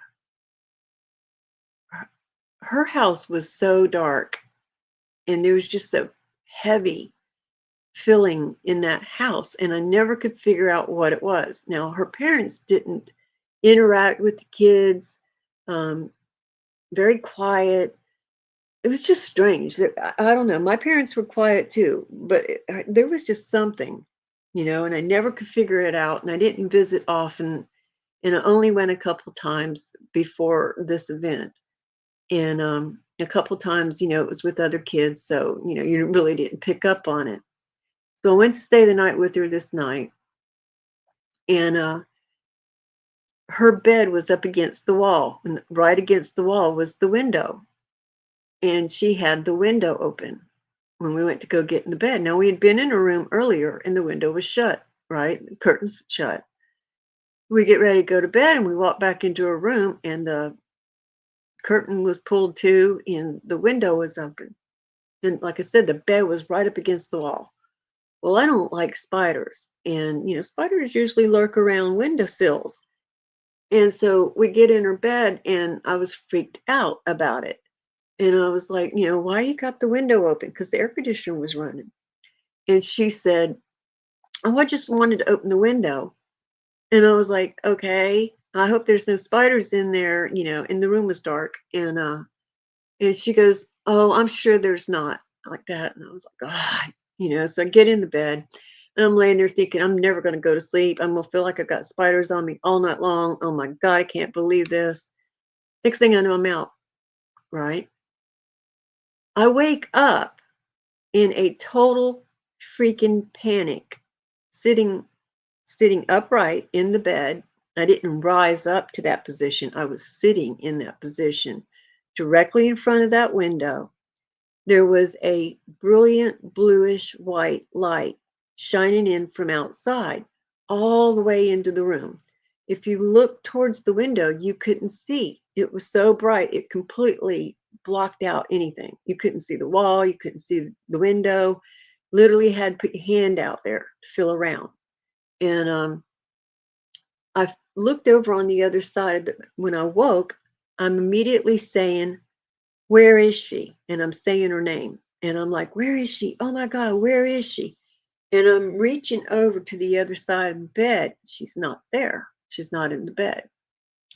her house was so dark, and there was just a heavy feeling in that house, and I never could figure out what it was. Now, her parents didn't interact with the kids, um, very quiet. It was just strange. I don't know. My parents were quiet too, but there was just something, and I never could figure it out. And I didn't visit often, and I only went a couple times before this event. And a couple times, it was with other kids, so you really didn't pick up on it. So I went to stay the night with her this night, and her bed was up against the wall, and right against the wall was the window, and she had the window open when we went to go get in the bed. Now, we had been in her room earlier, and the window was shut, right? The curtains shut. We get ready to go to bed, and we walk back into her room, and the curtain was pulled to, and the window was open. And like I said, the bed was right up against the wall. Well, I don't like spiders, and spiders usually lurk around windowsills. And so we get in her bed, and I was freaked out about it. And I was like, why you got the window open? Because the air conditioner was running. And she said, oh, I just wanted to open the window. And I was like, okay, I hope there's no spiders in there, and the room was dark. And she goes, oh, I'm sure there's not, like that. And I was like, God, so I get in the bed, and I'm laying there thinking, I'm never going to go to sleep. I'm going to feel like I've got spiders on me all night long. Oh my God, I can't believe this. Next thing I know, I'm out, right? I wake up in a total freaking panic, sitting sitting upright in the bed. I didn't rise up to that position. I was sitting in that position directly in front of that window. There was a brilliant bluish white light shining in from outside all the way into the room. If you looked towards the window, you couldn't see. It was so bright, it completely blocked out anything. You couldn't see the wall, you couldn't see the window. Literally had to put your hand out there to feel around. And I looked over on the other side. When I woke, I'm immediately saying, where is she? And I'm saying her name. And I'm like, where is she? Oh my God, where is she? And I'm reaching over to the other side of the bed. She's not there. She's not in the bed.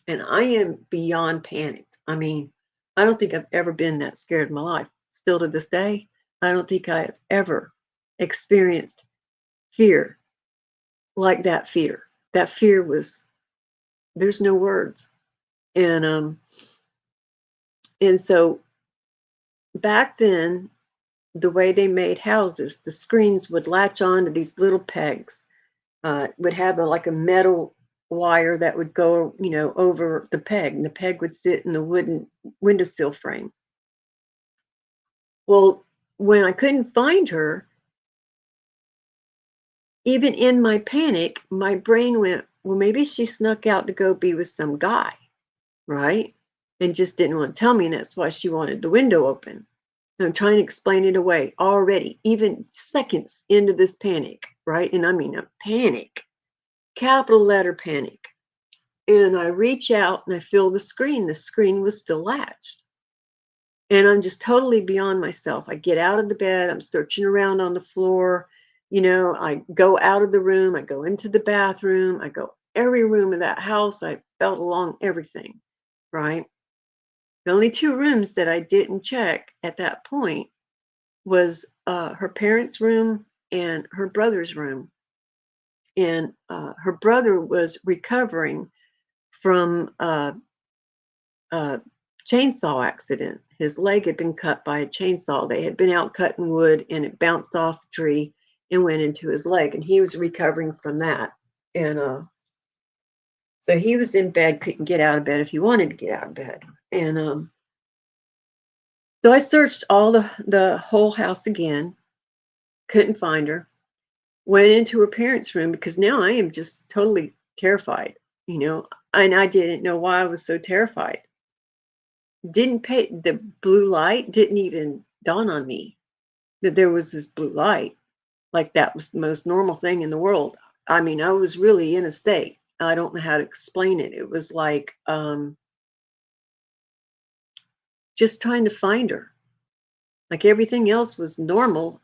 And I am beyond panicked. I mean, I don't think I've ever been that scared in my life. Still to this day, I don't think I have ever experienced fear like that fear. That fear was, there's no words. And so back then, the way they made houses, the screens would latch on to these little pegs, would have like a metal wire that would go, over the peg, and the peg would sit in the wooden windowsill frame. Well, when I couldn't find her, even in my panic, my brain went, well, maybe she snuck out to go be with some guy, right? And just didn't want to tell me, and that's why she wanted the window open. And I'm trying to explain it away already, even seconds into this panic, right? And I mean a panic, capital letter panic. And I reach out and I feel the screen. The screen was still latched. And I'm just totally beyond myself. I get out of the bed. I'm searching around on the floor. I go out of the room. I go into the bathroom. I go every room of that house. I felt along everything, right? The only two rooms that I didn't check at that point was her parents' room and her brother's room. and her brother was recovering from a chainsaw accident. His leg had been cut by a chainsaw. They had been out cutting wood, and it bounced off a tree and went into his leg, and he was recovering from that. And so he was in bed, couldn't get out of bed if he wanted to get out of bed. And so I searched all the whole house again, couldn't find her. Went into her parents' room because now I am just totally terrified, and I didn't know why I was so terrified. Didn't pay the blue light didn't even dawn on me that there was this blue light. Like that was the most normal thing in the world. I mean, I was really in a state. I don't know how to explain it. It was like just trying to find her. Like everything else was normal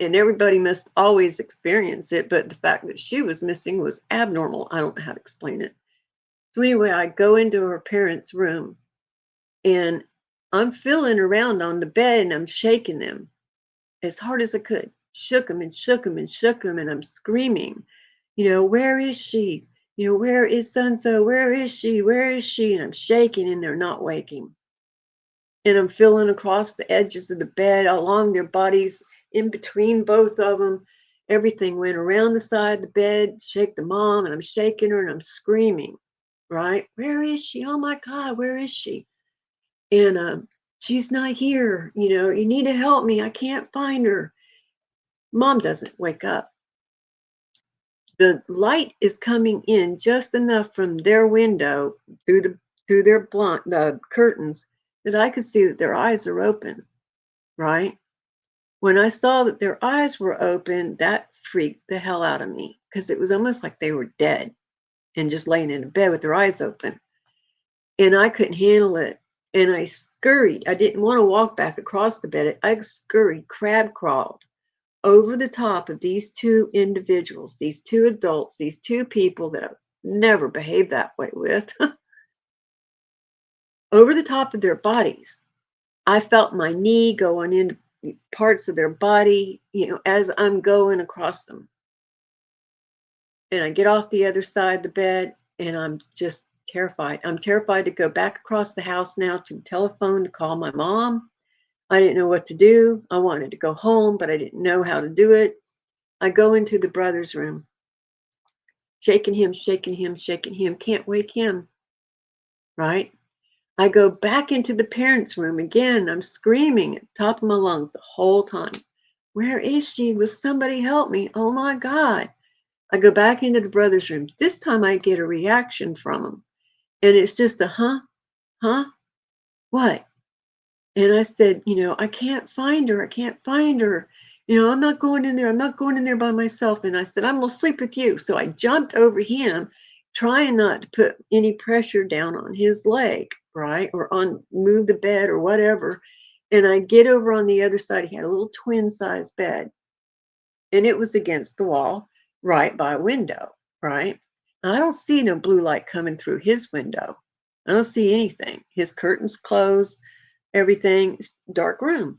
and everybody must always experience it, but the fact that she was missing was abnormal. I don't know how to explain it. So anyway, I go into her parents' room and I'm feeling around on the bed and I'm shaking them as hard as I could. Shook them and shook them and shook them, and I'm screaming, where is she? Where is so-and-so? Where is she? Where is she? And I'm shaking and they're not waking. And I'm feeling across the edges of the bed, along their bodies, in between both of them. Everything went around the side of the bed, shake the mom, and I'm shaking her and I'm screaming, right? Where is she? Oh my God, where is she? And she's not here. You need to help me. I can't find her. Mom doesn't wake up. The light is coming in just enough from their window through their the curtains that I could see that their eyes are open, right? When I saw that their eyes were open, that freaked the hell out of me because it was almost like they were dead and just laying in a bed with their eyes open. And I couldn't handle it. And I scurried. I didn't want to walk back across the bed. I scurried, crab crawled over the top of these two individuals, these two adults, these two people that I've never behaved that way with, over the top of their bodies. I felt my knee going into parts of their body, as I'm going across them. And I get off the other side of the bed and I'm just terrified. I'm terrified to go back across the house now to the telephone to call my mom. I didn't know what to do. I wanted to go home, but I didn't know how to do it. I go into the brother's room, shaking him, shaking him, shaking him, can't wake him, right? I go back into the parents' room again. I'm screaming at the top of my lungs the whole time. Where is she? Will somebody help me? Oh my God. I go back into the brother's room. This time I get a reaction from him. And it's just a huh, what? And I said, I can't find her. I can't find her. I'm not going in there. I'm not going in there by myself. And I said, I'm going to sleep with you. So I jumped over him, trying not to put any pressure down on his leg, right? Or move the bed or whatever. And I get over on the other side. He had a little twin size bed and it was against the wall right by a window, right? And I don't see no blue light coming through his window. I don't see anything. His curtains closed, everything, dark room.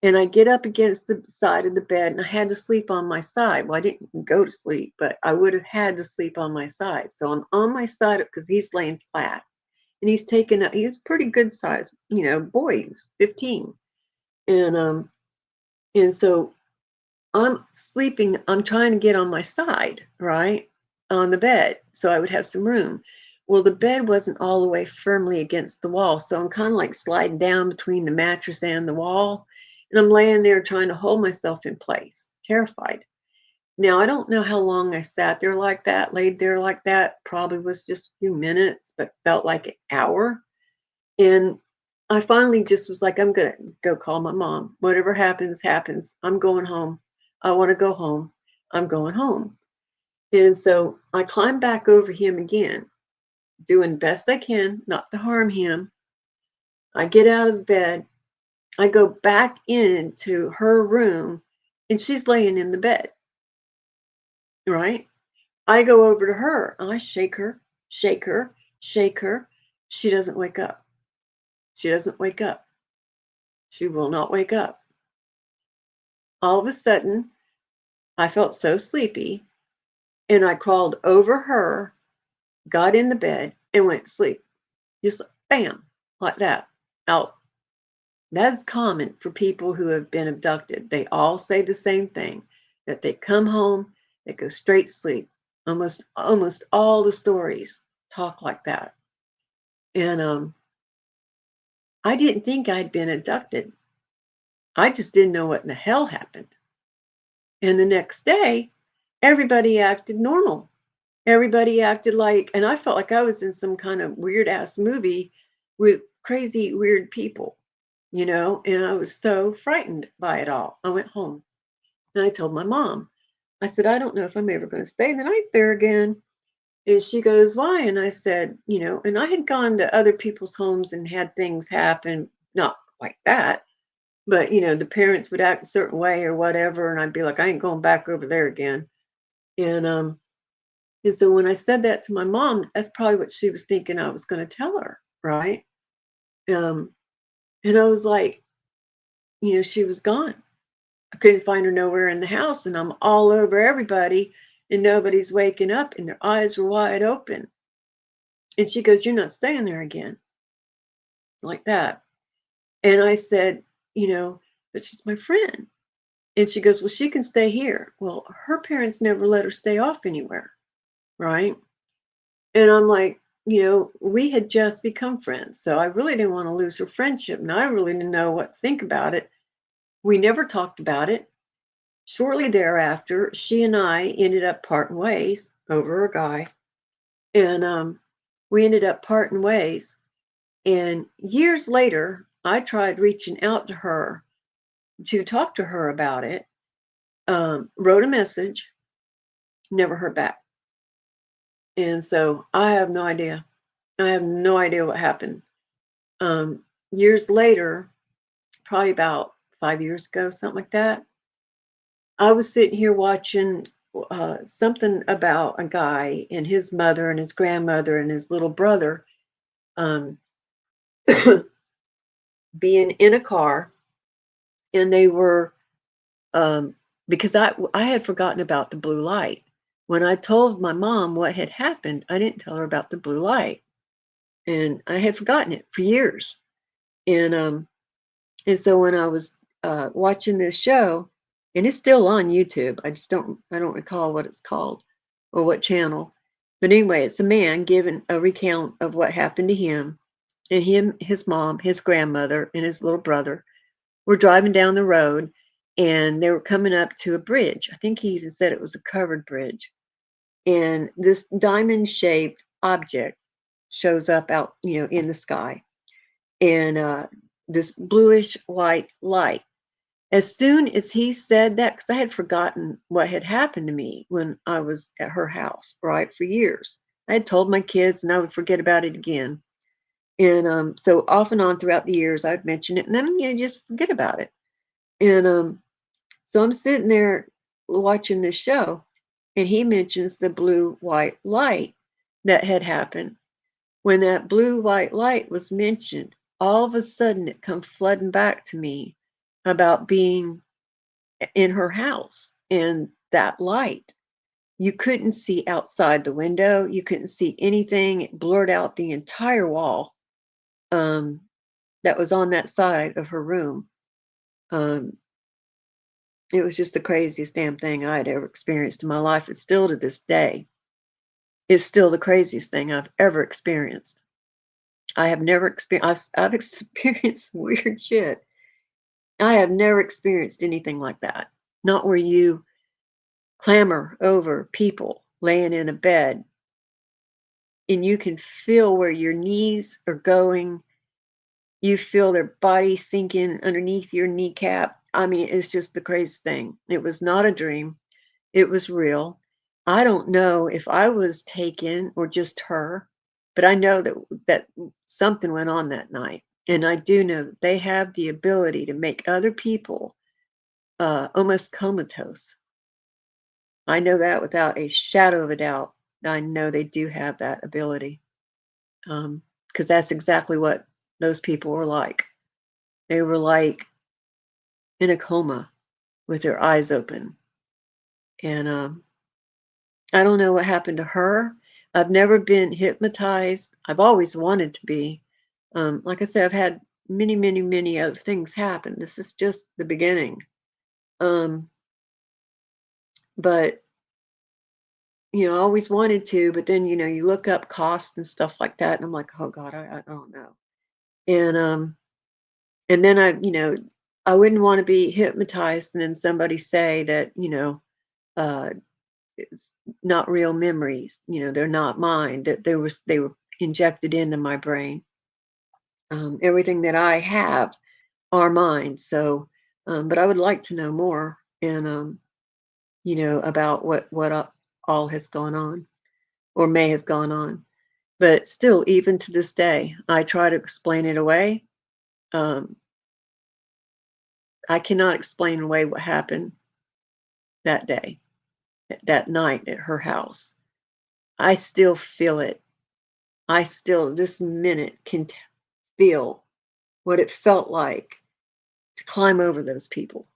And I get up against the side of the bed and I had to sleep on my side. Well, I didn't go to sleep, but I would have had to sleep on my side. So I'm on my side because he's laying flat and he's taken up, he's pretty good size, boy, he was 15. And so I'm sleeping, I'm trying to get on my side, right? On the bed, so I would have some room. Well, the bed wasn't all the way firmly against the wall, so I'm kind of like sliding down between the mattress and the wall. And I'm laying there trying to hold myself in place, terrified. Now, I don't know how long I sat there like that, laid there like that. Probably was just a few minutes, but felt like an hour. And I finally just was like, I'm going to go call my mom. Whatever happens, happens. I'm going home. I want to go home. I'm going home. And so I climb back over him again, doing best I can not to harm him. I get out of the bed. I go back into her room and she's laying in the bed, right? I go over to her. I shake her, shake her, shake her. She doesn't wake up. She doesn't wake up. She will not wake up. All of a sudden, I felt so sleepy And I crawled over her, got in the bed, and went to sleep. Just bam, like that, out. That's common for people who have been abducted. They all say the same thing, that they come home, they go straight to sleep. Almost all the stories talk like that. And I didn't think I'd been abducted. I just didn't know what in the hell happened. And the next day, everybody acted normal. Everybody acted like, and I felt like I was in some kind of weird ass movie with crazy, weird people, and I was so frightened by it all. I went home and I told my mom, I said, I don't know if I'm ever going to stay the night there again. And she goes, why? And I said, and I had gone to other people's homes and had things happen, not like that, but, the parents would act a certain way or whatever. And I'd be like, I ain't going back over there again. And, and so when I said that to my mom, that's probably what she was thinking I was going to tell her, right? Um, and I was like, she was gone. I couldn't find her nowhere in the house, and I'm all over everybody, and nobody's waking up, and their eyes were wide open. And she goes, "You're not staying there again," like that. And I said, "But she's my friend." And she goes, "Well, she can stay here." Well, her parents never let her stay off anywhere, right? And I'm like, we had just become friends. So I really didn't want to lose her friendship. And I really didn't know what to think about it. We never talked about it. Shortly thereafter, she and I ended up parting ways over a guy. And we ended up parting ways. And years later, I tried reaching out to her to talk to her about it, wrote a message, never heard back. And so I have no idea. I have no idea what happened. Years later, probably about 5 years ago, something like that, I was sitting here watching something about a guy and his mother and his grandmother and his little brother um, being in a car, and they were because I had forgotten about the blue light. When I told my mom what had happened, I didn't tell her about the blue light, and I had forgotten it for years. And so when I was watching this show, and it's still on YouTube, I don't recall what it's called or what channel. But anyway, it's a man giving a recount of what happened to him, and his mom, his grandmother, and his little brother were driving down the road, and they were coming up to a bridge. I think he even said it was a covered bridge. And this diamond-shaped object shows up out, in the sky, and this bluish white light. As soon as he said that, because I had forgotten what had happened to me when I was at her house, right, for years. I had told my kids, and I would forget about it again. And so off and on throughout the years, I'd mention it, and then just forget about it. And so I'm sitting there watching this show, and he mentions the blue white light that had happened. When that blue white light was mentioned, all of a sudden it come flooding back to me about being in her house and that light. You couldn't see outside the window. You couldn't see anything. It blurred out the entire wall um, that was on that side of her room. Um, it was just the craziest damn thing I had ever experienced in my life. It's still to this day. It's still the craziest thing I've ever experienced. I have never experienced. I've experienced weird shit. I have never experienced anything like that. Not where you clamber over people laying in a bed and you can feel where your knees are going. You feel their body sinking underneath your kneecap. I mean, it's just the craziest thing. It was not a dream. It was real. I don't know if I was taken or just her, but I know that something went on that night. And I do know that they have the ability to make other people almost comatose. I know that without a shadow of a doubt. I know they do have that ability because that's exactly what those people were like. They were like in a coma with their eyes open. And I don't know what happened to her. I've never been hypnotized. I've always wanted to be. Like I said, I've had many, many, many other things happen. This is just the beginning. Um, but I always wanted to, but then you look up cost and stuff like that, and I'm like, oh God, I don't know. And then I wouldn't want to be hypnotized and then somebody say that, uh, it's not real memories, they're not mine, that they were injected into my brain. Everything that I have are mine. So, but I would like to know more and about what all has gone on or may have gone on. But still, even to this day, I try to explain it away. Um, I cannot explain away what happened that day, that night at her house. I still feel it. I still, this minute, can feel what it felt like to climb over those people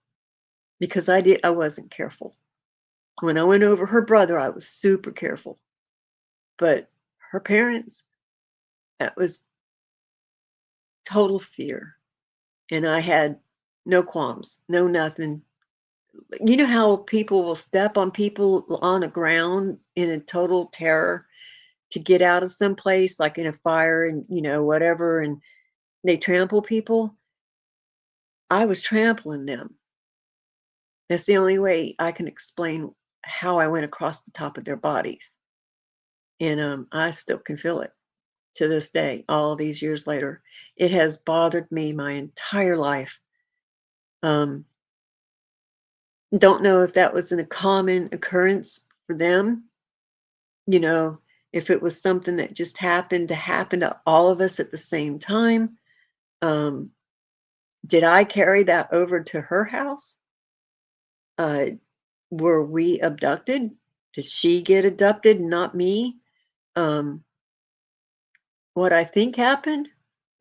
because I wasn't careful. When I went over her brother, I was super careful. But her parents, that was total fear. And I had no qualms, no nothing. You know how people will step on people on the ground in a total terror to get out of some place, like in a fire and, whatever, and they trample people? I was trampling them. That's the only way I can explain how I went across the top of their bodies. And I still can feel it to this day, all these years later. It has bothered me my entire life. Um, don't know if that was a common occurrence for them, you know, if it was something that just happened to happen to all of us at the same time. Um, did I carry that over to her house? Uh, were we abducted? Did she get abducted, not me? Um, what I think happened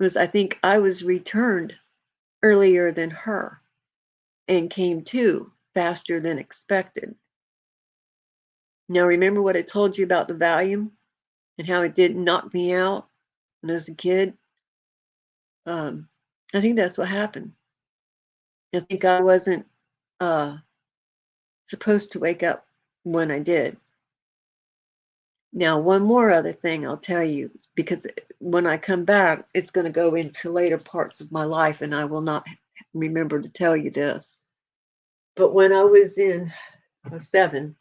was I think I was returned earlier than her and came to faster than expected. Now, remember what I told you about the Valium and how it did knock me out when I was a kid? Um, I think that's what happened. I think I wasn't uh, supposed to wake up when I did. Now, one more other thing I'll tell you, because when I come back, it's going to go into later parts of my life, and I will not remember to tell you this. But when I was in 7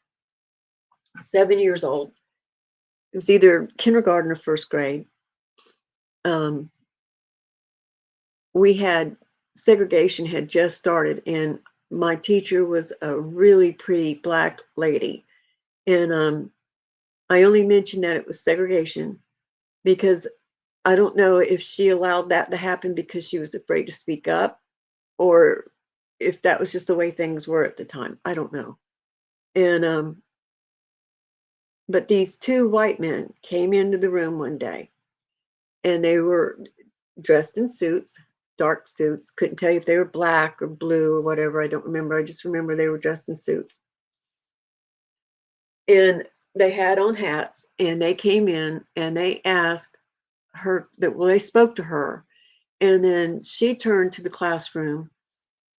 years old, it was either kindergarten or first grade. Um, we had segregation had just started, and my teacher was a really pretty black lady. And I only mentioned that it was segregation because I don't know if she allowed that to happen because she was afraid to speak up or if that was just the way things were at the time. I don't know. And but these two white men came into the room one day and they were dressed in suits, dark suits. Couldn't tell you if they were black or blue or whatever. I don't remember. I just remember they were dressed in suits. And they had on hats and they came in and they asked her that, well, they spoke to her. And then she turned to the classroom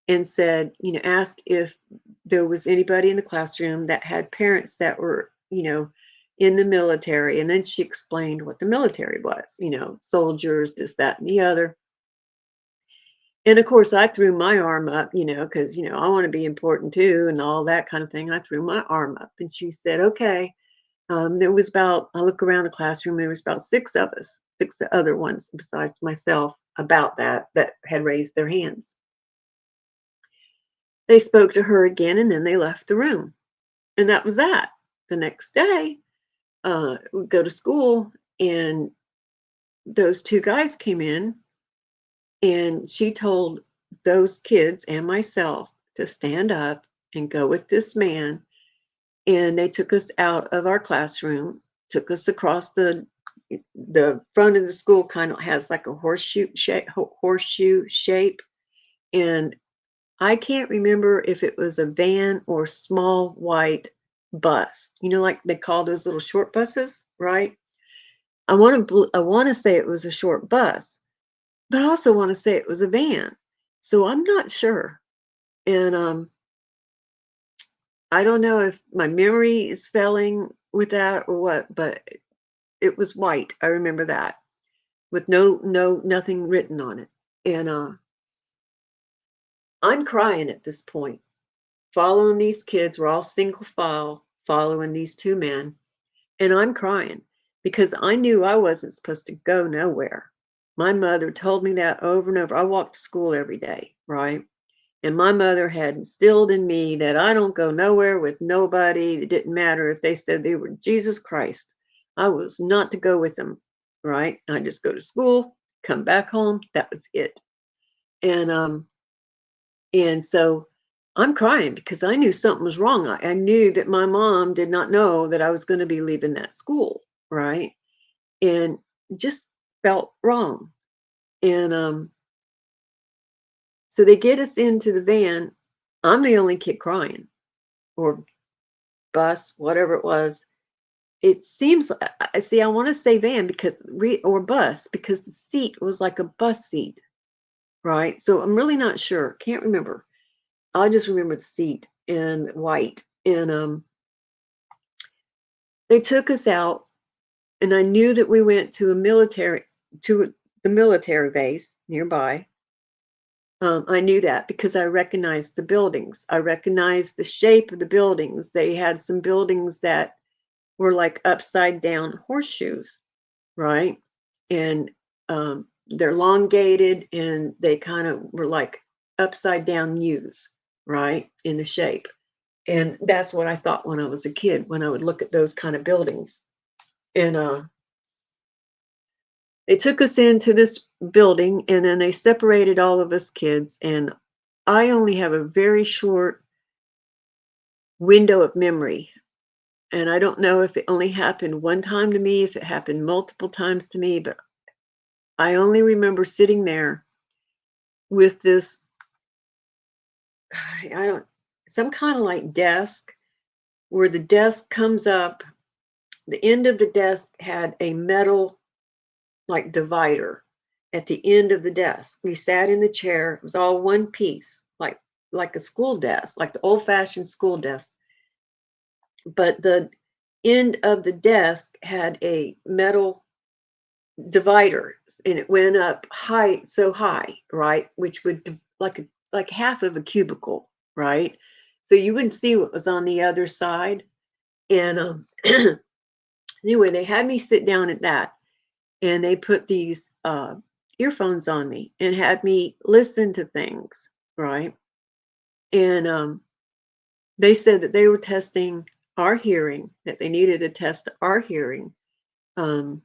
and said, asked if there was anybody in the classroom that had parents that were, in the military. And then she explained what the military was, soldiers, this, that, and the other. And of course, I threw my arm up, because, I want to be important too, and all that kind of thing. I threw my arm up and she said, okay. There was about, I look around the classroom, there was about six of us, six other ones besides myself about that had raised their hands. They spoke to her again and then they left the room. And that was that. The next day, we go to school and those two guys came in and she told those kids and myself to stand up and go with this man. And they took us out of our classroom, took us across the front of the school kind of has like a horseshoe shape. And I can't remember if it was a van or small white bus. You know, like they call those little short buses, right? I want to say it was a short bus, but I also want to say it was a van. So I'm not sure. And I don't know if my memory is failing with that or what, but it was white. I remember that with nothing written on it. And I'm crying at this point, following these kids. We're all single file following these two men. And I'm crying because I knew I wasn't supposed to go nowhere. My mother told me that over and over. I walked to school every day, right? And my mother had instilled in me that I don't go nowhere with nobody. It didn't matter if they said they were Jesus Christ. I was not to go with them, right? I just go to school, come back home. That was it. And so I'm crying because I knew something was wrong. I knew that my mom did not know that I was going to be leaving that school, right? And just felt wrong. And so they get us into the van. I'm the only kid crying, or bus, whatever it was. It seems I see. I want to say van because or bus because the seat was like a bus seat, right? So I'm really not sure. Can't remember. I just remember the seat in white, and they took us out, and I knew that we went to the military base nearby. I knew that because I recognized the buildings. I recognized the shape of the buildings. They had some buildings that were like upside down horseshoes, right? And they're elongated and they kind of were like upside down U's, right? In the shape. And that's what I thought when I was a kid, when I would look at those kind of buildings. And they took us into this building and then they separated all of us kids. And I only have a very short window of memory. And I don't know if it only happened one time to me, if it happened multiple times to me, but I only remember sitting there with this, I don't, some kind of like desk where the desk comes up. The end of the desk had a metal like divider at the end of the desk. We sat in the chair. It was all one piece, like a school desk, like the old-fashioned school desk. But the end of the desk had a metal divider, and it went up high, so high, right? Which would like half of a cubicle, right? So you wouldn't see what was on the other side. And anyway, they had me sit down at that, and they put these earphones on me and had me listen to things, right? And they said that they were testing our hearing, that they needed to test our hearing. Um,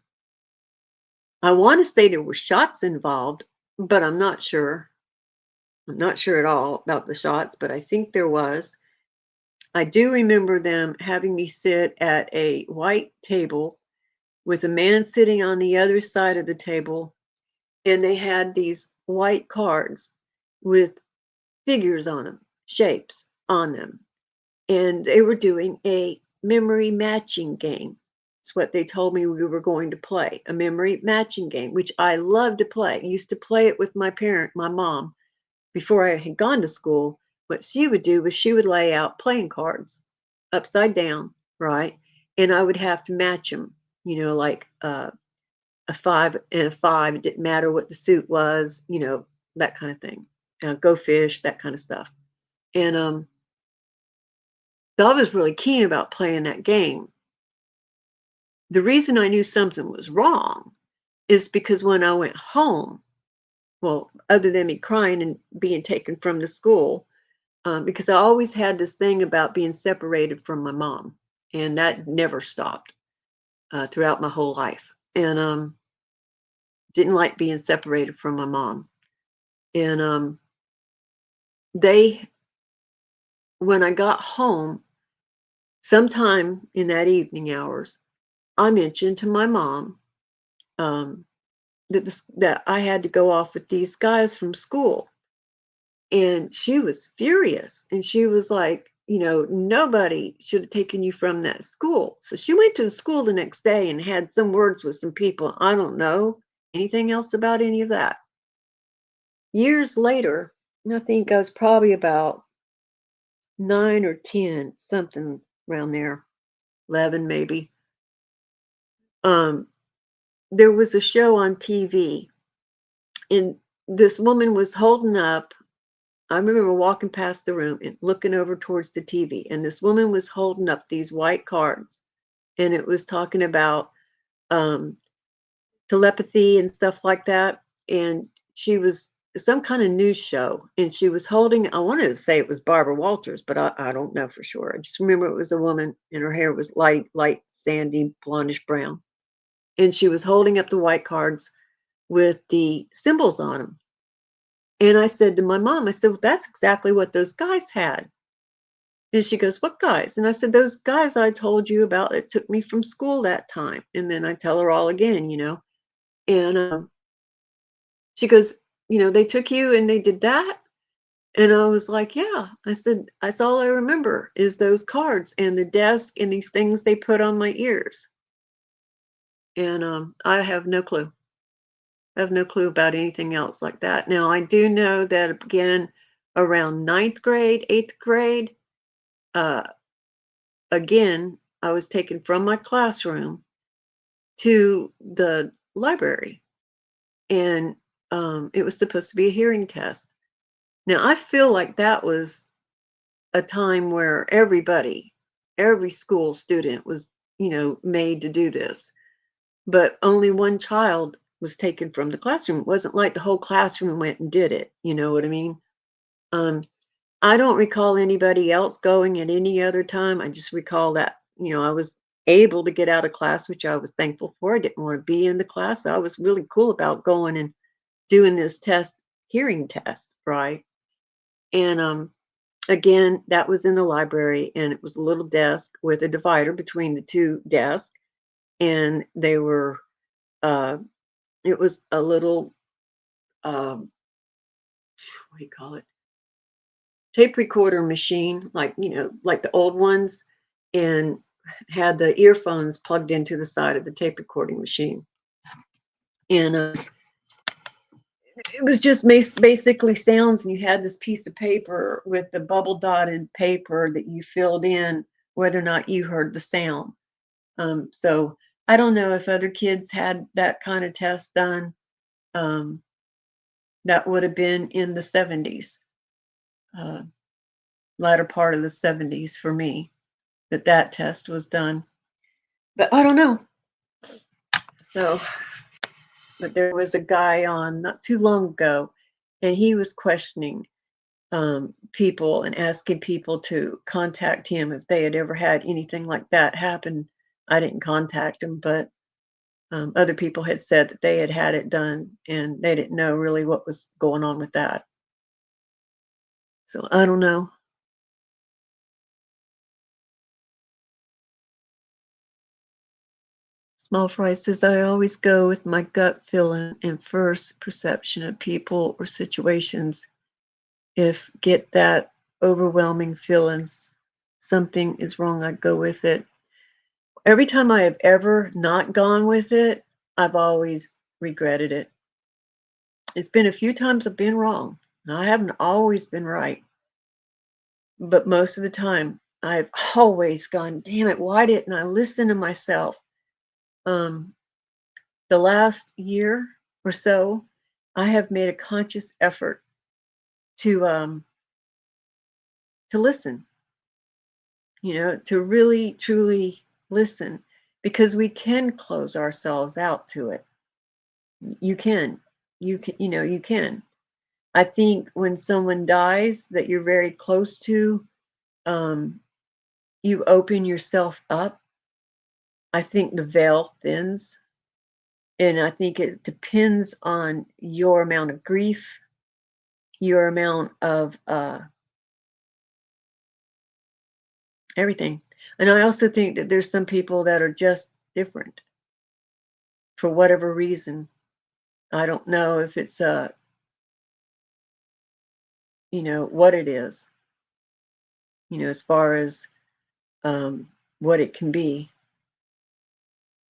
I want to say there were shots involved, but I'm not sure. I'm not sure at all about the shots, but I think there was. I do remember them having me sit at a white table with a man sitting on the other side of the table, and they had these white cards with figures on them, shapes on them. And they were doing a memory matching game. It's what they told me we were going to play, a memory matching game, which I loved to play. I used to play it with my mom, before I had gone to school. What she would do was she would lay out playing cards upside down, right? And I would have to match them, like a 5 and a 5. It didn't matter what the suit was, that kind of thing. Go fish, that kind of stuff. And so I was really keen about playing that game. The reason I knew something was wrong is because when I went home, well, other than me crying and being taken from the school, because I always had this thing about being separated from my mom, and that never stopped throughout my whole life. And didn't like being separated from my mom. And they, when I got home, sometime in that evening hours, I mentioned to my mom um, that I had to go off with these guys from school. And she was furious. And she was like, nobody should have taken you from that school. So she went to the school the next day and had some words with some people. I don't know anything else about any of that. Years later, I think I was probably about 9 or 10, something around there, 11 maybe. Um, there was a show on TV, and this woman was holding up. I remember walking past the room and looking over towards the TV, and this woman was holding up these white cards, and it was talking about um, telepathy and stuff like that. And she was some kind of news show, and she was holding, I wanted to say it was Barbara Walters, but I don't know for sure. I just remember it was a woman, and her hair was light, sandy, blondish brown. And she was holding up the white cards with the symbols on them. And I said to my mom, I said, well, that's exactly what those guys had. And she goes, what guys? And I said, those guys I told you about that took me from school that time. And then I tell her all again. And she goes, they took you and they did that? And I was like, yeah. I said, that's all I remember is those cards and the desk and these things they put on my ears. And I have no clue. I have no clue about anything else like that. Now, I do know that again, around ninth grade, eighth grade, uh, again, I was taken from my classroom to the library, and it was supposed to be a hearing test. Now, I feel like that was a time where every school student was, made to do this, but only one child was taken from the classroom. It wasn't like the whole classroom went and did it. You know what I mean? Um, I don't recall anybody else going at any other time. I just recall that, I was able to get out of class, which I was thankful for. I didn't want to be in the class. I was really cool about going and doing this hearing test, right? And again, that was in the library, and it was a little desk with a divider between the two desks, and they were it was a little um, what do you call it? Tape recorder machine, like the old ones, and had the earphones plugged into the side of the tape recording machine. And it was just basically sounds, and you had this piece of paper with the bubble dotted paper that you filled in whether or not you heard the sound. So I don't know if other kids had that kind of test done. Um, that would have been in the 70s, uh, latter part of the 70s for me, that test was done. But I don't know. So, but there was a guy on not too long ago, and he was questioning people and asking people to contact him if they had ever had anything like that happen. I didn't contact him, but other people had said that they had had it done and they didn't know really what was going on with that. So I don't know. Small fry says, I always go with my gut feeling and first perception of people or situations. If get that overwhelming feelings, something is wrong, I go with it. Every time I have ever not gone with it, I've always regretted it. It's been a few times I've been wrong. I haven't always been right, but most of the time I've always gone, damn it, why didn't I listen to myself? Um, the last year or so, I have made a conscious effort to listen, to really truly listen, because we can close ourselves out to it. You can, you can. I think when someone dies that you're very close to, um, you open yourself up. I think the veil thins, and I think it depends on your amount of grief, your amount of everything. And I also think that there's some people that are just different for whatever reason. I don't know if it's what it is. as far as um, what it can be.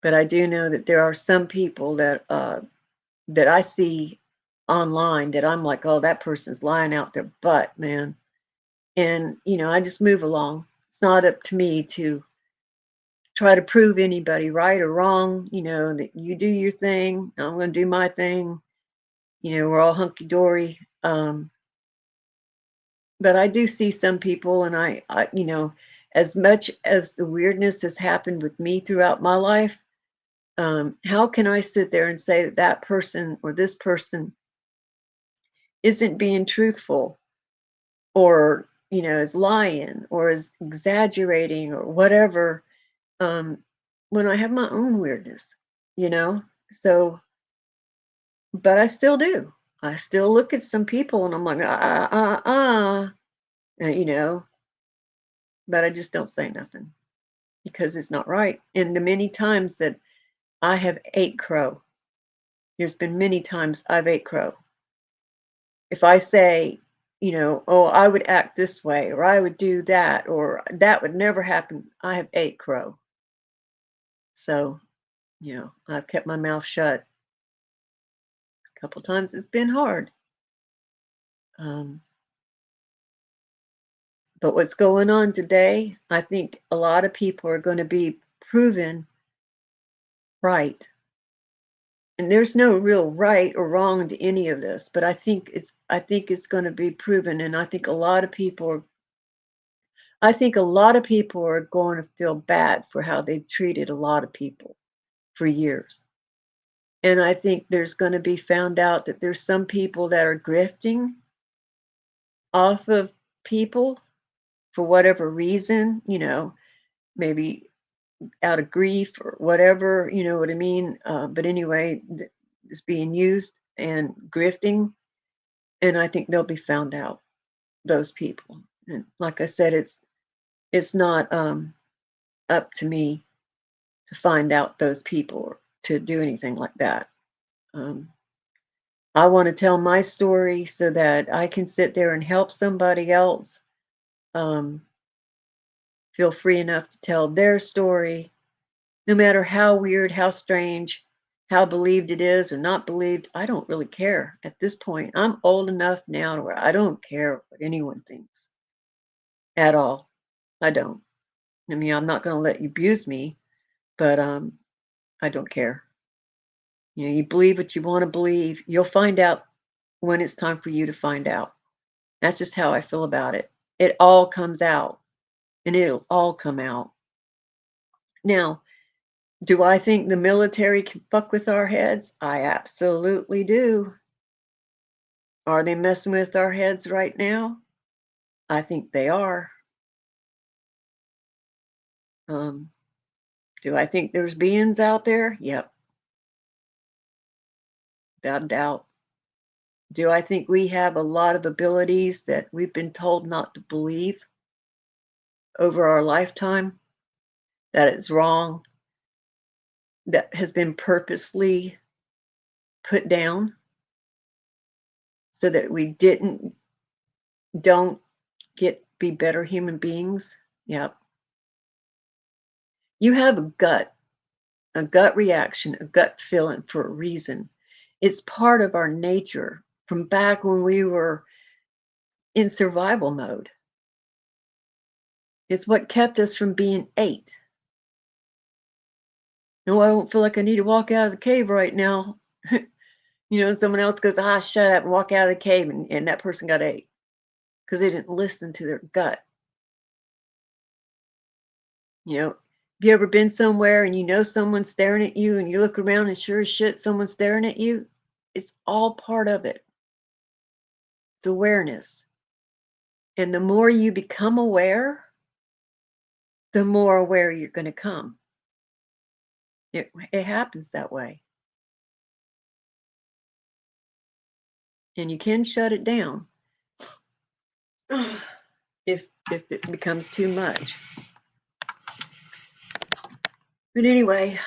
But I do know that there are some people that I see online that I'm like, oh, that person's lying out their butt, man. And I just move along. It's not up to me to try to prove anybody right or wrong. That you do your thing, I'm going to do my thing. We're all hunky dory. But I do see some people, and as much as the weirdness has happened with me throughout my life, how can I sit there and say that that person or this person isn't being truthful, or is lying, or is exaggerating, or whatever, um, when I have my own weirdness, you know? So, but I still do. I still look at some people and I'm like, you know, but I just don't say nothing because it's not right. And the many times that I have ate crow, there's been many times I've ate crow. If I say, oh, I would act this way, or I would do that, or that would never happen, I have ate crow. So, I've kept my mouth shut a couple times. It's been hard. Um, but what's going on today, I think a lot of people are going to be proven right. And there's no real right or wrong to any of this, but I think it's going to be proven, and I think a lot of people are going to feel bad for how they've treated a lot of people for years. And I think there's going to be found out that there's some people that are grifting off of people for whatever reason, maybe out of grief or whatever, you know what I mean? But anyway, it's being used and grifting. And I think they'll be found out, those people. And like I said, it's not up to me to find out those people or to do anything like that. Um, I want to tell my story so that I can sit there and help somebody else um, feel free enough to tell their story, no matter how weird, how strange, how believed it is or not believed. I don't really care at this point. I'm old enough now to where I don't care what anyone thinks at all. I don't. I mean, I'm not going to let you abuse me, but I don't care. You believe what you want to believe. You'll find out when it's time for you to find out. That's just how I feel about it. It all comes out, and it'll all come out. Now, do I think the military can fuck with our heads? I absolutely do. Are they messing with our heads right now? I think they are. Um, do I think there's beings out there? Yep, without a doubt. Do I think we have a lot of abilities that we've been told not to believe over our lifetime? That it's wrong, that has been purposely put down so that we don't get be better human beings? Yep. You have a gut reaction, a gut feeling for a reason. It's part of our nature from back when we were in survival mode. It's what kept us from being ate. No, I don't feel like I need to walk out of the cave right now. And someone else goes, shut up and walk out of the cave, and that person got ate because they didn't listen to their gut. Have you ever been somewhere and someone's staring at you and you look around and sure as shit someone's staring at you? It's all part of it. It's awareness. And the more you become aware, the more aware you're going to come. It happens that way. And you can shut it down if it becomes too much. But anyway,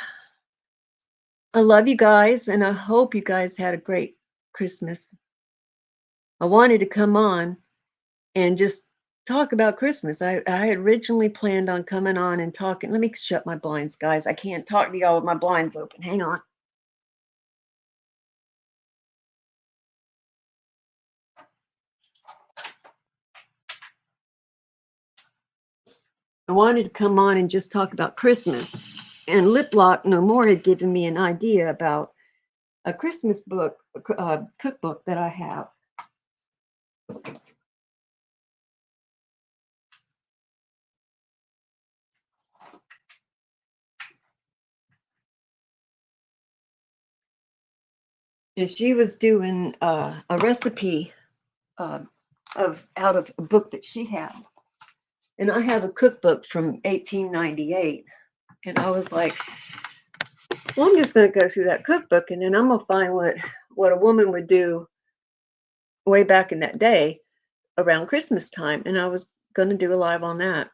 I love you guys, and I hope you guys had a great Christmas. I wanted to come on and just talk about Christmas. I had originally planned on coming on and talking. Let me shut my blinds, guys. I can't talk to y'all with my blinds open. Hang on. I wanted to come on and just talk about Christmas. And Lip Lock No More had given me an idea about a Christmas book, cookbook that I have. And she was doing a recipe uh, of out of a book that she had. And I have a cookbook from 1898. And I was like, well, I'm just going to go through that cookbook and then I'm going to find what a woman would do way back in that day around Christmas time. And I was going to do a live on that.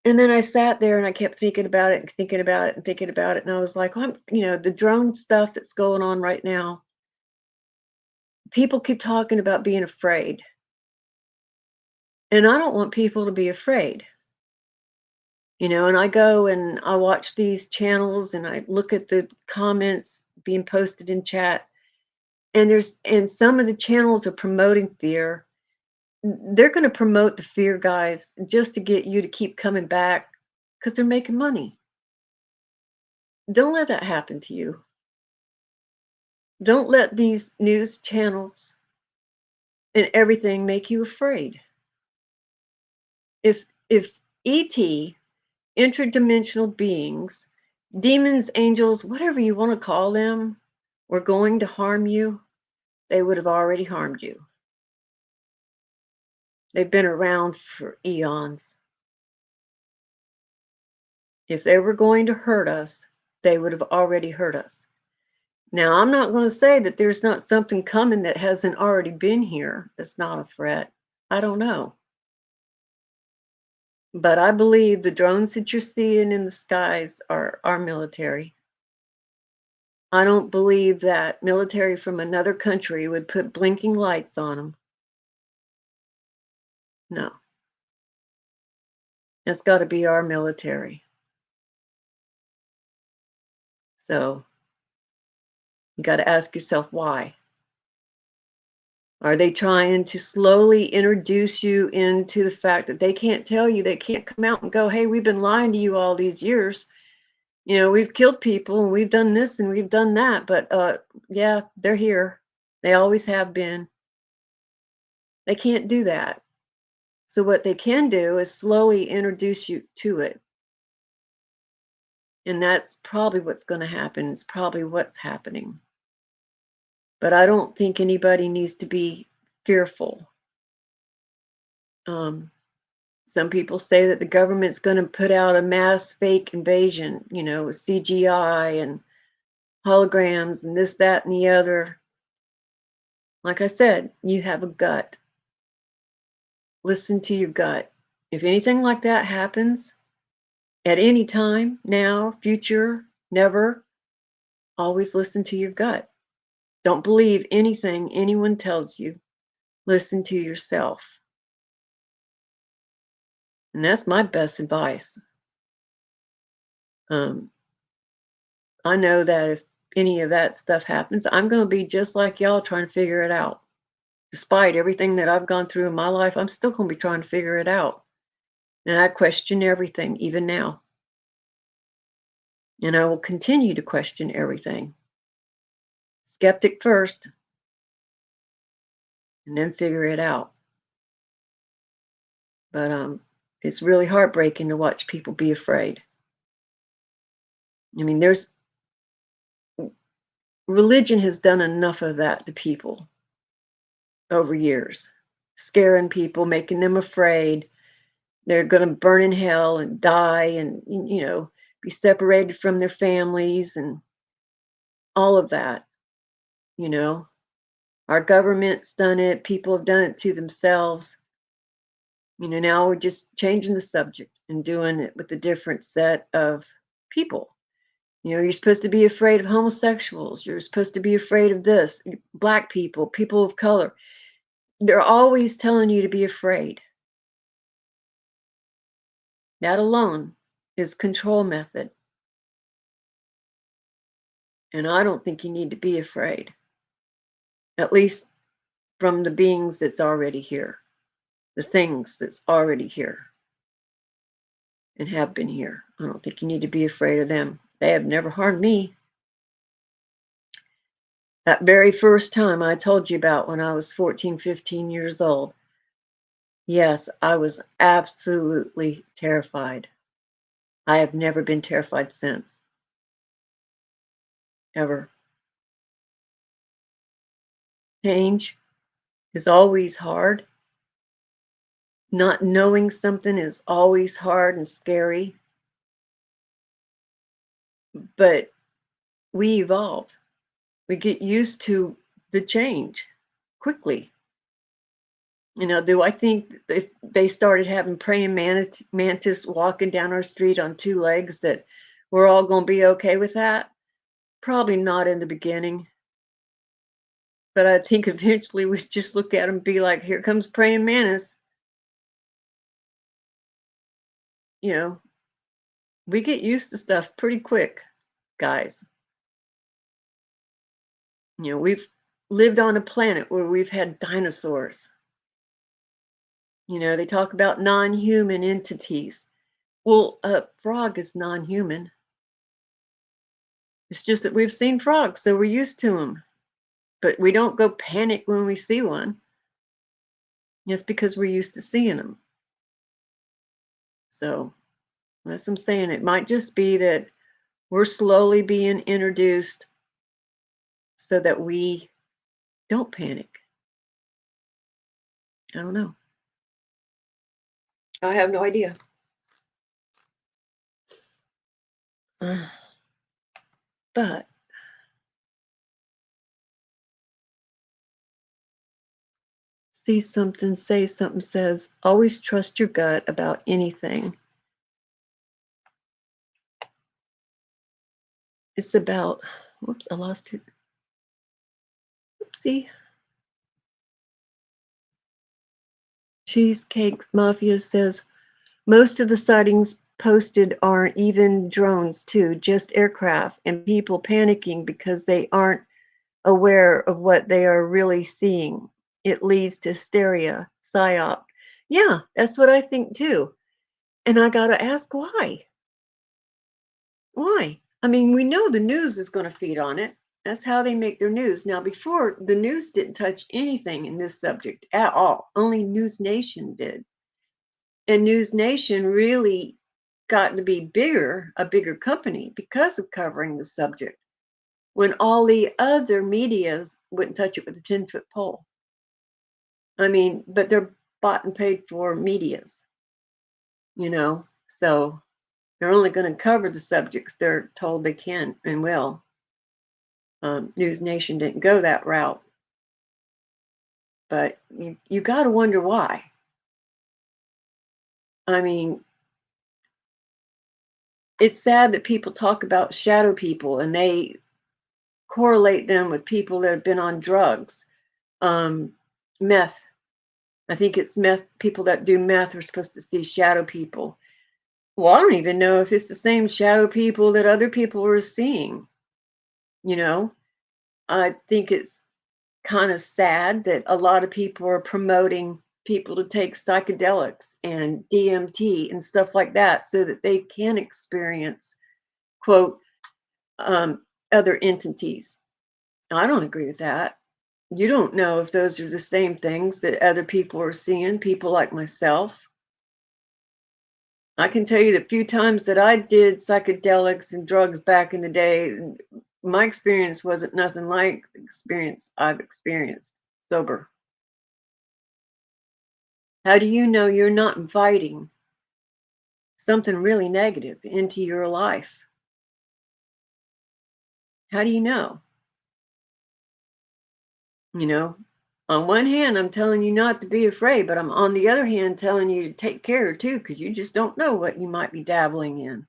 And then I sat there and I kept thinking about it and thinking about it and thinking about it. And I was like, well, the drone stuff that's going on right now, people keep talking about being afraid. And I don't want people to be afraid. And I go and I watch these channels and I look at the comments being posted in chat. And some of the channels are promoting fear. They're going to promote the fear, guys, just to get you to keep coming back because they're making money. Don't let that happen to you. Don't let these news channels and everything make you afraid. If ET, interdimensional beings, demons, angels, whatever you want to call them, were going to harm you, they would have already harmed you. They've been around for eons. If they were going to hurt us, they would have already hurt us. Now, I'm not going to say that there's not something coming that hasn't already been here that's not a threat. I don't know. But I believe the drones that you're seeing in the skies are our military. I don't believe that military from another country would put blinking lights on them. No. It's got to be our military. So you got to ask yourself why. Are they trying to slowly introduce you into the fact that they can't tell you, they can't come out and go, hey, we've been lying to you all these years. We've killed people and we've done this and we've done that. But yeah, they're here. They always have been. They can't do that. So what they can do is slowly introduce you to it. And that's probably what's going to happen. It's probably what's happening. But I don't think anybody needs to be fearful. Some people say that the government's going to put out a mass fake invasion, CGI and holograms and this, that, and the other. Like I said, you have a gut. Listen to your gut. If anything like that happens at any time, now, future, never, always listen to your gut. Don't believe anything anyone tells you. Listen to yourself. And that's my best advice. I know that if any of that stuff happens, I'm going to be just like y'all trying to figure it out. Despite everything that I've gone through in my life, I'm still going to be trying to figure it out. And I question everything, even now. And I will continue to question everything. Skeptic first, and then figure it out. But it's really heartbreaking to watch people be afraid. I mean, religion has done enough of that to people over years, scaring people, making them afraid. They're going to burn in hell and die and, be separated from their families and all of that. Our government's done it. People have done it to themselves. Now we're just changing the subject and doing it with a different set of people. You're supposed to be afraid of homosexuals. You're supposed to be afraid of this, Black people, people of color. They're always telling you to be afraid. That alone is control method. And I don't think you need to be afraid, at least from the beings that's already here, the things that's already here and have been here. I don't think you need to be afraid of them. They have never harmed me. That very first time I told you about when I was 14, 15 years old, yes, I was absolutely terrified. I have never been terrified since, ever. Change is always hard. Not knowing something is always hard and scary, but we evolve. We get used to the change quickly. Do I think if they started having praying mantis walking down our street on two legs that we're all going to be okay with that? Probably not in the beginning. But I think eventually we just look at them and be like, here comes praying mantis. You know, we get used to stuff pretty quick, guys. We've lived on a planet where we've had dinosaurs. They talk about non-human entities. Well, a frog is non-human. It's just that we've seen frogs, so we're used to them. But we don't go panic when we see one. It's because we're used to seeing them. So that's what I'm saying. It might just be that we're slowly being introduced so that we don't panic. I don't know. I have no idea. But see something, say something, says, always trust your gut about anything. It's about, whoops, I lost it. Oopsie. Cheesecake Mafia says, most of the sightings posted aren't even drones, too, just aircraft and people panicking because they aren't aware of what they are really seeing. It leads to hysteria, psyop. Yeah, that's what I think, too. And I got to ask why? Why? I mean, we know the news is going to feed on it. That's how they make their news. Now, before, the news didn't touch anything in this subject at all. Only News Nation did. And News Nation really got to be a bigger company because of covering the subject, when all the other medias wouldn't touch it with a 10-foot pole. I mean, but they're bought and paid for medias, so they're only going to cover the subjects they're told they can and will. News Nation didn't go that route, but you got to wonder why. I mean, it's sad that people talk about shadow people and they correlate them with people that have been on drugs, meth. I think it's meth. People that do meth are supposed to see shadow people. Well, I don't even know if it's the same shadow people that other people are seeing. I think it's kind of sad that a lot of people are promoting people to take psychedelics and DMT and stuff like that so that they can experience, quote, other entities. I don't agree with that. You don't know if those are the same things that other people are seeing, people like myself. I can tell you the few times that I did psychedelics and drugs back in the day, my experience wasn't nothing like the experience I've experienced sober. How do you know you're not inviting something really negative into your life? How do you know? On one hand, I'm telling you not to be afraid, but I'm on the other hand telling you to take care too, because you just don't know what you might be dabbling in.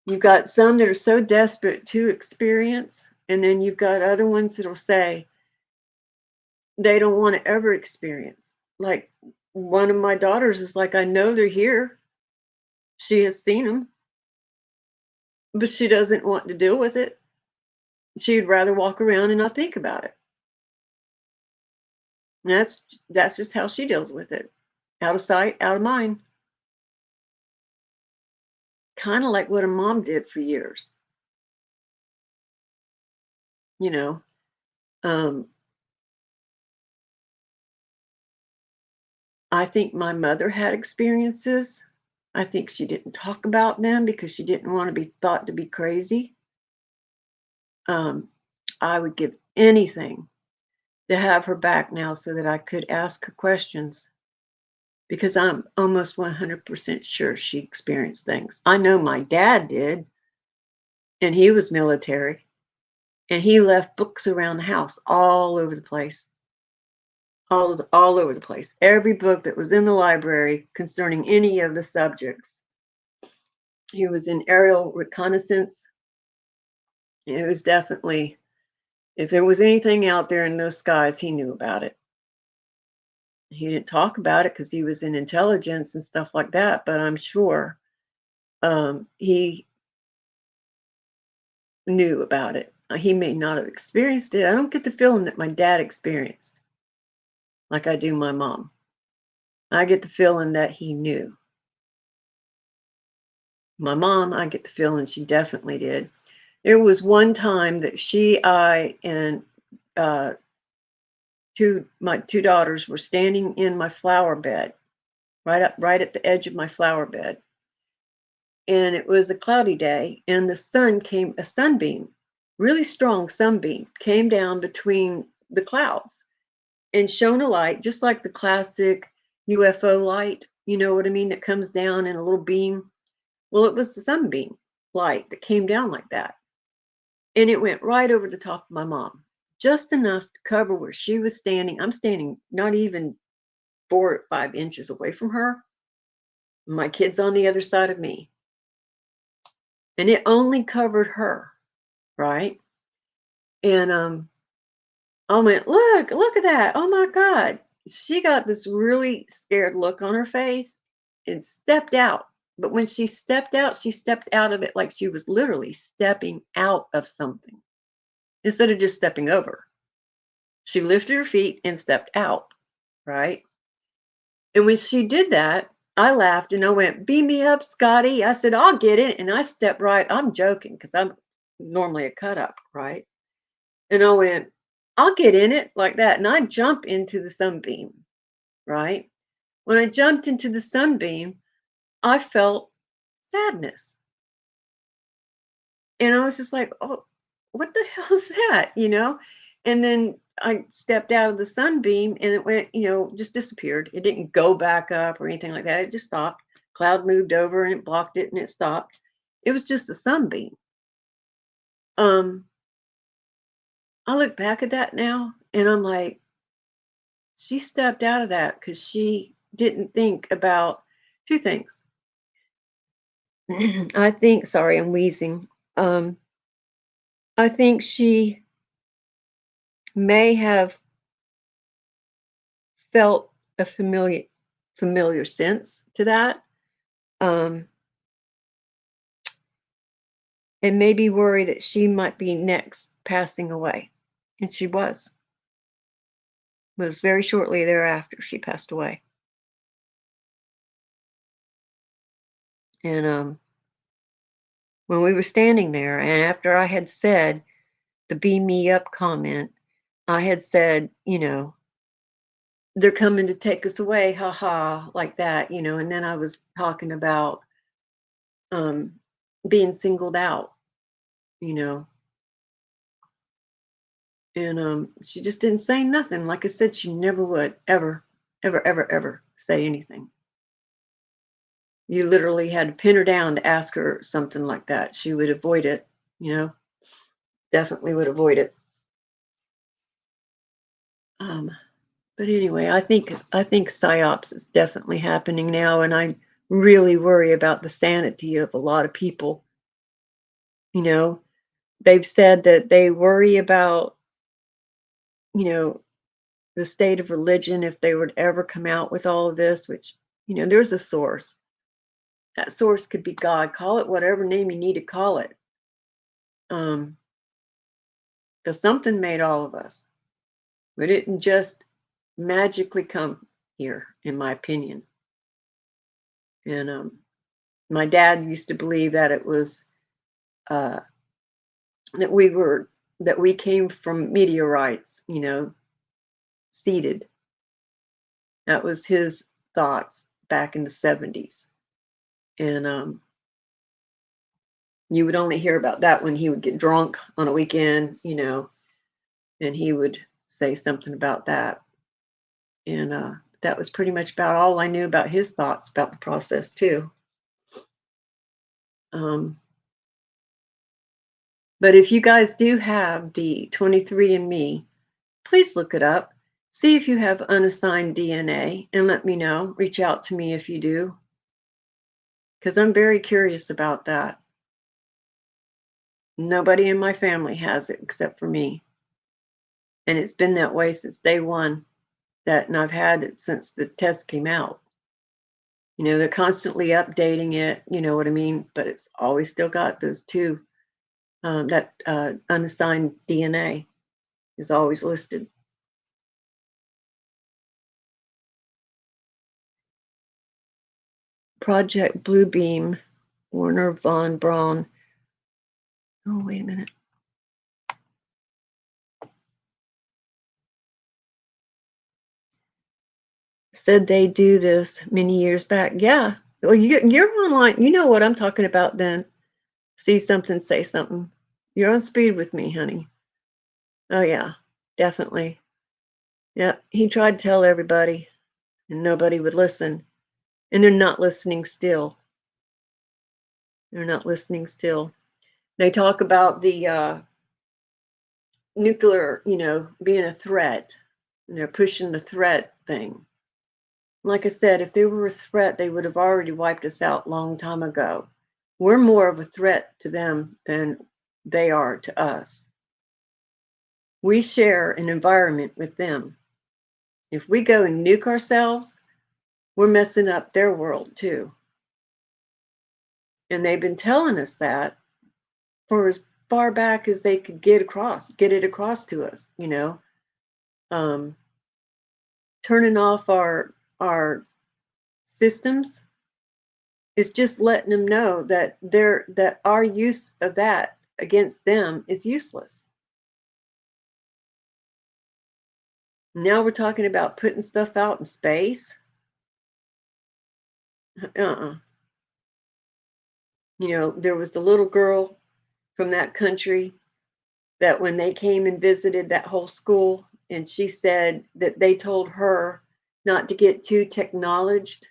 You've got some that are so desperate to experience And then you've got other ones that'll say they don't want to ever experience. Like one of my daughters is like, I know they're here. She has seen them, but she doesn't want to deal with it. She'd rather walk around and not think about it. And that's just how she deals with it. Out of sight, out of mind. Kind of like what a mom did for years. You know, um, I think my mother had experiences. I think she didn't talk about them because she didn't want to be thought to be crazy. Um, I would give anything to have her back now so that I could ask her questions because I'm almost 100% sure she experienced things. I know my dad did, and he was military, and he left books around the house all over the place. All over the place. Every book that was in the library concerning any of the subjects. He was in aerial reconnaissance. It was definitely, if there was anything out there in those skies, he knew about it. He didn't talk about it because he was in intelligence and stuff like that, but I'm sure he knew about it. He may not have experienced it. I don't get the feeling that my dad experienced like I do my mom. I get the feeling that he knew. My mom, I get the feeling she definitely did. There was one time that I, and uh, my two daughters were standing in my flower bed, right at the edge of my flower bed. And it was a cloudy day, and a sunbeam, really strong sunbeam, came down between the clouds and shone a light, just like the classic UFO light, you know what I mean, that comes down in a little beam. Well, it was the sunbeam light that came down like that. And it went right over the top of my mom, just enough to cover where she was standing. I'm standing not even 4 or 5 inches away from her. My kid's on the other side of me. And it only covered her, right? And I went, look at that. Oh my God. She got this really scared look on her face and stepped out. But when she stepped out of it like she was literally stepping out of something instead of just stepping over. She lifted her feet and stepped out, right? And when she did that, I laughed and I went, beam me up, Scotty. I said, I'll get it. And I stepped right. I'm joking because I'm normally a cut up, right? And I went, I'll get in it like that. And I jump into the sunbeam, right? When I jumped into the sunbeam, I felt sadness. And I was just like, oh, what the hell is that? And then I stepped out of the sunbeam and it went, just disappeared. It didn't go back up or anything like that. It just stopped. Cloud moved over and it blocked it and it stopped. It was just a sunbeam. I look back at that now and I'm like, she stepped out of that because she didn't think about two things. I think, sorry, I'm wheezing. I think she may have felt a familiar sense to that, um, and maybe worry that she might be next passing away, and she was. It was very shortly thereafter she passed away, and when we were standing there, and after I had said the "beam me up" comment, I had said, they're coming to take us away, ha ha, like that, and then I was talking about um, being singled out, you know, and she just didn't say nothing. Like I said, she never would ever, ever, ever, ever say anything. You literally had to pin her down to ask her something like that. She would avoid it, definitely would avoid it. Um, but anyway, I think psyops is definitely happening now, and I really worry about the sanity of a lot of people. You know, they've said that they worry about, you know, the state of religion if they would ever come out with all of this, which, there's a source. That source could be God. Call it whatever name you need to call it. Um, because something made all of us. We didn't just magically come here, in my opinion. And my dad used to believe that it was uh, that we came from meteorites, seeded. That was his thoughts back in the 70s. And you would only hear about that when he would get drunk on a weekend, and he would say something about that. And that was pretty much about all I knew about his thoughts about the process, too. But if you guys do have the 23andMe, please look it up. See if you have unassigned DNA and let me know. Reach out to me if you do, because I'm very curious about that. Nobody in my family has it except for me. And it's been that way since day one, and I've had it since the test came out. They're constantly updating it, you know what I mean? But it's always still got those two, that unassigned DNA is always listed. Project Bluebeam, Warner von Braun. Oh, wait a minute. Said they do this many years back. Yeah. Well, you're online. You know what I'm talking about then. See something, say something. You're on speed with me, honey. Oh, yeah, definitely. Yeah, he tried to tell everybody, and nobody would listen. And they're not listening still. They're not listening still. They talk about the nuclear, being a threat, and they're pushing the threat thing. Like I said, if they were a threat, they would have already wiped us out long time ago. We're more of a threat to them than they are to us. We share an environment with them. If we go and nuke ourselves, we're messing up their world too. And they've been telling us that for as far back as they could get it across to us, turning off our systems is just letting them know that our use of that against them is useless. Now we're talking about putting stuff out in space. There was the little girl from that country that when they came and visited that whole school, and she said that they told her not to get too technologed.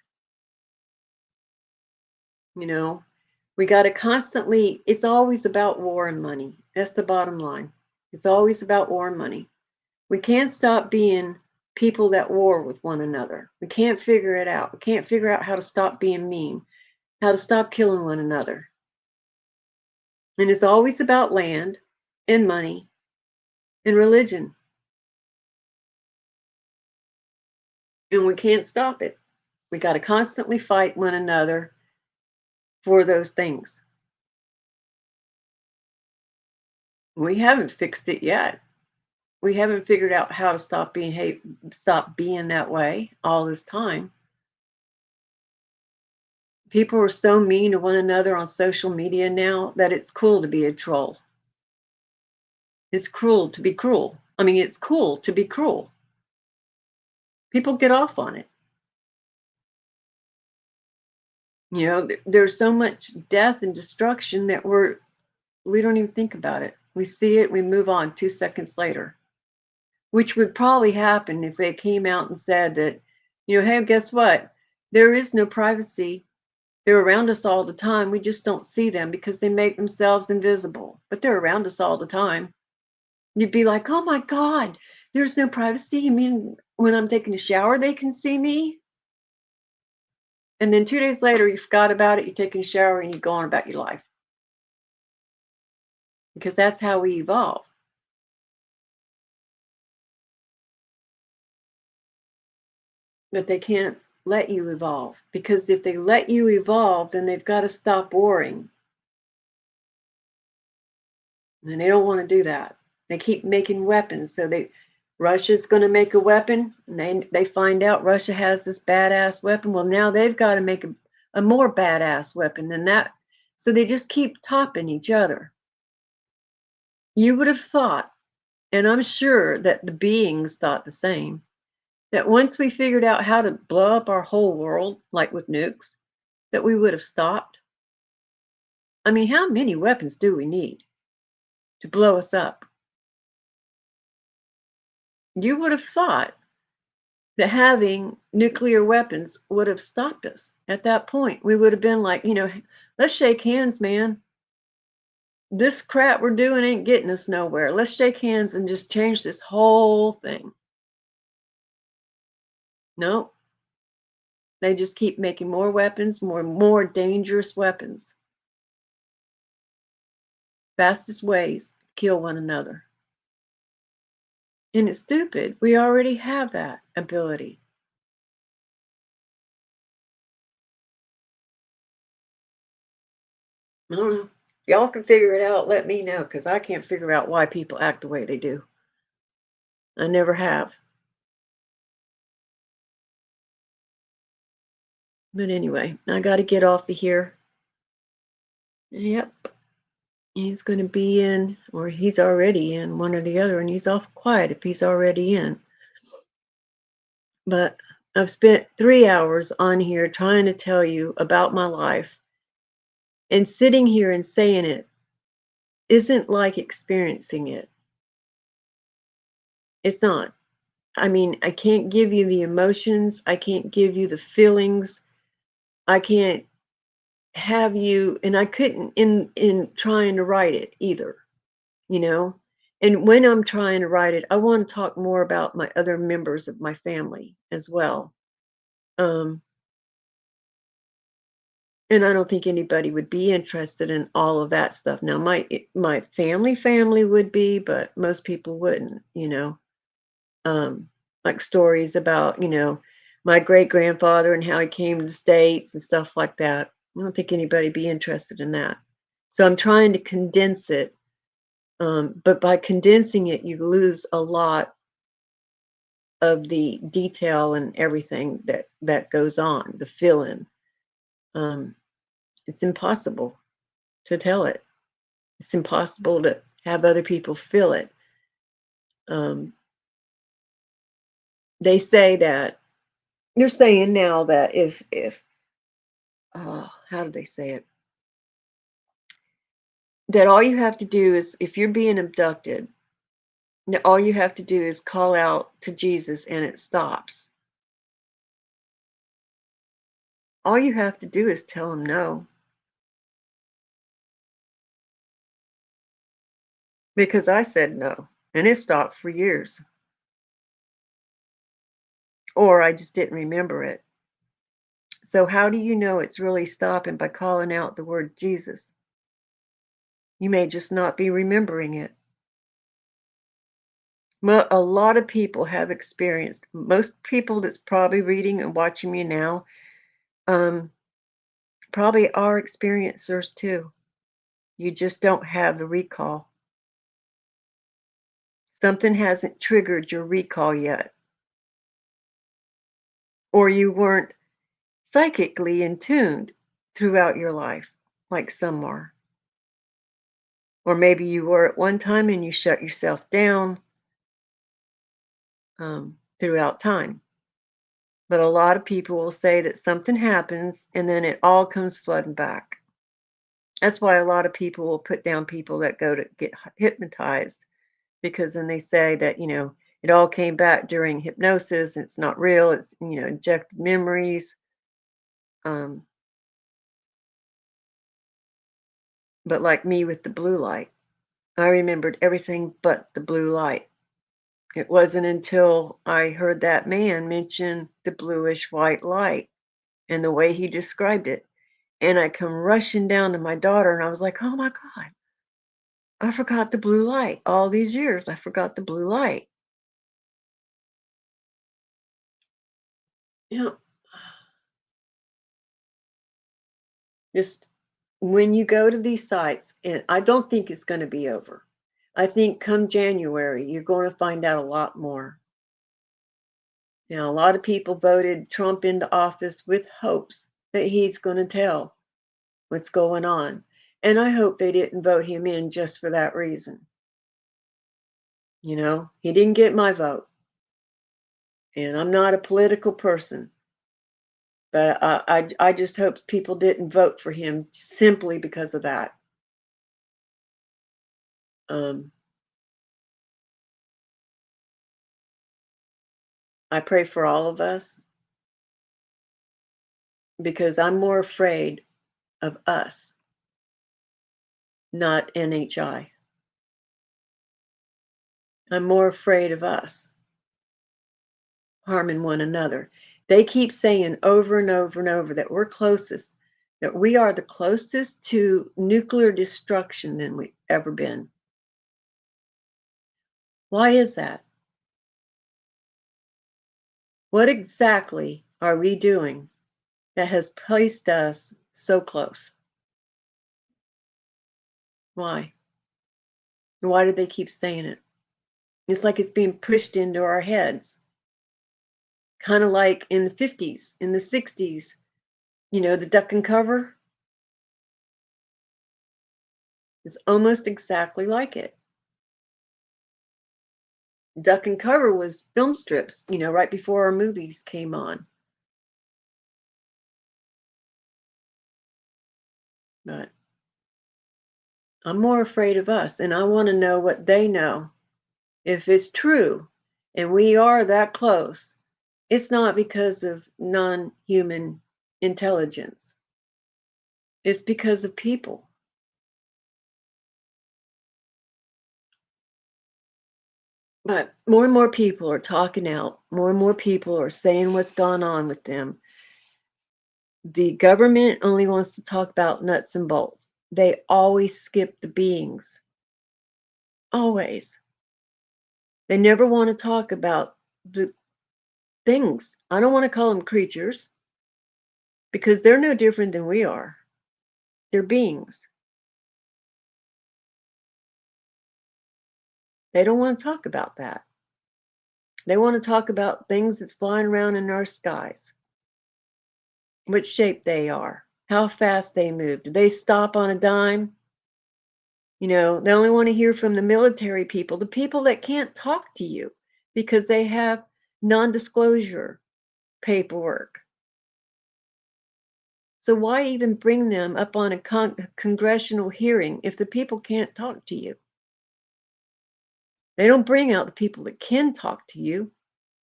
We got to constantly, it's always about war and money. That's the bottom line. It's always about war and money. We can't stop being people that war with one another. We can't figure it out. We can't figure out how to stop being mean, how to stop killing one another. And it's always about land and money and religion. And we can't stop it. We got to constantly fight one another for those things. We haven't fixed it yet. We haven't figured out how to stop being that way all this time. People are so mean to one another on social media now that it's cool to be a troll. It's cruel to be cruel. I mean, it's cool to be cruel. People get off on it. There's so much death and destruction that we don't even think about it. We see it, we move on 2 seconds later, which would probably happen if they came out and said that, hey, guess what? There is no privacy. They're around us all the time. We just don't see them because they make themselves invisible, but they're around us all the time. You'd be like, oh my God, there's no privacy. You mean when I'm taking a shower, they can see me? And then 2 days later, you forgot about it, you're taking a shower and you go on about your life. because that's how we evolve. But they can't let you evolve, because if they let you evolve, then they've got to stop warring. And they don't want to do that. They keep making weapons. So Russia's going to make a weapon, and they find out Russia has this badass weapon. Well, now they've got to make a more badass weapon than that. So they just keep topping each other. You would have thought, and I'm sure that the beings thought the same, that once we figured out how to blow up our whole world, like with nukes, that we would have stopped. I mean, how many weapons do we need to blow us up? You would have thought that having nuclear weapons would have stopped us at that point. We would have been like, let's shake hands, man. This crap we're doing ain't getting us nowhere. Let's shake hands and just change this whole thing. No, they just keep making more weapons, more dangerous weapons. Fastest ways to kill one another. And it's stupid. We already have that ability. I don't know. If y'all can figure it out, let me know, because I can't figure out why people act the way they do. I never have. But anyway, I got to get off of here. Yep. He's going to be in, or he's already in, one or the other, and he's off quiet if he's already in. But I've spent 3 hours on here trying to tell you about my life, and sitting here and saying it isn't like experiencing it. It's not. I mean, I can't give you the emotions. I can't give you the feelings. I can't have you, and I couldn't in trying to write it either, you know? And when I'm trying to write it, I want to talk more about my other members of my family as well. Um, and I don't think anybody would be interested in all of that stuff. Now, my family would be, but most people wouldn't, um, like stories about, my great grandfather and how he came to the States and stuff like that. I don't think anybody'd be interested in that. So I'm trying to condense it. But by condensing it, you lose a lot of the detail and everything that goes on, the fill in. It's impossible to tell it. It's impossible to have other people feel it. Um, they say that they're saying now that if how do they say it? That all you have to do is, if you're being abducted, all you have to do is call out to Jesus and it stops. All you have to do is tell him no. Because I said no, and it stopped for years. Or I just didn't remember it. So how do you know it's really stopping? By calling out the word Jesus. You may just not be remembering it. A lot of people have experienced, most people that's probably reading and watching me now, um, probably are experiencers too. You just don't have the recall. Something hasn't triggered your recall yet. Or you weren't psychically in tuned throughout your life, like some are. Or maybe you were at one time and you shut yourself down throughout time. But a lot of people will say that something happens and then it all comes flooding back. That's why a lot of people will put down people that go to get hypnotized, because then they say that, it all came back during hypnosis and it's not real. It's, injected memories. Um, but like me with the blue light, I remembered everything but the blue light. It wasn't until I heard that man mention the bluish white light and the way he described it. And I come rushing down to my daughter and I was like, oh my God, I forgot the blue light. All these years, I forgot the blue light. You know, just when you go to these sites, and I don't think it's going to be over. I think come January, you're going to find out a lot more. Now, a lot of people voted Trump into office with hopes that he's going to tell what's going on. And I hope they didn't vote him in just for that reason. You know, he didn't get my vote. And I'm not a political person, but I just hope people didn't vote for him simply because of that. Um, I pray for all of us because I'm more afraid of us, not NHI. I'm more afraid of us harming one another. They keep saying over and over and over that we're closest, that we are the closest to nuclear destruction than we've ever been. Why is that? What exactly are we doing that has placed us so close? Why? Why do they keep saying it? It's like it's being pushed into our heads. Kind of like in the 50s, in the 60s, you know, the duck and cover is almost exactly like it. Duck and cover was film strips, you know, right before our movies came on. But I'm more afraid of us, and I want to know what they know. If it's true and we are that close, it's not because of non human intelligence, it's because of people. But more and more people are talking out, more and more people are saying what's gone on with them. The government only wants to talk about nuts and bolts. They always skip the beings. Always. They never want to talk about the things. I don't want to call them creatures because they're no different than we are. They're beings. They don't want to talk about that. They want to talk about things that's flying around in our skies, what shape they are, how fast they move. Do they stop on a dime? You know, they only want to hear from the military people, the people that can't talk to you because they have non disclosure paperwork. So why even bring them up on a congressional hearing if the people can't talk to you? They don't bring out the people that can talk to you,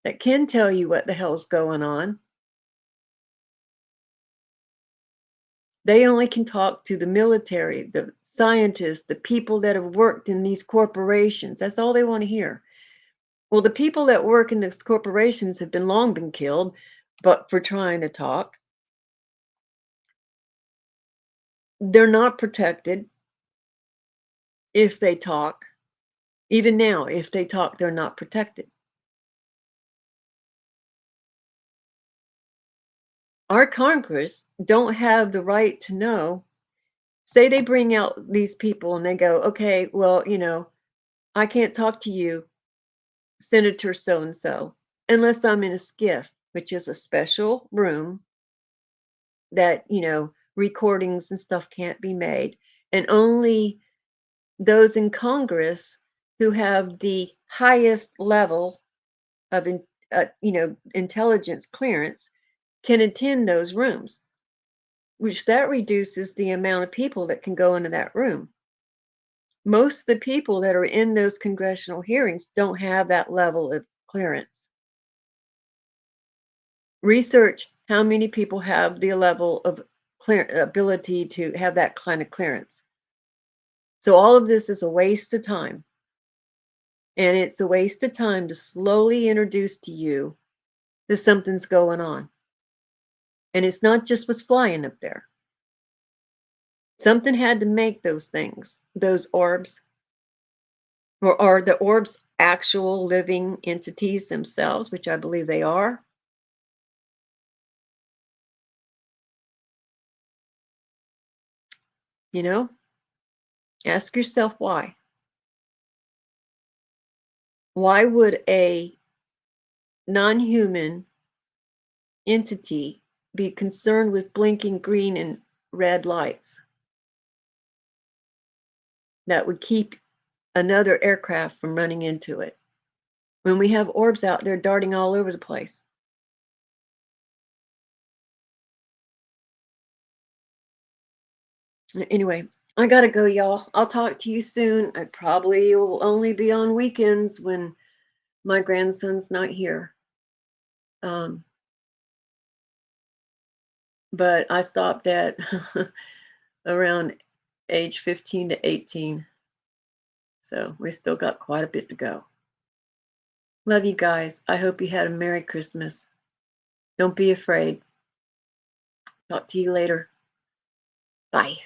that can tell you what the hell's going on. They only can talk to the military, the scientists, the people that have worked in these corporations. That's all they want to hear. Well, the people that work in these corporations have been long been killed, but for trying to talk, they're not protected if they talk. Even now, if they talk, they're not protected. Our Congress don't have the right to know. Say they bring out these people and they go, okay, well, you know, I can't talk to you, Senator so and so, unless I'm in a skiff, which is a special room that, you know, recordings and stuff can't be made. And only those in Congress who have the highest level of, you know, intelligence clearance can attend those rooms, which that reduces the amount of people that can go into that room. Most of the people that are in those congressional hearings don't have that level of clearance. Research how many people have the level of ability to have that kind of clearance. So all of this is a waste of time. And it's a waste of time to slowly introduce to you that something's going on. And it's not just what's flying up there. Something had to make those things, those orbs. Or are the orbs actual living entities themselves, which I believe they are? You know, ask yourself why. Why would a non human entity be concerned with blinking green and red lights that would keep another aircraft from running into it when we have orbs out there darting all over the place? Anyway, I gotta go, y'all. I'll talk to you soon. I probably will only be on weekends when my grandson's not here. Um, but I stopped at around age 15 to 18. So we still got quite a bit to go. Love you guys. I hope you had a Merry Christmas. Don't be afraid. Talk to you later. Bye.